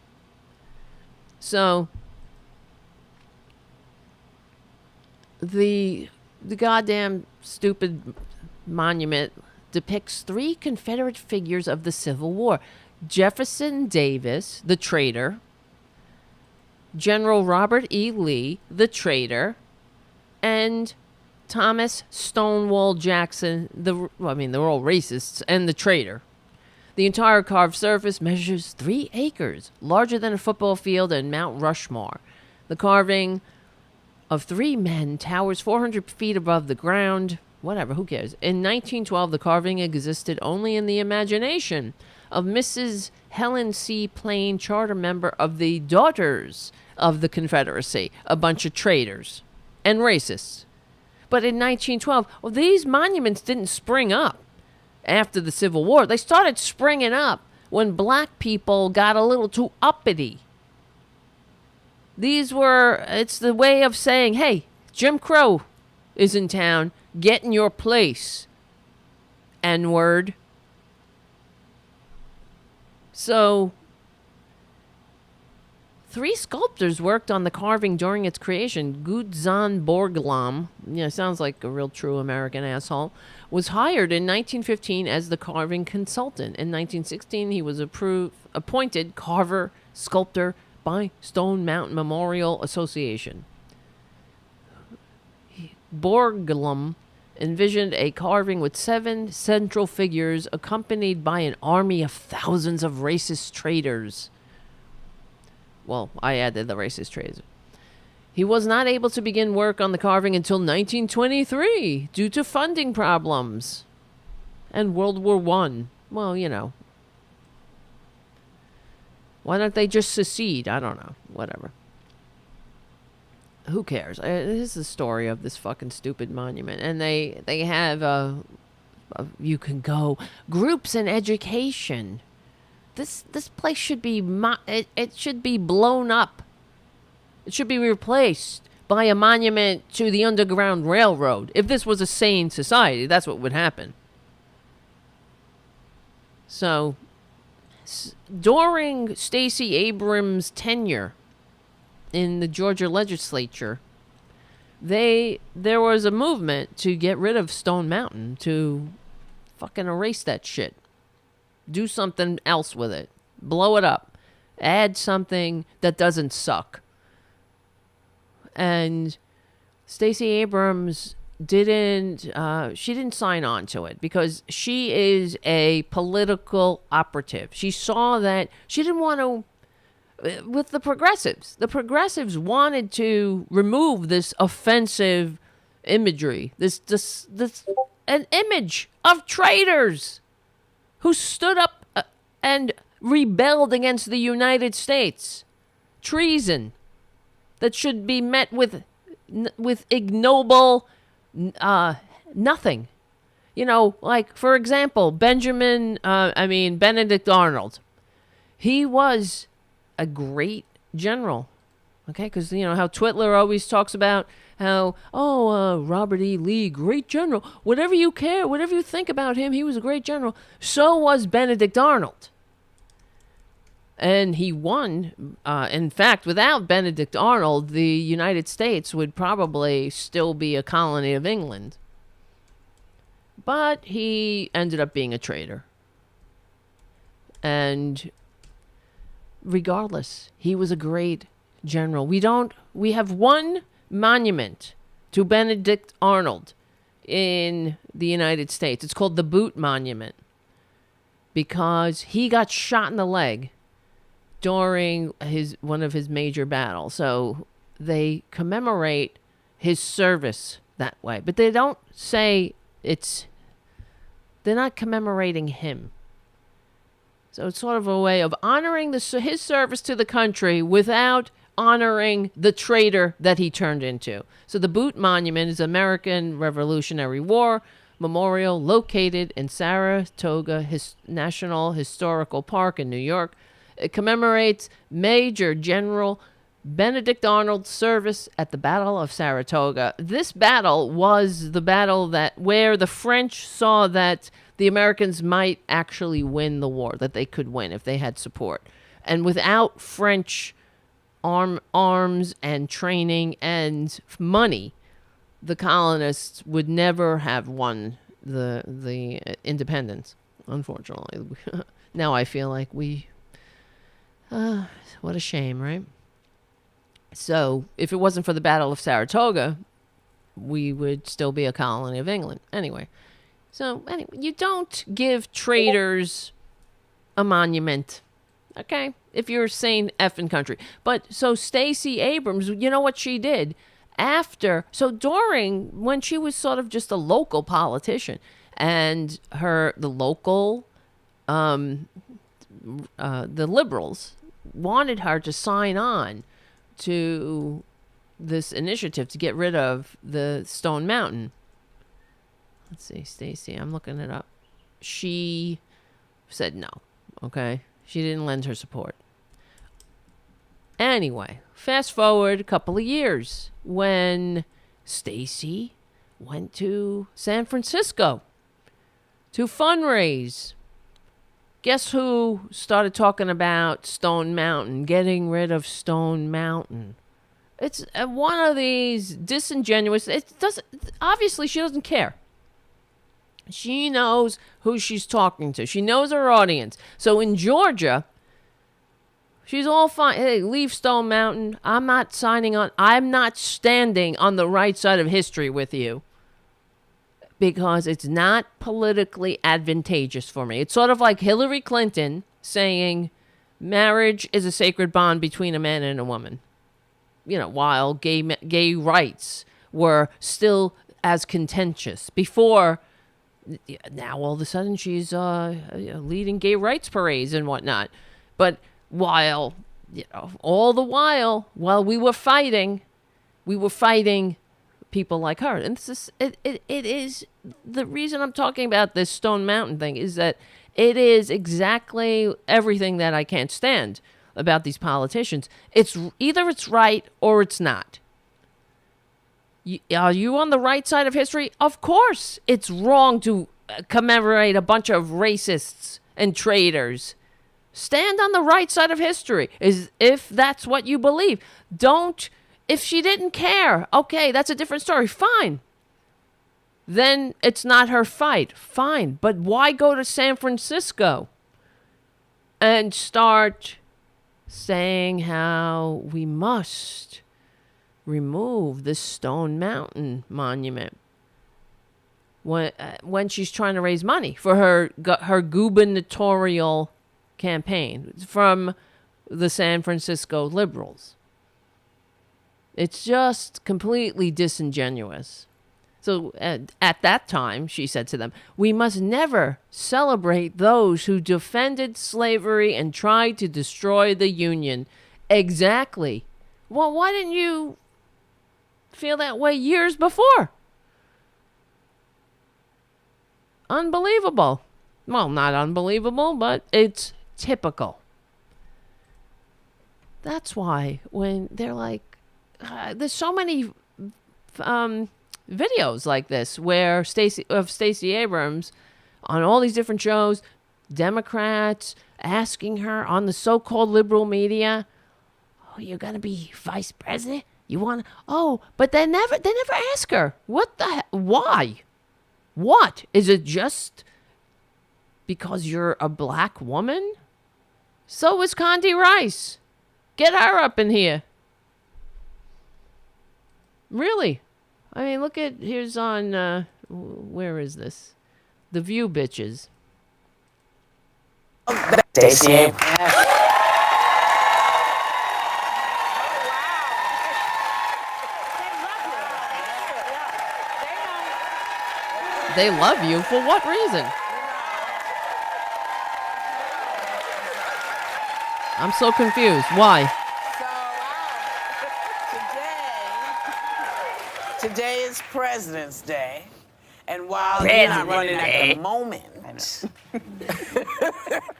So the goddamn stupid monument depicts 3 Confederate figures of the Civil War. Jefferson Davis, the traitor. General Robert E. Lee, the traitor. And Thomas Stonewall Jackson, they're all racists, and the traitor. The entire carved surface measures 3 acres, larger than a football field in Mount Rushmore. The carving of 3 men towers 400 feet above the ground. Whatever, who cares? In 1912, the carving existed only in the imagination of Mrs. Helen C. Plain, charter member of the Daughters of the Confederacy, a bunch of traitors and racists. But in 1912, these monuments didn't spring up after the Civil War. They started springing up when black people got a little too uppity. It's the way of saying, hey, Jim Crow is in town, get in your place, N-word. So 3 sculptors worked on the carving during its creation. Gutzon Borglum, sounds like a real true American asshole, was hired in 1915 as the carving consultant. In 1916, he was appointed carver sculptor by Stone Mountain Memorial Association. Borglum envisioned a carving with 7 central figures accompanied by an army of thousands of racist traitors. Well, I added the racist traitors. He was not able to begin work on the carving until 1923 due to funding problems and World War I. Well, why don't they just secede? I don't know. Whatever. Who cares? This is the story of this fucking stupid monument. And they have you can go groups in education. This place should be it should be blown up. It should be replaced by a monument to the Underground Railroad. If this was a sane society, that's what would happen. So during Stacey Abrams' tenure in the Georgia legislature, there was a movement to get rid of Stone Mountain, to fucking erase that shit. Do something else with it. Blow it up. Add something that doesn't suck. And Stacey Abrams didn't sign on to it because she is a political operative. She saw that she didn't want to, with the progressives. The progressives wanted to remove this offensive imagery, this an image of traitors who stood up and rebelled against the United States. Treason that should be met with ignoble nothing. You know, like, for example, Benedict Arnold. He was a great general. Okay, because you know how Twitler always talks about how, Robert E. Lee, great general. Whatever you think about him, he was a great general. So was Benedict Arnold. And he won. In fact, without Benedict Arnold, the United States would probably still be a colony of England. But he ended up being a traitor. And regardless, he was a great general. We have one monument to Benedict Arnold in the United States. It's called the Boot Monument because he got shot in the leg during one of his major battles. So they commemorate his service that way. But they don't say they're not commemorating him. So it's sort of a way of honoring his service to the country without honoring the traitor that he turned into. So the Boot Monument is American Revolutionary War memorial located in Saratoga National Historical Park in New York. It commemorates Major General Benedict Arnold's service at the Battle of Saratoga. This battle was the battle where the French saw that the Americans might actually win the war, that they could win if they had support. And without French arms and training and money, the colonists would never have won the independence, unfortunately. Now I feel like what a shame, right? So if it wasn't for the Battle of Saratoga, we would still be a colony of England. Anyway, you don't give traitors a monument, okay? If you're a sane effing country. But so Stacey Abrams, you know what she did? When she was sort of just a local politician, and the local, the liberals wanted her to sign on to this initiative to get rid of the Stone Mountain. Let's see, Stacey, I'm looking it up. She said no, okay? She didn't lend her support. Anyway, fast forward a couple of years when Stacey went to San Francisco to fundraise. Guess who started talking about Stone Mountain, getting rid of Stone Mountain? It's one of these disingenuous. Obviously, she doesn't care. She knows who she's talking to. She knows her audience. So in Georgia, she's all fine. Hey, leave Stone Mountain. I'm not signing on. I'm not standing on the right side of history with you because it's not politically advantageous for me. It's sort of like Hillary Clinton saying marriage is a sacred bond between a man and a woman. You know, while gay rights were still as contentious before. Now all of a sudden she's leading gay rights parades and whatnot. But while we were fighting people like her. And it is the reason I'm talking about this Stone Mountain thing is that it is exactly everything that I can't stand about these politicians. It's either it's right or it's not. Are you on the right side of history? Of course it's wrong to commemorate a bunch of racists and traitors. Stand on the right side of history if that's what you believe. If she didn't care, okay, that's a different story. Fine. Then it's not her fight. Fine. But why go to San Francisco and start saying how we must remove the Stone Mountain monument when she's trying to raise money for her gubernatorial campaign from the San Francisco liberals? It's just completely disingenuous. So at that time, she said to them, we must never celebrate those who defended slavery and tried to destroy the Union. Exactly. Well, why didn't you feel that way years before? Unbelievable. Well, not unbelievable, but it's typical. That's why when they're like, there's so many videos like this where Stacey Abrams on all these different shows, Democrats asking her on the so-called liberal media, "Oh, you're gonna be vice president? You want?" Oh, but they never ask her. What the? Why? What is it? Just because you're a black woman? So is Condi Rice. Get her up in here. Really? I mean, look at, here's on, where is this? The View bitches. Stacey Abrams. They love you for what reason? I'm so confused. Why? Today is President's Day, and while you're not running at the moment,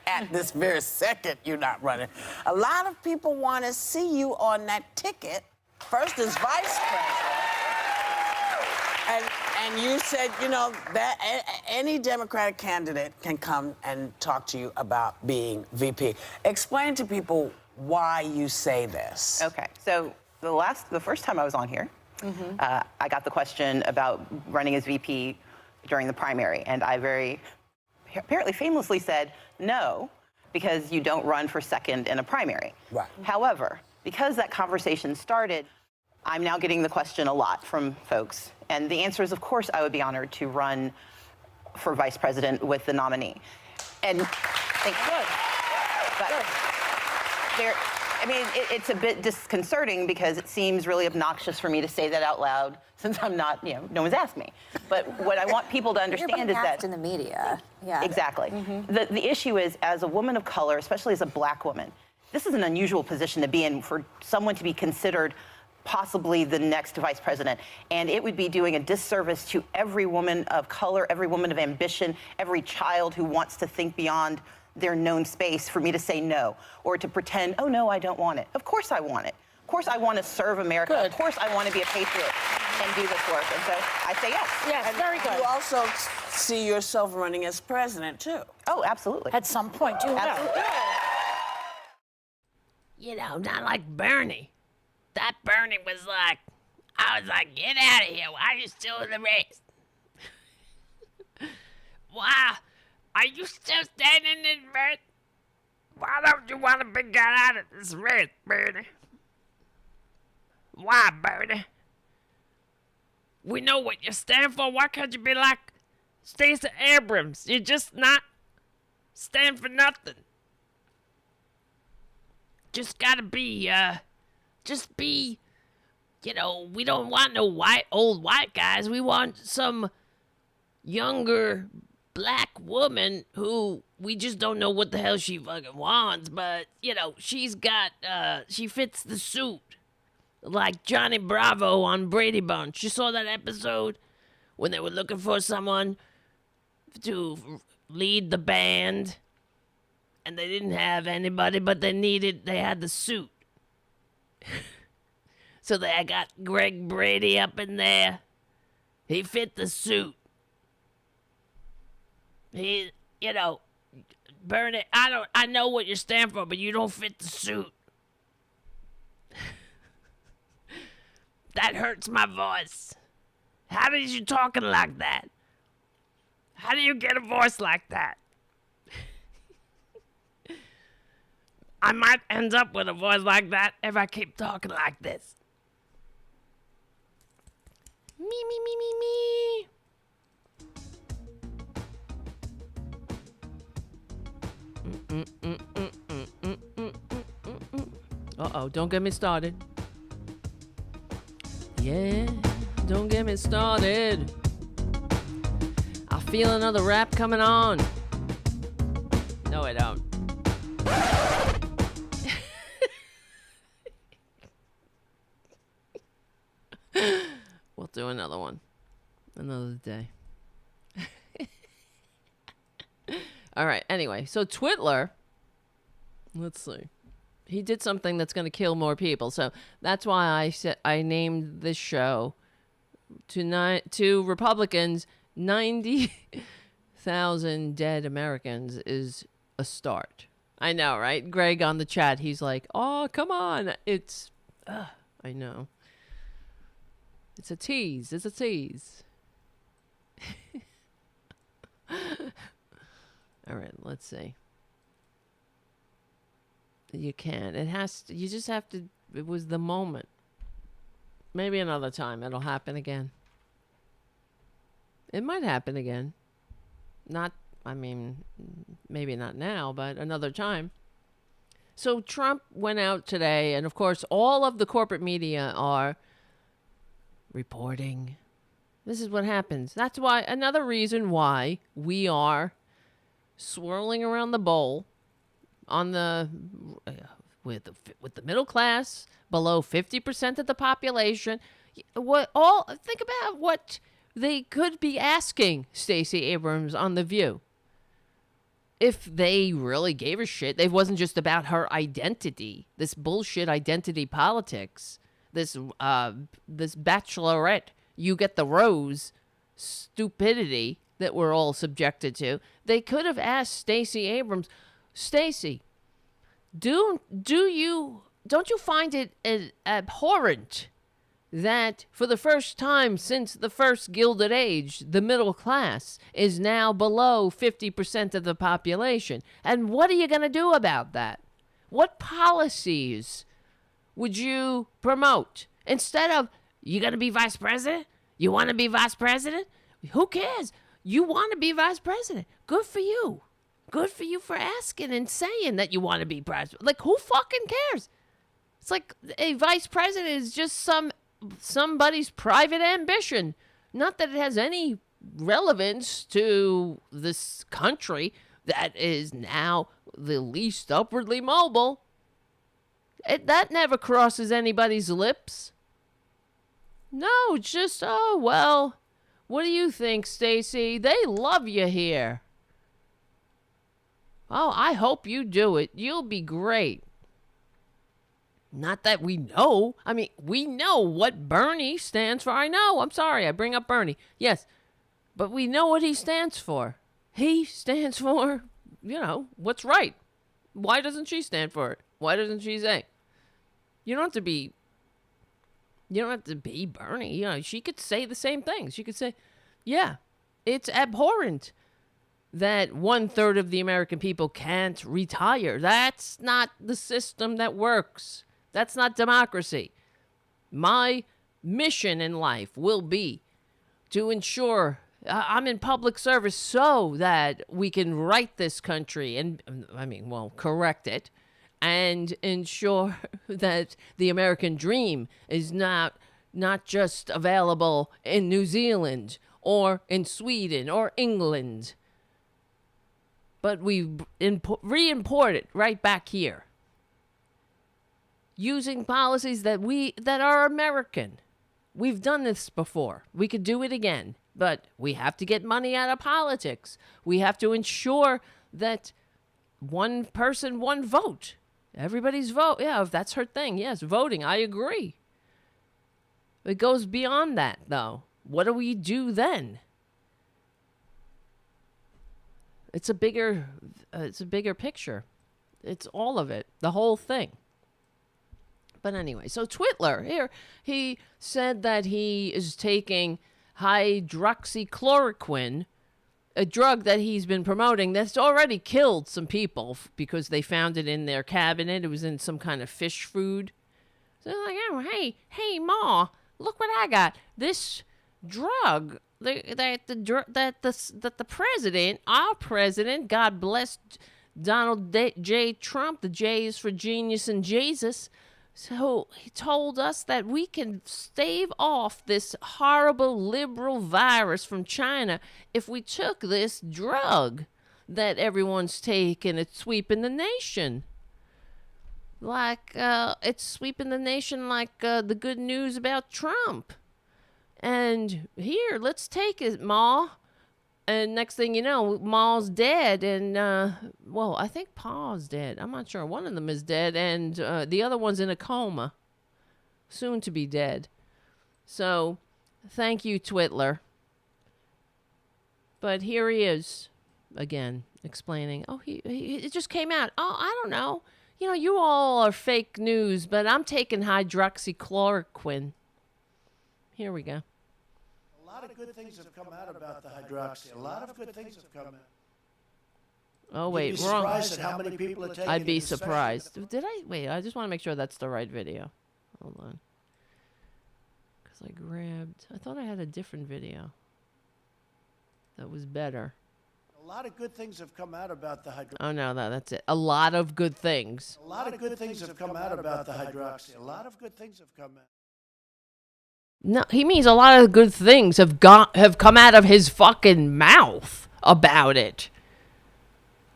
at this very second you're not running, a lot of people want to see you on that ticket, first as vice president. And you said, you know, that any Democratic candidate can come and talk to you about being VP. Explain to people why you say this. Okay, so the first time I was on here, I got the question about running as VP during the primary, and I very apparently famously said no, because you don't run for second in a primary. Right. However, because that conversation started, I'm now getting the question a lot from folks, and the answer is, of course, I would be honored to run for vice president with the nominee. And thank you. But there, I mean, it's a bit disconcerting because it seems really obnoxious for me to say that out loud since I'm not, you know, no one's asked me. But what I want people to understand is that in the media. Yeah. Exactly. The issue is, as a woman of color, especially as a black woman, this is an unusual position to be in for someone to be considered possibly the next vice president. And it would be doing a disservice to every woman of color, every woman of ambition, every child who wants to think beyond their known space for me to say no, or to pretend, oh no, I don't want it. Of course I want it. Of course I want to serve America. Good. Of course I want to be a patriot and do this work. And so I say yes. Yes, And very good. you also see yourself running as president, too. Oh, absolutely. At some point, you will. Absolutely. You know, not like Bernie. That Bernie was like, I was like, get out of here. Why are you still in the race? Why? Are you still standing in this race? Why don't you want to be got out of this race, Bernie? Why, Bernie? We know what you stand for. Why can't you be like Stacey Abrams? You just not stand for nothing. Just gotta be, just be, you know, we don't want no old white guys. We want some younger black woman who we just don't know what the hell she fucking wants, but, you know, she's got, she fits the suit. Like Johnny Bravo on Brady Bunch. You saw that episode when they were looking for someone to lead the band, and they didn't have anybody, but they had the suit. So they got Greg Brady up in there. He fit the suit. He, you know, Bernie, I know what you stand for, but you don't fit the suit. That hurts my voice. How did you talking like that? How do you get a voice like that? I might end up with a voice like that if I keep talking like this. Me, me, me, me, me. Uh-oh, don't get me started. Yeah, don't get me started. I feel another rap coming on. No, I don't. We'll do another one. Another day. All right. Anyway, so Twitler, let's see. He did something that's going to kill more people. So that's why I named this show to Republicans, 90,000 dead Americans is a start. I know, right? Greg on the chat, he's like, oh, come on. I know. It's a tease. It's a tease. All right, let's see. You can. You just have to, it was the moment. Maybe another time it'll happen again. It might happen again. Maybe not now, but another time. So Trump went out today, and of course, all of the corporate media are reporting. This is what happens. That's why, another reason why we are swirling around the bowl on with the middle class, below 50% of the population. Think about what they could be asking Stacey Abrams on The View. If they really gave a shit, it wasn't just about her identity, this bullshit identity politics, this bachelorette, you get the rose stupidity that we're all subjected to. They could have asked Stacey Abrams, Stacey, don't you find it abhorrent that for the first time since the first Gilded Age, the middle class is now below 50% of the population? And what are you going to do about that? What policies would you promote? Instead of, you going to be vice president? You want to be vice president? Who cares? You want to be vice president. Good for you. Good for you for asking and saying that you want to be president. Like, who fucking cares? It's like a vice president is just somebody's private ambition. Not that it has any relevance to this country that is now the least upwardly mobile. That never crosses anybody's lips. No, it's just, oh, well, what do you think, Stacey? They love you here. Oh, I hope you do it. You'll be great. Not that we know. I mean, we know what Bernie stands for. I know. I'm sorry. I bring up Bernie. Yes. But we know what he stands for. He stands for, what's right. Why doesn't she stand for it? Why doesn't she say? You don't have to be Bernie. She could say the same things. She could say, yeah, it's abhorrent that 1/3 of the American people can't retire. That's not the system that works. That's not democracy. My mission in life will be to ensure I'm in public service so that we can right this country and, correct it and ensure that the American dream is not just available in New Zealand or in Sweden or England, but we re-import it right back here, using policies that are American. We've done this before. We could do it again, but we have to get money out of politics. We have to ensure that one person, one vote. Everybody's vote. Yeah, if that's her thing. Yes, voting. I agree. It goes beyond that, though. What do we do then? It's a bigger picture. It's all of it, the whole thing. But anyway, so Twitler here, he said that he is taking hydroxychloroquine, a drug that he's been promoting that's already killed some people because they found it in their cabinet. It was in some kind of fish food. So they're like, oh, hey, Ma, look what I got. This drug that the president, our president, God bless Donald J. Trump, the J is for genius and Jesus. So he told us that we can stave off this horrible liberal virus from China if we took this drug that everyone's taking. It's sweeping the nation. Like, it's sweeping the nation like the good news about Trump. And here, let's take it, Ma. And next thing you know, Ma's dead, and well, I think Pa's dead. I'm not sure. One of them is dead, and the other one's in a coma, soon to be dead. So, thank you, Twitler. But here he is again, explaining. Oh, it just came out. Oh, I don't know. You know, you all are fake news, but I'm taking hydroxychloroquine. Here we go. A lot of good things have come out about the hydroxy. A lot of good things have come out. Oh, wait, You'd be wrong. surprised at how many people are taking I'd be it, especially surprised. Did I? Wait, I just want to make sure that's the right video. Hold on. Because I thought I had a different video that was better. A lot of good things have come out about the hydroxy. Oh, no, that's it. A lot of good things. A lot of good things have come out about the hydroxy. A lot of good things have come out. No, he means a lot of good things have come out of his fucking mouth about it.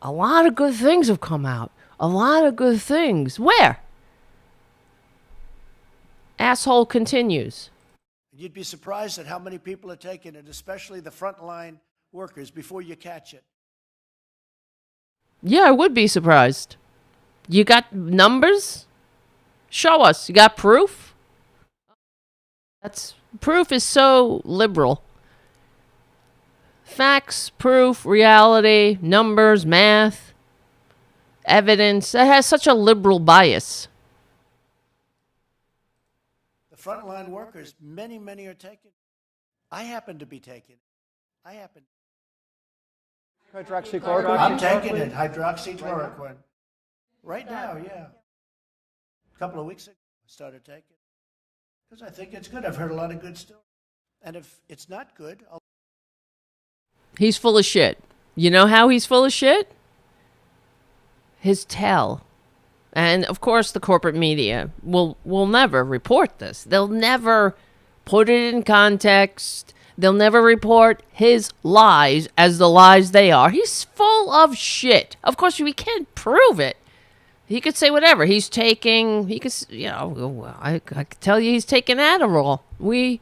A lot of good things have come out. A lot of good things. Where? Asshole continues. You'd be surprised at how many people are taking it, especially the frontline workers, before you catch it. Yeah, I would be surprised. You got numbers? Show us. You got proof? Proof is so liberal. Facts, proof, reality, numbers, math, evidence. It has such a liberal bias. The frontline workers, many are taking it. I happen to be taking it. Hydroxychloroquine? I'm taking it, hydroxychloroquine. Right now, yeah. A couple of weeks ago, I started taking it. Because I think it's good. I've heard a lot of good stories. And if it's not good, He's full of shit. You know how he's full of shit? His tell. And, of course, the corporate media will never report this. They'll never put it in context. They'll never report his lies as the lies they are. He's full of shit. Of course, we can't prove it. He could say whatever. He's taking, he could, you know, I could tell you he's taking Adderall. We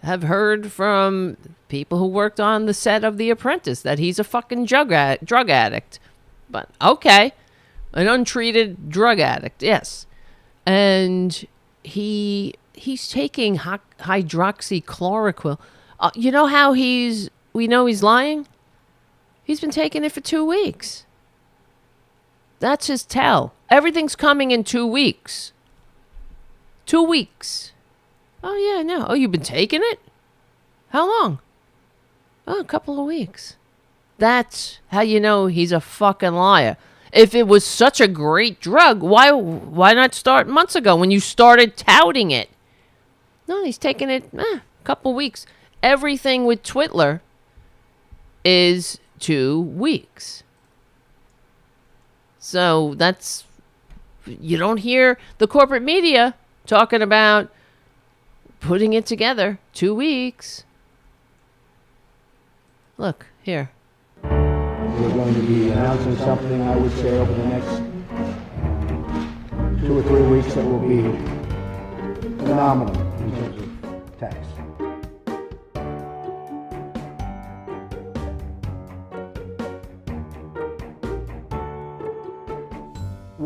have heard from people who worked on the set of The Apprentice that he's a fucking drug addict. But, okay. An untreated drug addict, yes. And he's taking hydroxychloroquine. You know how we know he's lying? He's been taking it for 2 weeks. That's his tell. Everything's coming in 2 weeks. 2 weeks. Oh, yeah, no. Oh, you've been taking it? How long? Oh, a couple of weeks. That's how you know he's a fucking liar. If it was such a great drug, why not start months ago when you started touting it? No, he's taking it a couple weeks. Everything with Twitler is 2 weeks. So that's, you don't hear the corporate media talking about putting it together. 2 weeks. Look, here. We're going to be announcing something, I would say, over the next 2 or 3 weeks that will be phenomenal in terms of tax.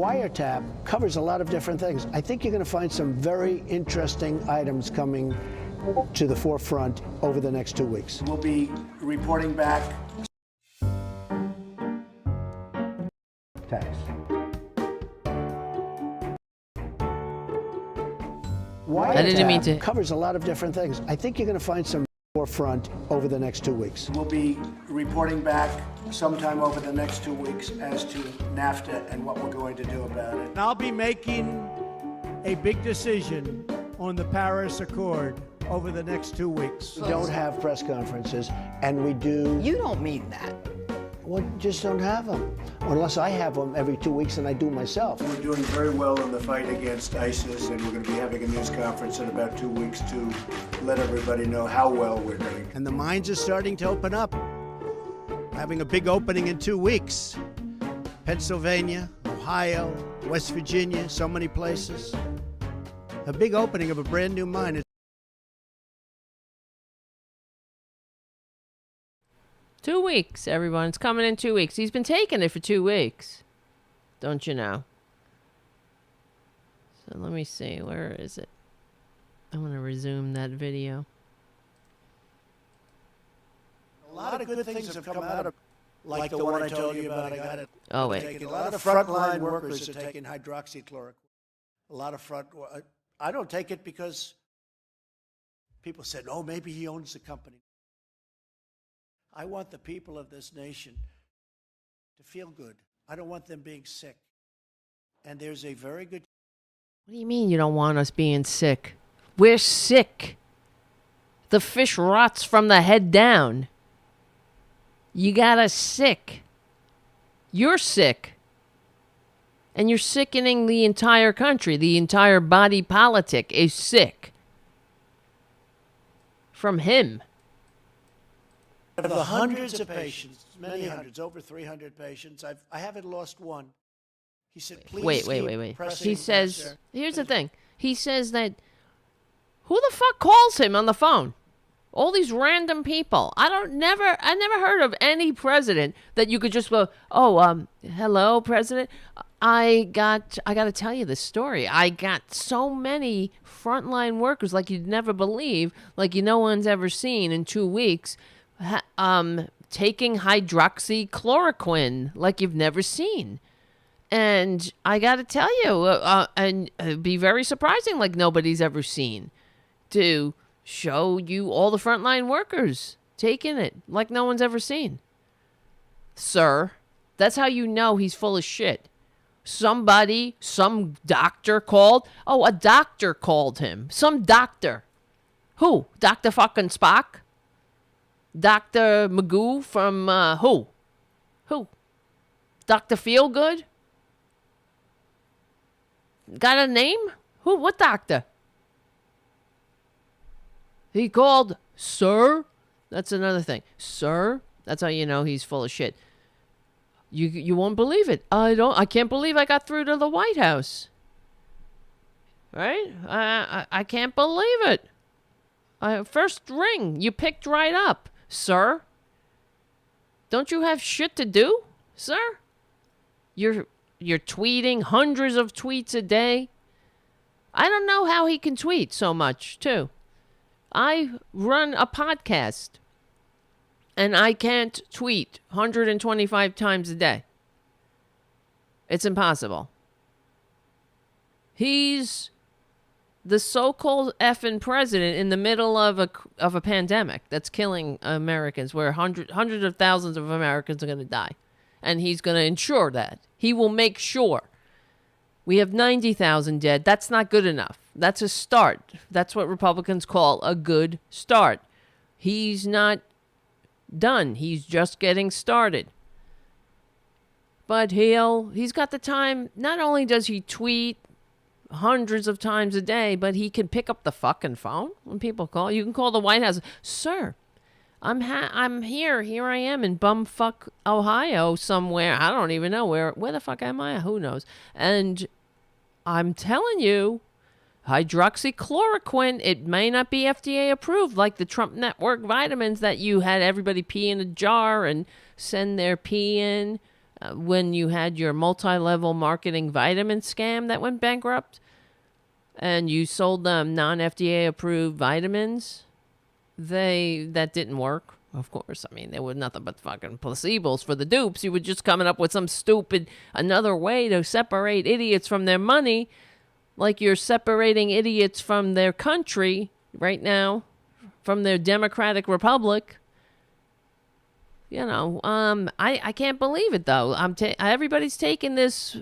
wiretap covers a lot of different things. I think you're going to find some very interesting items coming to the forefront over the next 2 weeks. We'll be reporting back. Tax. I didn't mean to. Covers a lot of different things. I think you're going to find some forefront over the next 2 weeks. We'll be reporting back sometime over the next 2 weeks as to NAFTA and what we're going to do about it. And I'll be making a big decision on the Paris Accord over the next 2 weeks. We don't have press conferences, and we do... You don't mean that. Well, just don't have them. Unless I have them every 2 weeks and I do myself. We're doing very well in the fight against ISIS, and we're going to be having a news conference in about 2 weeks to let everybody know how well we're doing. And the mines are starting to open up. Having a big opening in 2 weeks. Pennsylvania, Ohio, West Virginia, so many places. A big opening of a brand new mine. 2 weeks, everyone. It's coming in 2 weeks. He's been taking it for 2 weeks. Don't you know? So let me see. Where is it? I want to resume that video. A lot of good things have come out of, like the one I told you about. I got it. Oh, wait. A lot of frontline workers are taking hydroxychloroquine. A lot of I don't take it because people said, oh, maybe he owns the company. I want the people of this nation to feel good. I don't want them being sick. And there's a very good... What do you mean you don't want us being sick? We're sick. The fish rots from the head down. You got us sick. You're sick. And you're sickening the entire country. The entire body politic is sick. From him. Of the hundreds of patients, many hundreds, over 300 patients, I haven't lost one. He said, please wait. He says, here's the thing. He says that, who the fuck calls him on the phone? All these random people. I never heard of any president that you could just go, hello, president. I got to tell you this story. I got so many frontline workers like you'd never believe, like no one's ever seen in 2 weeks, taking hydroxychloroquine like you've never seen. And I got to tell you, and it'd be very surprising, like nobody's ever seen, to show you all the frontline workers taking it like no one's ever seen. Sir, that's how you know he's full of shit. Some doctor called. Oh, a doctor called him. Some doctor. Who? Dr. fucking Spock? Dr. Magoo from, who? Who? Dr. Feelgood? Got a name? Who? What doctor? He called, sir? That's another thing. Sir? That's how you know he's full of shit. You won't believe it. I can't believe I got through to the White House. Right? I can't believe it. First ring, you picked right up. Sir? Don't you have shit to do, sir? You're tweeting hundreds of tweets a day. I don't know how he can tweet so much, too. I run a podcast, and I can't tweet 125 times a day. It's impossible. He's the so-called effing president in the middle of a pandemic that's killing Americans, where hundreds of thousands of Americans are going to die. And he's going to ensure that. He will make sure. We have 90,000 dead. That's not good enough. That's a start. That's what Republicans call a good start. He's not done. He's just getting started. But he's got the time. Not only does he tweet hundreds of times a day, but he can pick up the fucking phone when people call. You can call the White House. Sir, I'm here. Here I am in bumfuck Ohio somewhere. I don't even know where the fuck am I? Who knows? And I'm telling you, hydroxychloroquine, it may not be FDA approved like the Trump Network vitamins that you had everybody pee in a jar and send their pee in when you had your multi-level marketing vitamin scam that went bankrupt and you sold them non-FDA approved vitamins. That didn't work, of course. I mean, they were nothing but fucking placebos for the dupes. You were just coming up with some stupid, another way to separate idiots from their money, like you're separating idiots from their country right now, from their democratic republic. You know, I can't believe it, though. Everybody's taking this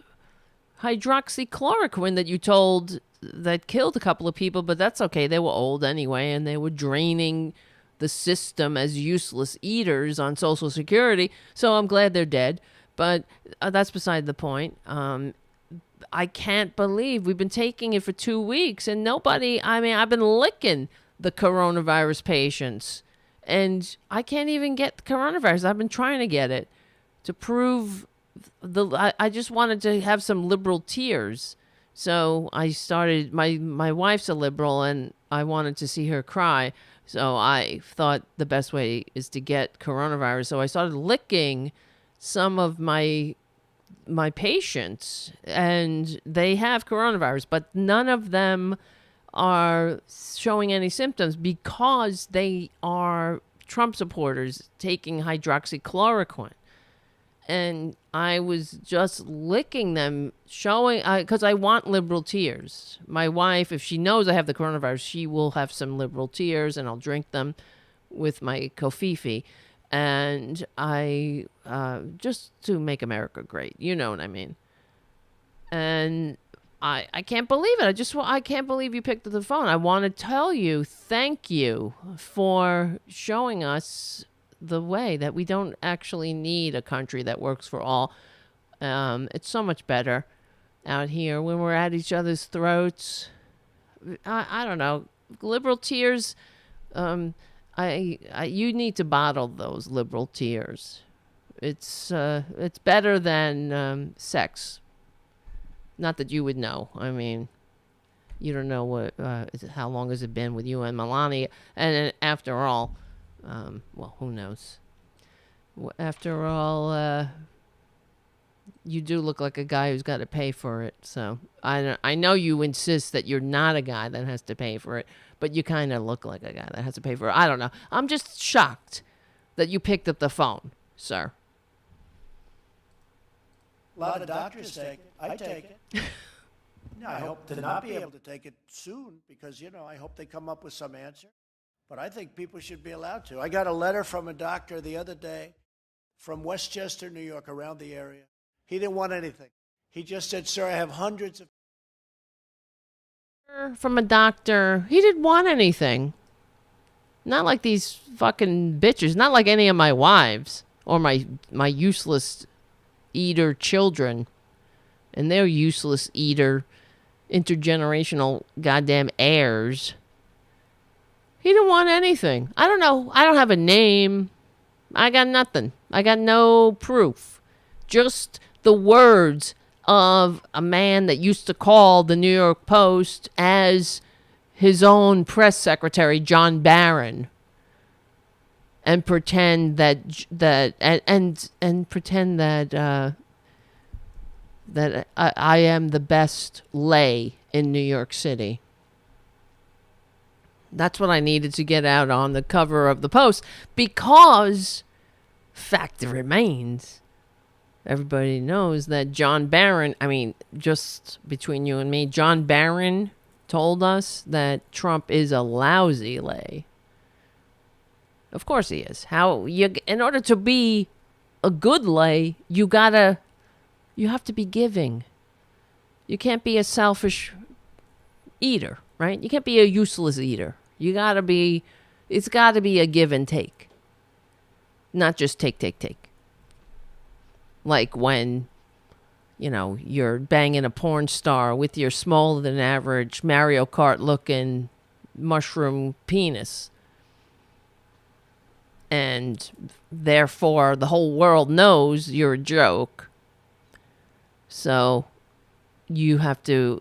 hydroxychloroquine that you told that killed a couple of people, but that's okay. They were old anyway, and they were draining the system as useless eaters on Social Security, so I'm glad they're dead. But that's beside the point. I can't believe we've been taking it for 2 weeks, and I've been licking the coronavirus patients, and I can't even get the coronavirus. I've been trying to get it to prove I just wanted to have some liberal tears. So I started, my wife's a liberal and I wanted to see her cry. So I thought the best way is to get coronavirus. So I started licking some of my patients, and they have coronavirus, but none of them are showing any symptoms because they are Trump supporters taking hydroxychloroquine. And I was just licking them, showing, because I want liberal tears. My wife, if she knows I have the coronavirus, she will have some liberal tears, and I'll drink them with my kofifi. And I, just to make America great, you know what I mean. And I can't believe it. I can't believe you picked up the phone. I want to tell you, thank you for showing us the way that we don't actually need a country that works for all. It's so much better out here when we're at each other's throats. I don't know. Liberal tears, you need to bottle those liberal tears. It's better than sex. Not that you would know. I mean, you don't know what how long has it been with you and Melania. And after all, well, who knows? After all, you do look like a guy who's got to pay for it. So I know you insist that you're not a guy that has to pay for it, but you kind of look like a guy that has to pay for it. I don't know. I'm just shocked that you picked up the phone, sir. A lot of doctors take it. I take it. I hope to not be able to take it soon because, I hope they come up with some answer. But I think people should be allowed to. I got a letter from a doctor the other day from Westchester, New York, around the area. He didn't want anything. He just said, sir, I have hundreds of... From a doctor. He didn't want anything. Not like these fucking bitches. Not like any of my wives or my useless eater children and their useless eater intergenerational goddamn heirs. He didn't want anything. I don't know. I don't have a name. I got nothing. I got no proof. Just the words of a man that used to call the New York Post as his own press secretary, John Barron, and pretend that pretend that I am the best lay in New York City. That's what I needed to get out on the cover of the Post, because fact remains, everybody knows that John Barron, just between you and me, John Barron told us that Trump is a lousy lay. Of course he is. In order to be a good lay, you have to be giving. You can't be a selfish eater, right? You can't be a useless eater. It's got to be a give and take. Not just take. Like when, you're banging a porn star with your smaller than average Mario Kart looking mushroom penis. And therefore the whole world knows you're a joke. So you have to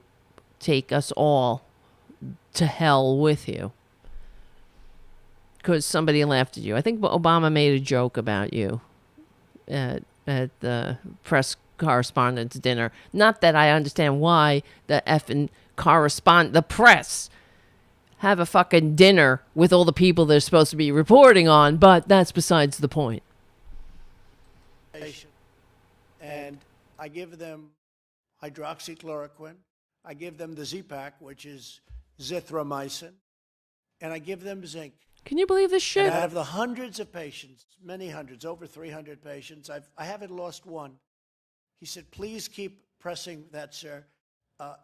take us all to hell with you. Because somebody laughed at you. I think Obama made a joke about you at the press correspondence dinner. Not that I understand why the the press have a fucking dinner with all the people they're supposed to be reporting on, but that's besides the point. And I give them hydroxychloroquine. I give them the Z-Pak, which is zithromycin. And I give them zinc. Can you believe this shit? And out of the hundreds of patients, many hundreds, over 300 patients, I haven't lost one. He said, please keep pressing that, sir.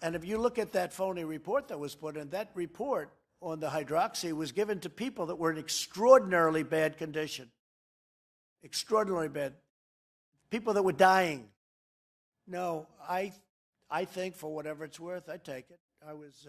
And if you look at that phony report that was put in, that report on the hydroxy was given to people that were in extraordinarily bad condition. Extraordinarily bad. People that were dying. No, I think for whatever it's worth, I take it. I was...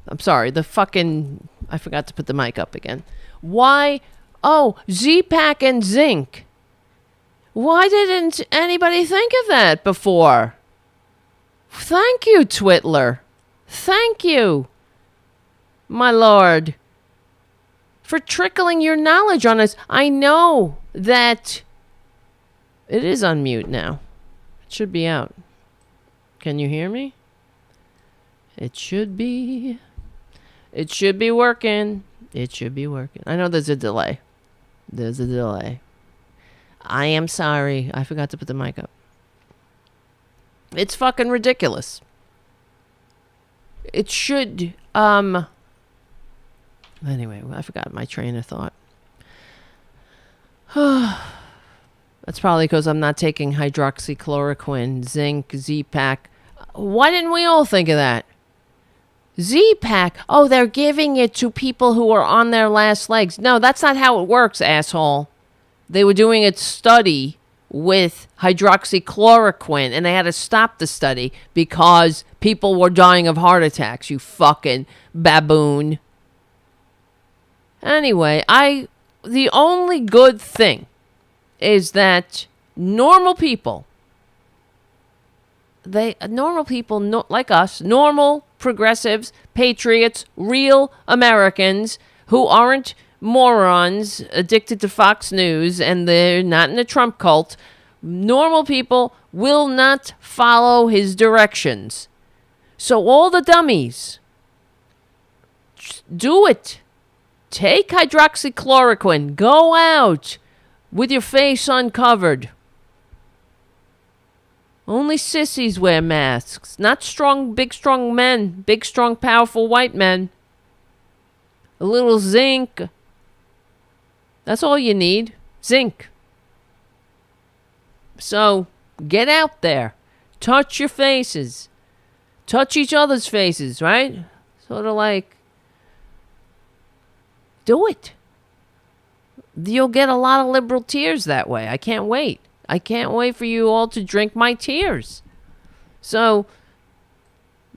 I'm sorry, the fucking, I forgot to put the mic up again. Why? Oh, Z-Pack and zinc. Why didn't anybody think of that before? Thank you, Twitler. Thank you, my lord, for trickling your knowledge on us. I know that it is on mute now. It should be out. Can you hear me? It should be. It should be working. It should be working. I know there's a delay. There's a delay. I am sorry. I forgot to put the mic up. It's fucking ridiculous. It should, anyway, I forgot my train of thought. That's probably because I'm not taking hydroxychloroquine, zinc, Z-Pack. Why didn't we all think of that? Z-Pack. Oh, they're giving it to people who are on their last legs. No, that's not how it works, asshole. They were doing a study with hydroxychloroquine, and they had to stop the study because people were dying of heart attacks, you fucking baboon. Anyway, the only good thing is that normal people, like us, normal progressives, patriots, real Americans who aren't morons addicted to Fox News and they're not in the Trump cult, normal people will not follow his directions. So all the dummies, do it. Take hydroxychloroquine. Go out with your face uncovered. Only sissies wear masks. Not big, strong men. Big, strong, powerful white men. A little zinc. That's all you need. Zinc. So, get out there. Touch your faces. Touch each other's faces, right? Sort of like, do it. You'll get a lot of liberal tears that way. I can't wait. I can't wait for you all to drink my tears. So,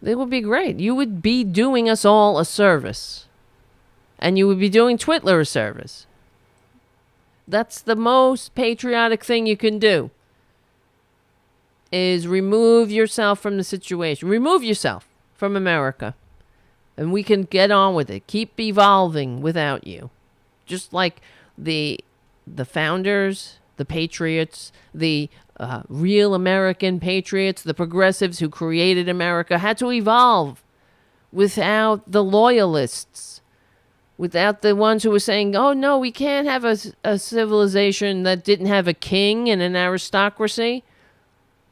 it would be great. You would be doing us all a service. And you would be doing Twitler a service. That's the most patriotic thing you can do. Is remove yourself from the situation. Remove yourself from America. And we can get on with it. Keep evolving without you. Just like the founders, the patriots, the real American patriots, the progressives who created America had to evolve without the loyalists. Without the ones who were saying, oh, no, we can't have a civilization that didn't have a king and an aristocracy.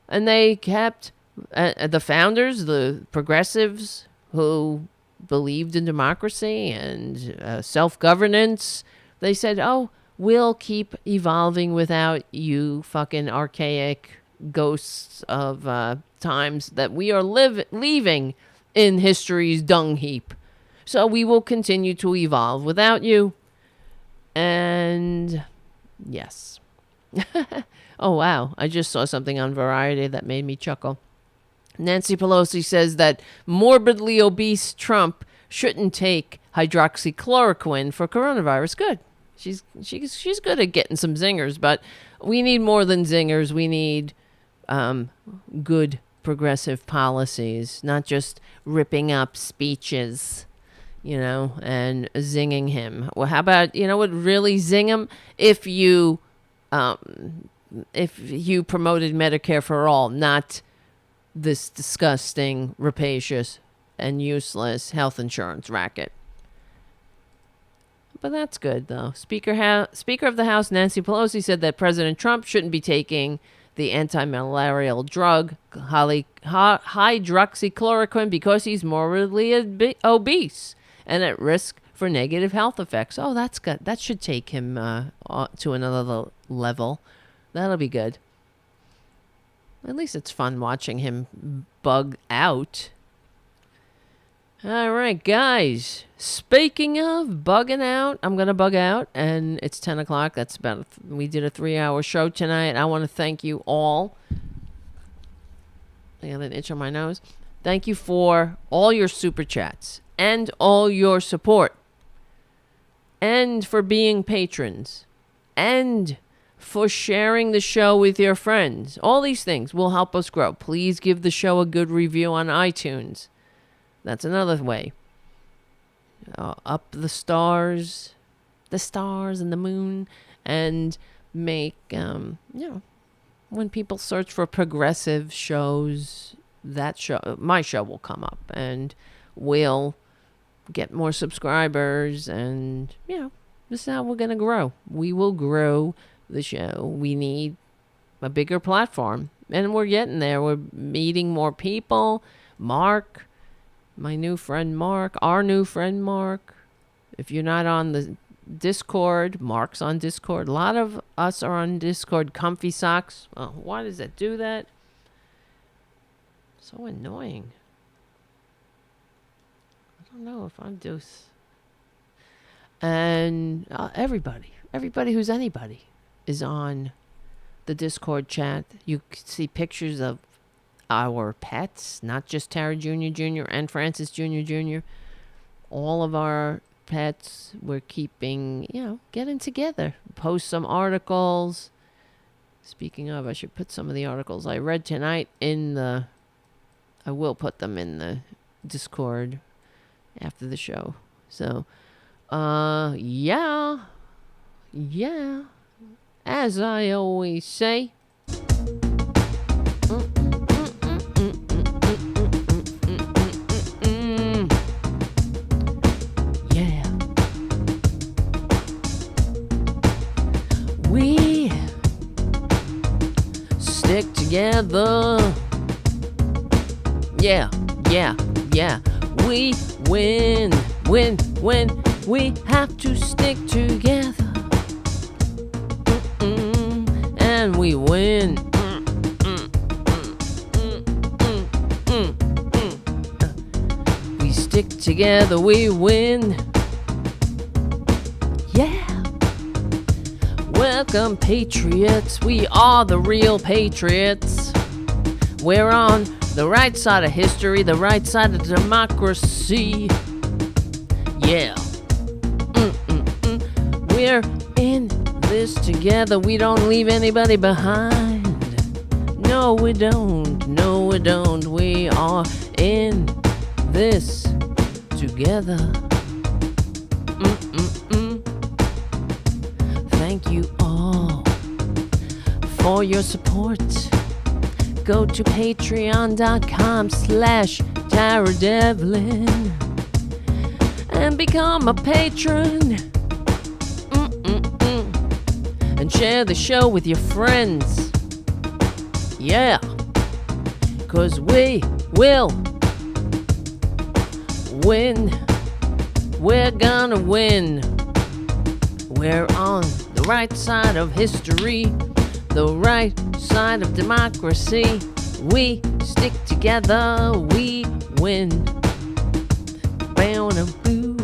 And they kept the founders, the progressives who believed in democracy and self-governance. They said, oh, we'll keep evolving without you fucking archaic ghosts of times that we are leaving in history's dung heap. So we will continue to evolve without you. And yes. Oh, wow. I just saw something on Variety that made me chuckle. Nancy Pelosi says that morbidly obese Trump shouldn't take hydroxychloroquine for coronavirus. Good. She's good at getting some zingers, but we need more than zingers. We need good progressive policies, not just ripping up speeches, and zinging him. Well, how about, what really zing him? If you promoted Medicare for all, not this disgusting, rapacious, and useless health insurance racket. But that's good, though. Speaker of the House Nancy Pelosi said that President Trump shouldn't be taking the anti-malarial drug hydroxychloroquine because he's morbidly obese and at risk for negative health effects. Oh, that's good. That should take him to another level. That'll be good. At least it's fun watching him bug out. All right, guys. Speaking of bugging out, I'm going to bug out, and it's 10 o'clock. That's about, we did a 3-hour show tonight. I want to thank you all. I got an itch on my nose. Thank you for all your super chats. and all your support, and for being patrons, and for sharing the show with your friends. All these things will help us grow. Please give the show a good review on iTunes. That's another way. Up the stars and the moon, and make, when people search for progressive shows, my show will come up, and we'll get more subscribers, and, this is how we're going to grow. We will grow the show. We need a bigger platform, and we're getting there. We're meeting more people. Mark, my new friend Mark, our new friend Mark. If you're not on the Discord, Mark's on Discord. A lot of us are on Discord. Comfy Socks. Oh, why does it do that? So annoying. I don't know if I'm deuce. And everybody who's anybody is on the Discord chat. You can see pictures of our pets, not just Tara Jr. and Francis Jr. All of our pets, we're keeping, getting together. Post some articles. Speaking of, I should put some of the articles I read tonight I will put them in the Discord after the show. So, yeah. As I always say, we stick together. Yeah. We win. We have to stick together. And we win. We stick together, we win. Yeah. Welcome, patriots. We are the real patriots. We're on the right side of history, the right side of democracy. Yeah. We're in this together. We don't leave anybody behind. No, we don't. We are in this together. Thank you all for your support. Go to patreon.com/TaraDevlin and become a patron. And share the show with your friends. Yeah. 'Cause we will win. We're gonna win. We're on the right side of history, the right side of democracy. We stick together, we win. Bow-na-boo.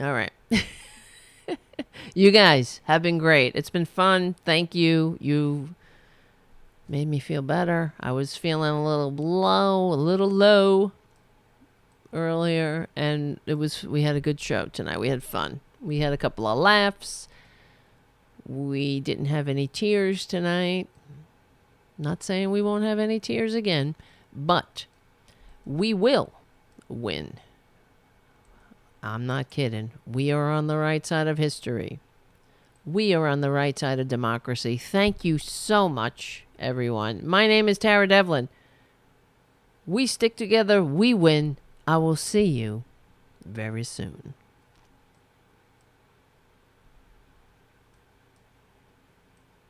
All right. You guys have been great. It's been fun. Thank you. You made me feel better. I was feeling a little low earlier, and we had a good show tonight. We had fun. We had a couple of laughs. We didn't have any tears tonight. Not saying we won't have any tears again, but we will win. I'm not kidding. We are on the right side of history. We are on the right side of democracy. Thank you so much, everyone. My name is Tara Devlin. We stick together. We win. I will see you very soon.